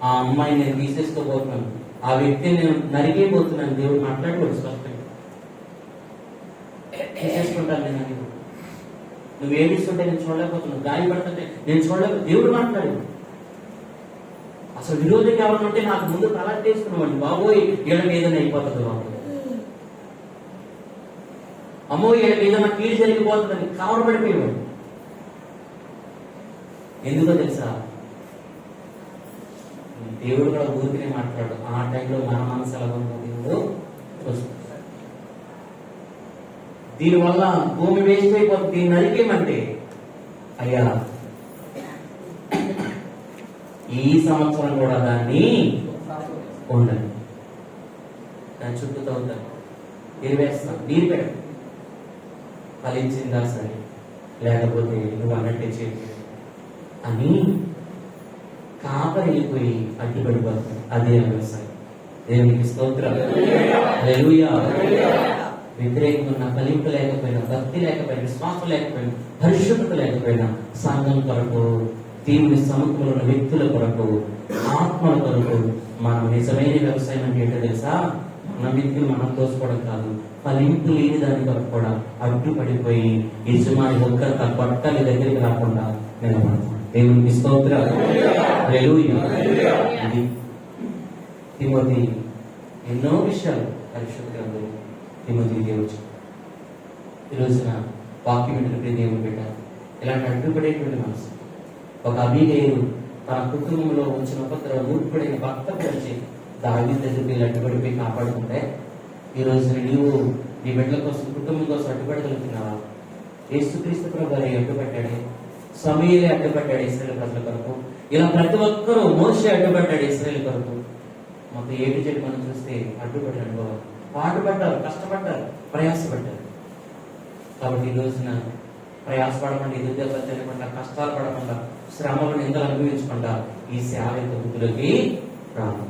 ఆ అమ్మాయిని నేను తీసేసుకోబోతున్నాను, ఆ వ్యక్తిని నేను నరికేపోతున్నాను. దేవుడు మాట్లాడకూడదు, స్పష్టంగా తీసేసుకుంటాను నేను. నువ్వు ఏమిస్తుంటే నేను చూడలేకపోతున్నావు, గాయపడుతుంటే నేను చూడలేక దేవుడు మాట్లాడు. అసలు విరోధం ఎవరంటే నాకు ముందు తలాట్ చేసుకున్నామండి, బాబోయ్ వీళ్ళకి ఏదైనా అయిపోతుంది, బాబు అమ్మో వీళ్ళకి ఏదైనా కీడు జరిగిపోతుందని కావడపడిపోయేవాడు. ఎందుకో తెలుసా? దేవుడు కూడా ఊరికనే మాట్లాడు. ఆ టైంలో మన మనసు ఎలా ఉందో దేవుడు చూస్తాడు. దీనివల్ల భూమి వేస్ట్ అయిపోతుంది, దీన్ని నరికేమంటే అయ్యా ఈ సంవత్సరం కూడా దాన్ని ఉండండి, దాని చుట్టూ తవ్వుతాను, ఎరివేస్తాను, నీరు పెట్ట ఫలించిందా సరే, లేకపోతే నువ్వు అన్నట్టే చేయి అని కాపరి వెళ్ళిపోయి అడ్డుపడిపోతుంది. అదే వ్యవసాయం. దేవునికి స్తోత్రం. హల్లెలూయా. వ్యతిరేకమైన ఫలింపు లేకపోయినా, భక్తి లేకపోయినా, విశ్వాసం లేకపోయినా, పరిశుద్ధత లేకపోయినా సంఘం కొరకు దేవుని సముఖంలో ఉన్న వ్యక్తుల కొరకు, ఆత్మల కొరకు మనం నిజమైన వ్యవసాయం అంటే ఏంటో తెలుసా? మన వ్యక్తులు మనం దోసుకోవడం కాదు, ఫలింపు లేని దాని కొరకు కూడా అడ్డుపడిపోయి యజమాని ఒక్క పట్టాలి దగ్గరికి రాకుండా నిలబడతాం. దేవునికి స్తోత్రాలు. హల్లెలూయా. ఇది తిమోతి ఎన్నో విషయాలు పరిశుద్ధ గ్రంథంలో తిమోతికి దేవుడు ఈ రోజున వాక్యం ఇంటి దేవుడు పెట్టారు. ఇలాంటి అడ్డుపడేటువంటి మనసు ఒక అబీగయలు తన కుటుంబంలో వచ్చిన ఉపద్రవ మూర్ఖుడైన భర్త గురించి దావీదు దగ్గరికి అడ్డుపడిపోయి కాపాడుకుంటే, ఈ రోజు నీవు నీ బిడ్డల కోసం, కుటుంబం కోసం అడ్డుపడగలుగుతున్నావా? యేసుక్రీస్తు ప్రభు వారు అడ్డుపట్టాడే, సమూయేలే అడ్డుపట్టాడు ఇశ్రాయేలు ప్రజల కొరకు. ఇలా ప్రతి ఒక్కరూ, మోషే అడ్డుపట్టాడు ఇశ్రాయేలు కొరకు. మొత్తం ఏడు చెడు మనం చూస్తే అడ్డుపడి అనుభవం, పాటుపడ్డారు, కష్టపడ్డారు, ప్రయాసపడ్డారు. కాబట్టి ఈ రోజున ప్రయాసపడకుండా, ఎదురు దెబ్బలు తినకుండా, కష్టాలు పడకుండా, శ్రమలు నిందలు అనుభవించకుండా ఈ సేవ యొక్క వృత్తిలోకి రాదు.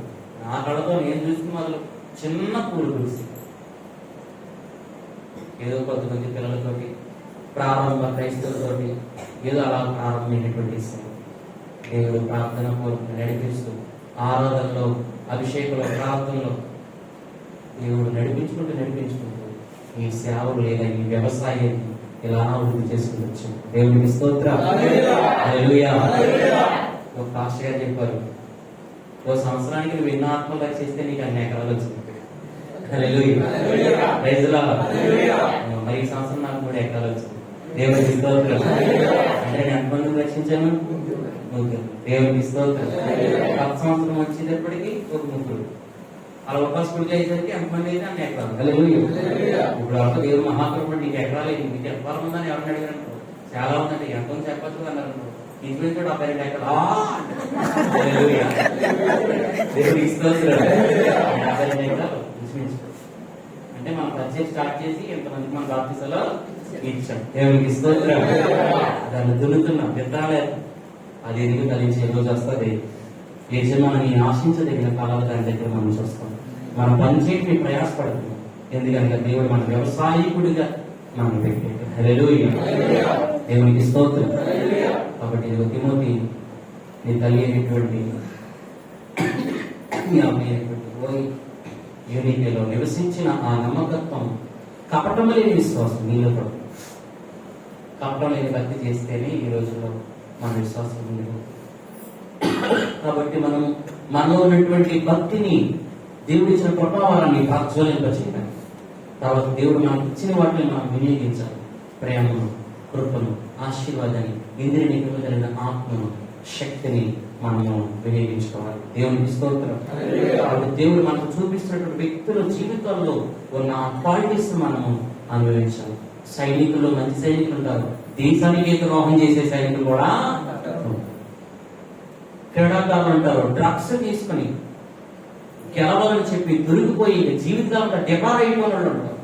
నా కళతో నేను చూసిన మొదలు చిన్న పూలు గుడిసి ఏదో కొంతమంది పిల్లలతోటి, ప్రారంభ క్రైస్తవులతోటి ఏదో అలా ప్రారంభమైనటువంటి సేవ దేవుడు ప్రార్థన పూర్వకంగా నడిపిస్తూ, ఆరాధనలో, అభిషేకంలో, ప్రార్థనలో దేవుడు నడిపించుకుంటూ ఈ సేవలు లేదా ఈ వ్యవసాయాన్ని ఇలా అభివృద్ధి చేసుకుంటూ దేవుడికి స్తోత్రం. హల్లెలూయా. ఒక పాస్టర్ గారు చెప్పారు, ఓ సంవత్సరానికి నువ్వు ఎన్నో ఆత్మలు చేస్తే నీకు అన్ని ఎకరాలు వచ్చింది. హల్లెలూయా. Praise the Lord. మరి ఈ సంవత్సరం నాకు 3 ఎకరాలు వచ్చింది. దేవుడికి స్తోత్రం. అంటే నేను ఎంతమందిని రక్షించాను? ముగ్గురు. దేవుడికి స్తోత్రం. గత సంవత్సరం వచ్చేటప్పటికి ఒక 3. అలా ఒక స్కూల్కి అయ్యేసరికి ఎంతమంది అయితే అన్ని ఎకరాలు. హల్లెలూయా. ఇప్పుడు అంతా దేవుడు మహాకృపడు, నీకు ఎకరాలు నీకు ఎకరాలు ఉందని ఎవరిని అడిగారు? చాలా ఉందంటే ఎంత ఉంది చెప్పచ్చు అన్నారు. ఇంచుమించు 72 ఎకరాలు. హల్లెలూయా. దేవుడికి స్తోత్రం. 72 ఎకరాలు ఇంచుమించు. అంటే మనం బడ్జెట్ స్టార్ట్ చేసి ఎంతమందికి మన ఆఫీసులో ఇచ్చాం. దేవుడికి స్తోత్రం. దాన్ని దున్నుతున్నాం, విత్తనాలే. అది ఎదుగు కలించే రోజు వస్తుంది. యజమాని ఆశించదగిన కాలాలు దాని దగ్గర మనం చూస్తాం. మనం పనిచేయని ప్రయాసపడుతున్నాం. ఎందుకంటే దేవుడు మన వ్యవసాయకుడిగా మనం పెట్టాడు. హల్లెలూయా. దేవునికి స్తోత్రం. కాబట్టి తిమోతి, నీ తల్లి అయినటువంటి నీ అమ్మ అయినటువంటి యూనిటీలో నివసించిన ఆ నమ్మకత్వం, కపటం లేని విశ్వాసం నీలో పడు. కపటం లేని భక్తి చేస్తేనే ఈ రోజుల్లో మన విశ్వాసం ఉంది. కాబట్టి మనలో ఉన్నటువంటి భక్తిని, దేవుడు ఇచ్చిన కృపావరాన్ని ప్రాజ్వలింపచేయాలి. తర్వాత దేవుడు మనకు ఇచ్చిన వాటిని మనం వినియోగించాలి. ప్రేమను, కృపను, ఆశీర్వాదాన్ని, ఇంద్రియ నిగ్రహమైన ఆత్మను, శక్తిని మనము వినియోగించుకోవాలి. దేవునికి స్తోత్రం. కాబట్టి దేవుడు మనకు చూపిస్తున్నటువంటి వ్యక్తుల జీవితాల్లో ఉన్న క్వాలిటీస్ మనము అనుభవించాలి. సైనికుల్లో మంచి సైనికులు ఉంటారు, దేశానికి ద్రోహం చేసే సైనికులు కూడా. క్రీడాకారులు అంటారు, డ్రగ్స్ తీసుకుని గెలవాలని చెప్పి దొరికిపోయి జీవితాంతా డిపార్ అయిపోయిన వాళ్ళు ఉంటారు.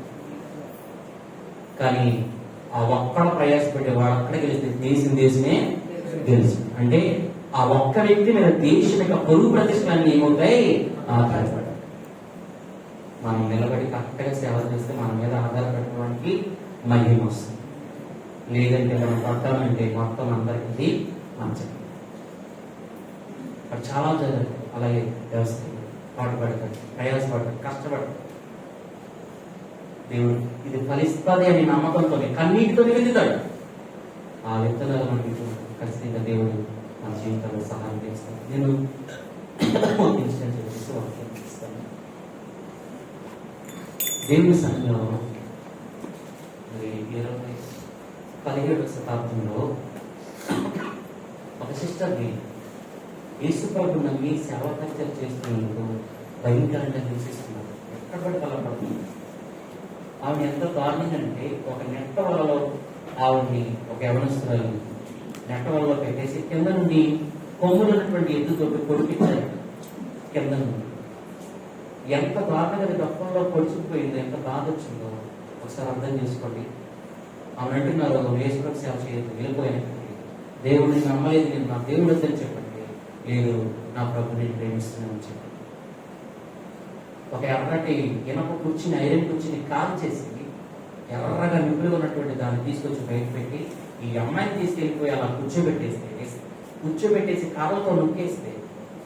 కానీ ఆ ఒక్కడ ప్రయాసపెట్టే వాడు అక్కడ గెలిస్తే దేశమే తెలుసు. అంటే ఆ ఒక్క వ్యక్తి మీద దేశం యొక్క పొరుగు ప్రతిష్టలన్నీ ఏమవుతాయి? ఆధారపడాలి. మనం నిలబడి కరెక్ట్గా సేవ చేస్తే మన మీద ఆధారపడడానికి మహిమ వస్తుంది. లేదంటే మనం పట్టాలంటే మొత్తం అందరికీ మంచిది. చాలా జరుగుతుంది. అలాగే వ్యవస్థ పాటుపడతాడు, ప్రయాసపడతాడు, కష్టపడతాడు. దేవుడు ఇది ఫలిస్తుంది అని నమ్మకంతో కన్నీటితో వెళ్తాడు. ఆ విత్తనాలు మనకి ఖచ్చితంగా దేవుడు మన జీవితంలో సహాయం చేస్తాడు. నేను ఇన్సిడెంట్ చేసి వాక్యం ఇస్తాను. దేవుని సంఘంలో 17వ శతాబ్దంలో ఒక సిస్టర్ని యేసుప్రభు నమ్మి సేవకర్తలు చేస్తున్నందుకు భయంకరంగా హింసిస్తున్నారు. ఎక్కడ పడి బలపడుతుంది. ఆవిడ ఎంత దారుణంగా అంటే, ఒక నెట్ట వలలో ఆవిడ్ని, ఒక యవనస్తురాలు నెట్ట వలలో పెట్టేసి కింద నుండి కొమ్ములున్నటువంటి ఎద్దుతో పొడిపించారు. కింద నుండి ఎంత దారుణంగా గొప్పలో పొడుచుకుపోయిందో, ఎంత బాధ వచ్చిందో ఒకసారి అర్థం చేసుకోండి. ఆమె అంటున్నారు, యేసుప్రభు సేవ చేయదు, వెళ్ళిపోయాను, దేవుడిని నమ్మలేదు, నేను నా దేవుడు వద్దని చెప్పండి. లేదు, నా ప్రభు నేను ప్రేమిస్తున్నాను చెప్పండి. ఒక ఎర్రటి ఇనప కూర్చుని, ఐరన్ కూర్చుని కాల్ చేసి ఎర్రగా నిప్పులు ఉన్నటువంటి దాన్ని తీసుకొచ్చి బయట పెట్టి ఈ అమ్మాయిని తీసుకెళ్ళిపోయి అలా కూర్చోబెట్టేస్తే కూర్చోబెట్టేసి కాళ్ళతో నొక్కేస్తే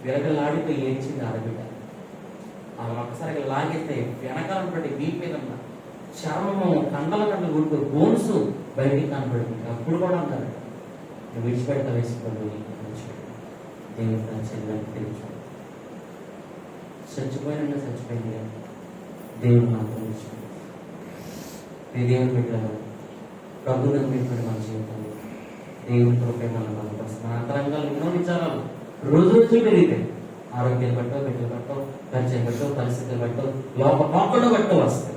విరగలాడిపోయి ఏడ్చింది ఆడబిడ్డ. ఆమె ఒక్కసారిగా లాగేస్తే వెనకాల పడి వీపు మీద ఉన్న చర్మము కండలు కొడుకు బోన్స్ బయటికి కనపడింది. అప్పుడు కూడా అన్నారు, నువ్వు విడిచిపెడతా వేసుకోండి. దేవుడు తన చెల్లెలకు తెలుసు, చచ్చిపోయింది దేవుడు నాకు తెలుసు. ఈ దేవుని పెట్టారు ప్రభుత్వం పెట్టాడు మన జీవితంలో. దేవుని కృపే మనం బలపరుస్తుంది. మన అంతరంగాలు ఎన్నో విచారాలు రోజు రోజు పెరిగితే ఆరోగ్యం బట్టో, బిడ్డలు బట్టో, పరిచయం బట్టో, పరిస్థితులు బట్టో, లోపల బట్టో వస్తాయి.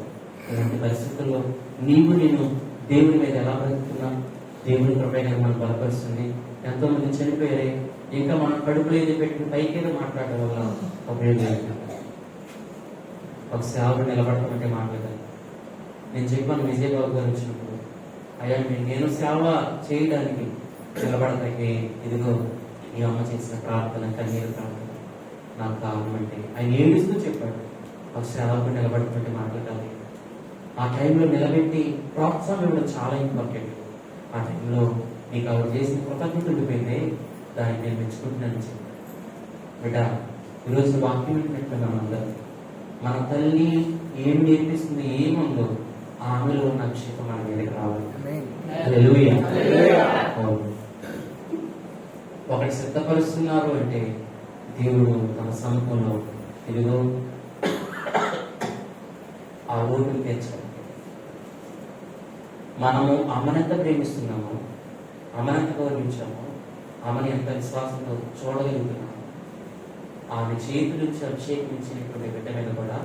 ఇలాంటి పరిస్థితుల్లో నేను దేవుని మీద ఎలా బ్రతుకుతున్నా దేవుని కృపగా మనం బలపరుస్తుంది. ఎంతో మంది చనిపోయారే, ఇంకా మనం కడుపులో ఏది పెట్టి పైకేదో మాట్లాడడం వల్ల ఉపయోగం. ఒక సేవలు నిలబడతామంటే మాట్లాడాలి. నేను చెప్పాను విజయబాబు గారు వచ్చినప్పుడు, అయ్యా నేను సేవ చేయడానికి నిలబడతాకి ఇదిగో ఈ అమ్మ చేసిన ప్రార్థన, కన్నీరు ప్రార్థన నాకు కావాలంటే ఆయన ఏడుస్తూ చెప్పాడు, ఒక సేవకు నిలబడతామంటే మాట్లాడాలి. ఆ టైంలో నిలబెట్టి ప్రోత్సాహం ఇవ్వడం చాలా ఇంపార్టెంట్. ఆ టైంలో నీకు ఆవిడ చేసిన కృతజ్ఞత ఉండిపోయింది, దాన్ని నేను మెచ్చుకుంటున్నాను చెప్పాను. బిడ్డ, ఈరోజు వాక్యం ఏంటంటే మన తల్లి ఏం నేర్పిస్తుంది, ఏముందో ఆమెలో ఉన్న అభిషేకం మన మీదకి రావాలి. ఒకటి సిద్ధపరుస్తున్నారు అంటే దేవుడు తన సముఖంలో ఇదిగో ఆ ఊరిని తెచ్చాడు. మనము అమ్మనెంత ప్రేమిస్తున్నాము, అమ్మనెంత గౌరవించాము, ఆమెను ఎంత విశ్వాసంతో చూడగలుగుతున్నాము, ఆమె చేతి నుంచి అభిషేకం ఇచ్చినటువంటి బిడ్డ మీద కూడా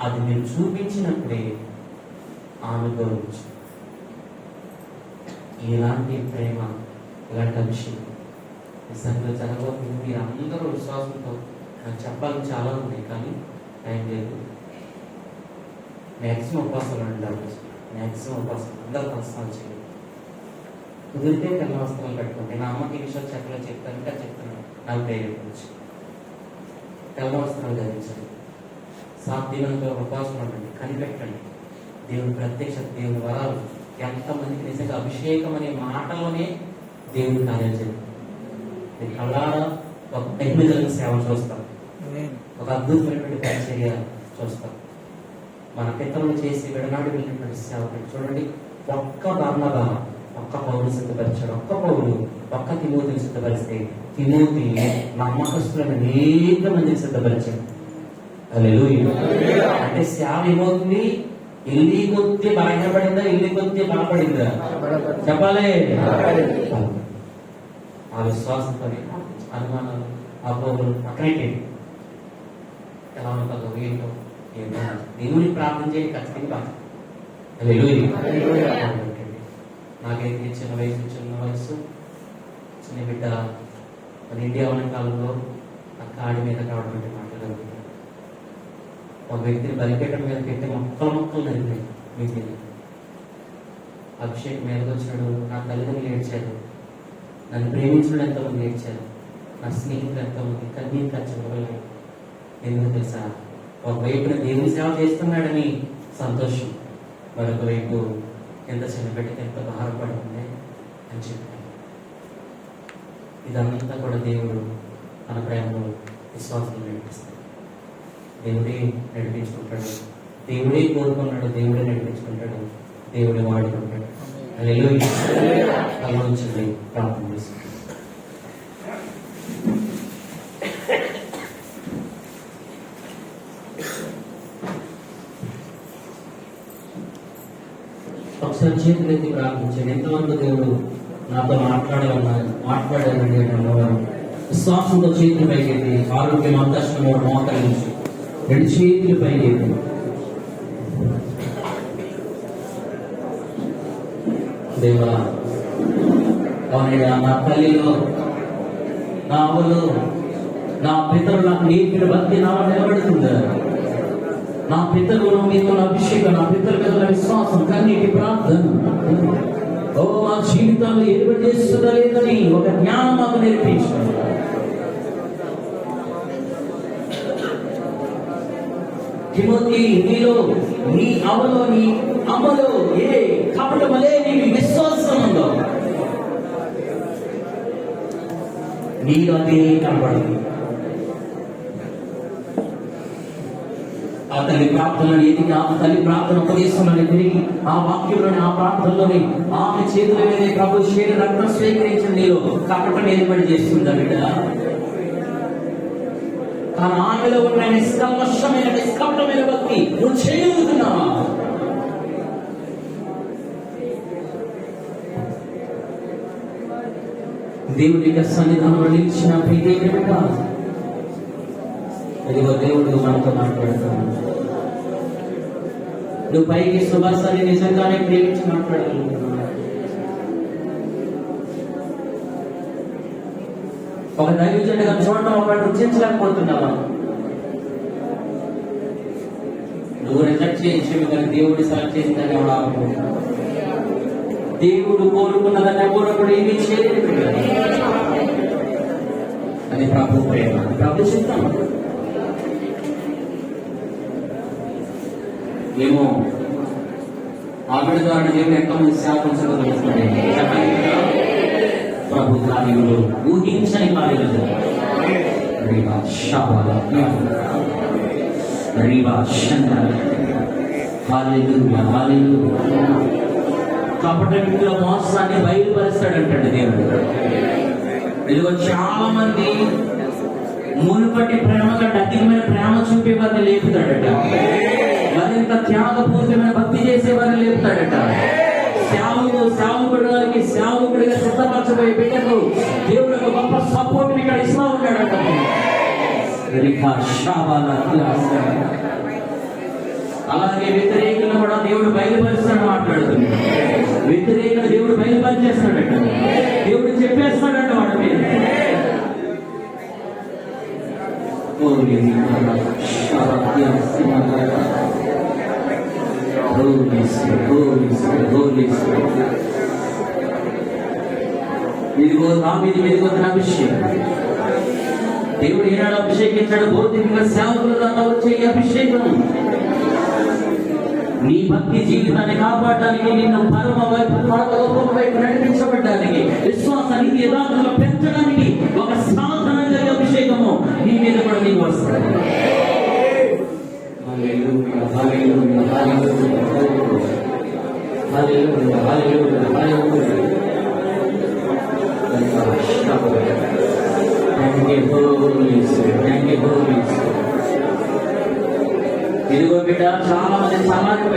అది మీరు చూపించినప్పుడే ఆమె గౌరవించు. ఇలాంటి ప్రేమ, ఇలాంటి అభిషేకం నిజంగా జరగబోతుంది. మీరు అందరూ విశ్వాసంతో నాకు చెప్పాలని చాలా ఉన్నాయి, కానీ టైం లేదు. మ్యాక్సిమం ఉపాసాలు ఉండాలి. మ్యాక్సిమం ఉపాసాలు అందరూ ప్రస్థానం చేయాలి. కుదిరితే తెల్ల వస్త్రాలు పెట్టుకోండి. నా అమ్మకి ఈ విషయాలు చెప్పలే చెప్తాను, ఇంకా చెప్తున్నాను. నాకు ప్రేరేపించు. తెల్ల వస్త్రాలు ధరించండి. సాధ్యమైనంత ఉపాసం ఉండండి, కనిపెట్టండి. దేవుని ప్రత్యక్షత, దేవుని వరాలు ఎంతమందికి నిజంగా అభిషేకం అనే మాటలోనే దేవుని కార్యాలు చేయండి. మీరు కళ్ళారా ఒక మహిళలను సేవ చూస్తాం, ఒక అద్భుతమైనటువంటి పరిచర్య చూస్తాం. మన పితరులు చేసి విడనాడు వెళ్ళినటువంటి సేవ చూడండి. ఒక్క బర్నబా, ఒక్క పౌరుని సిద్ధపరిచాడు. ఒక్క పౌరుడు, ఒక్క తిమోతిని సిద్ధపరిస్తే తిమోతి నమ్మకస్తులను అనేక మందిని సిద్ధపరిచాడు. హల్లెలూయా. అంటే సేవ ఏమవుతుంది? ఇల్లి కొద్ది బలహీనపడిందా, ఇల్లి కొద్ది బలపడిందా? చెప్పాలి. ఆ విశ్వాసంతో అనుమానాలు, అపోహలు పక్కనైతే ఎలా ఉంటుందో ఏంటో ఏమో దేవుని ప్రార్థన చేయండి. ఖచ్చితంగా నాకైతే చిన్న వయసు చిన్న బిడ్డ మన ఇండియా ఉన్న కాలంలో ఆ కాడి మీద కావడం అంటే మాట్లాడగలుగుతాను. ఒక వ్యక్తిని బలిపీఠం మీద పెట్టి మొక్కలు నరికినాయి. వీటిని అభిషేక్ మీదకి వచ్చినాడు. నా తల్లిదండ్రులు ఏడ్చారు, నన్ను ప్రేమించడం ఎంతమంది ఏడ్చారు, నా స్నేహితులు ఎంతమంది కన్నీరు ఖర్చు. ఎందుకు తెలుసా? ఒకవైపున దేవుని సేవ చేస్తున్నాడని సంతోషం, మరొక వైపు ఎంత చిన్నపెట్టి ఎంత భారపడుతుంది అని చెప్పాను. ఇదంతా కూడా దేవుడు మన ప్రేమలో విశ్వాసం నడిపిస్తాడు. దేవుడే నడిపించుకుంటాడు, దేవుడే కోరుకున్నాడు, దేవుడే నడిపించుకుంటాడు, దేవుడే వాడుకుంటాడు. ఆలోచించండి, ప్రార్థన చేసుకుంటాడు. ఒకసారి చేతులెత్తి ప్రార్థించండి. ఎంతవరకు దేవుడు నాతో మాట్లాడాలండి అన్నవారు విశ్వాసంతో చేతులు పైకెత్తి, ఆరోగ్యం అంతష్టము మోకరించి రెండు చేతులు పైకెత్తి దేవా, అవునయ్యా, నా తల్లిలో, నా అవ్వలో, నా పితరులు నాకు నేర్పిన భక్తి నా నిలబడుతుందా? నా పితరులు మీతో అభిషేకం, నా పితరుల మీద విశ్వాసం, కన్నీటి ప్రార్థన మా జీవితంలో ఏర్పాటు చేస్తుందా లేదని ఒక జ్ఞానం మాకు నేర్పించండి. తిమోతి, నీలో, నీ అవలో, నీ అమ్మలో ఏ కపటమలే నీ విశ్వాసం ఉందో నీలో అదే కనబడుతుంది. ఆ తల్లి ప్రార్థనలను ఎదిగి ఆ తల్లి ప్రార్థన ఉపదేశంలోని తిరిగి ఆ వాక్యంలోని ఆ ప్రార్థనలోని ఆమె చేతుల మీద ప్రభు శరీర రక్తం స్వీకరించిన నీలో కపటం ఏర్పడి చేస్తుందా బిడ్డ? కానీ ఆమెలో ఉన్న నిష్కపటమైన భక్తి నువ్వు చేయగలుగుతున్నావా? దేవుడి యొక్క సన్నిధానంలో నిలిచిన ప్రీతి బిడ్డ, అదిగో దేవుడు మనతో మాట్లాడుతున్నాడు. నువ్వు పైకి సుభాసాన్ని నిజంగానే ప్రేమించి మాట్లాడగలుగుతున్నావు. ఒక దైవజనుడిగా చూడటం ఒకటి రుచించలేకపోతున్నావా? నువ్వు రిజెక్ట్ చేయించు, కానీ దేవుడు సెలెక్ట్ చేసిందని ఎవడు ఆపుకుంటున్నావు. దేవుడు కోరుకున్నదని ఎవరు ఏమీ చేయలేదు. అది ప్రభు ప్రేమ, ప్రభు చిత్తం. ఏమో ఆవిడ ద్వారా దేవుడు ఎంతమంది శాపించగలుగుతుంది. ప్రభు కార్యములు ఊహించని కార్యాలు. కపట వ్యక్తుల మోసాన్ని బయలుపరుస్తాడంటే దేవుడు. ఇదిగో చాలా మంది మునుపటి ప్రేమ కంటే అధికమైన ప్రేమ చూపే వారిని లేపుతాడట. మరింత త్యాగపూర్వకమైన భక్తి చేసే వారిని లేపుతాడట. సేవకుడిగా సిద్ధపరచబోయే బిడ్డకు దేవుడు ఒక గొప్ప సపోర్ట్ ఇక్కడ ఇస్తా ఉంటాడట. అలాగే వ్యతిరేకులను కూడా దేవుడు బయలుపరుస్తాడు మాట్లాడుతుంది. వ్యతిరేకులు దేవుడు బయలుపరిచేస్తాడట. దేవుడు చెప్పేస్తాడట వాడి మీద. ఇదిగో దావీదు మీదకి వచ్చిన అభిషేకం దేవుడు ఏనాడు అభిషేకించాడు? భౌతికంగా సేవకుల ద్వారా వచ్చే ఈ అభిషేకం నీ భక్తి జీవితాన్ని కాపాడడానికి, నిన్ను పరలోకం వైపు నడిపించబడ్డానికి, విశ్వాసానికి యథార్థంగా పెంచడానికి ఒక సాధనంగా అభిషేకము నీ మీద కూడా నీకు వస్తుంది. ఇదిగో బిడ్డ, చాలా మంది సమాజం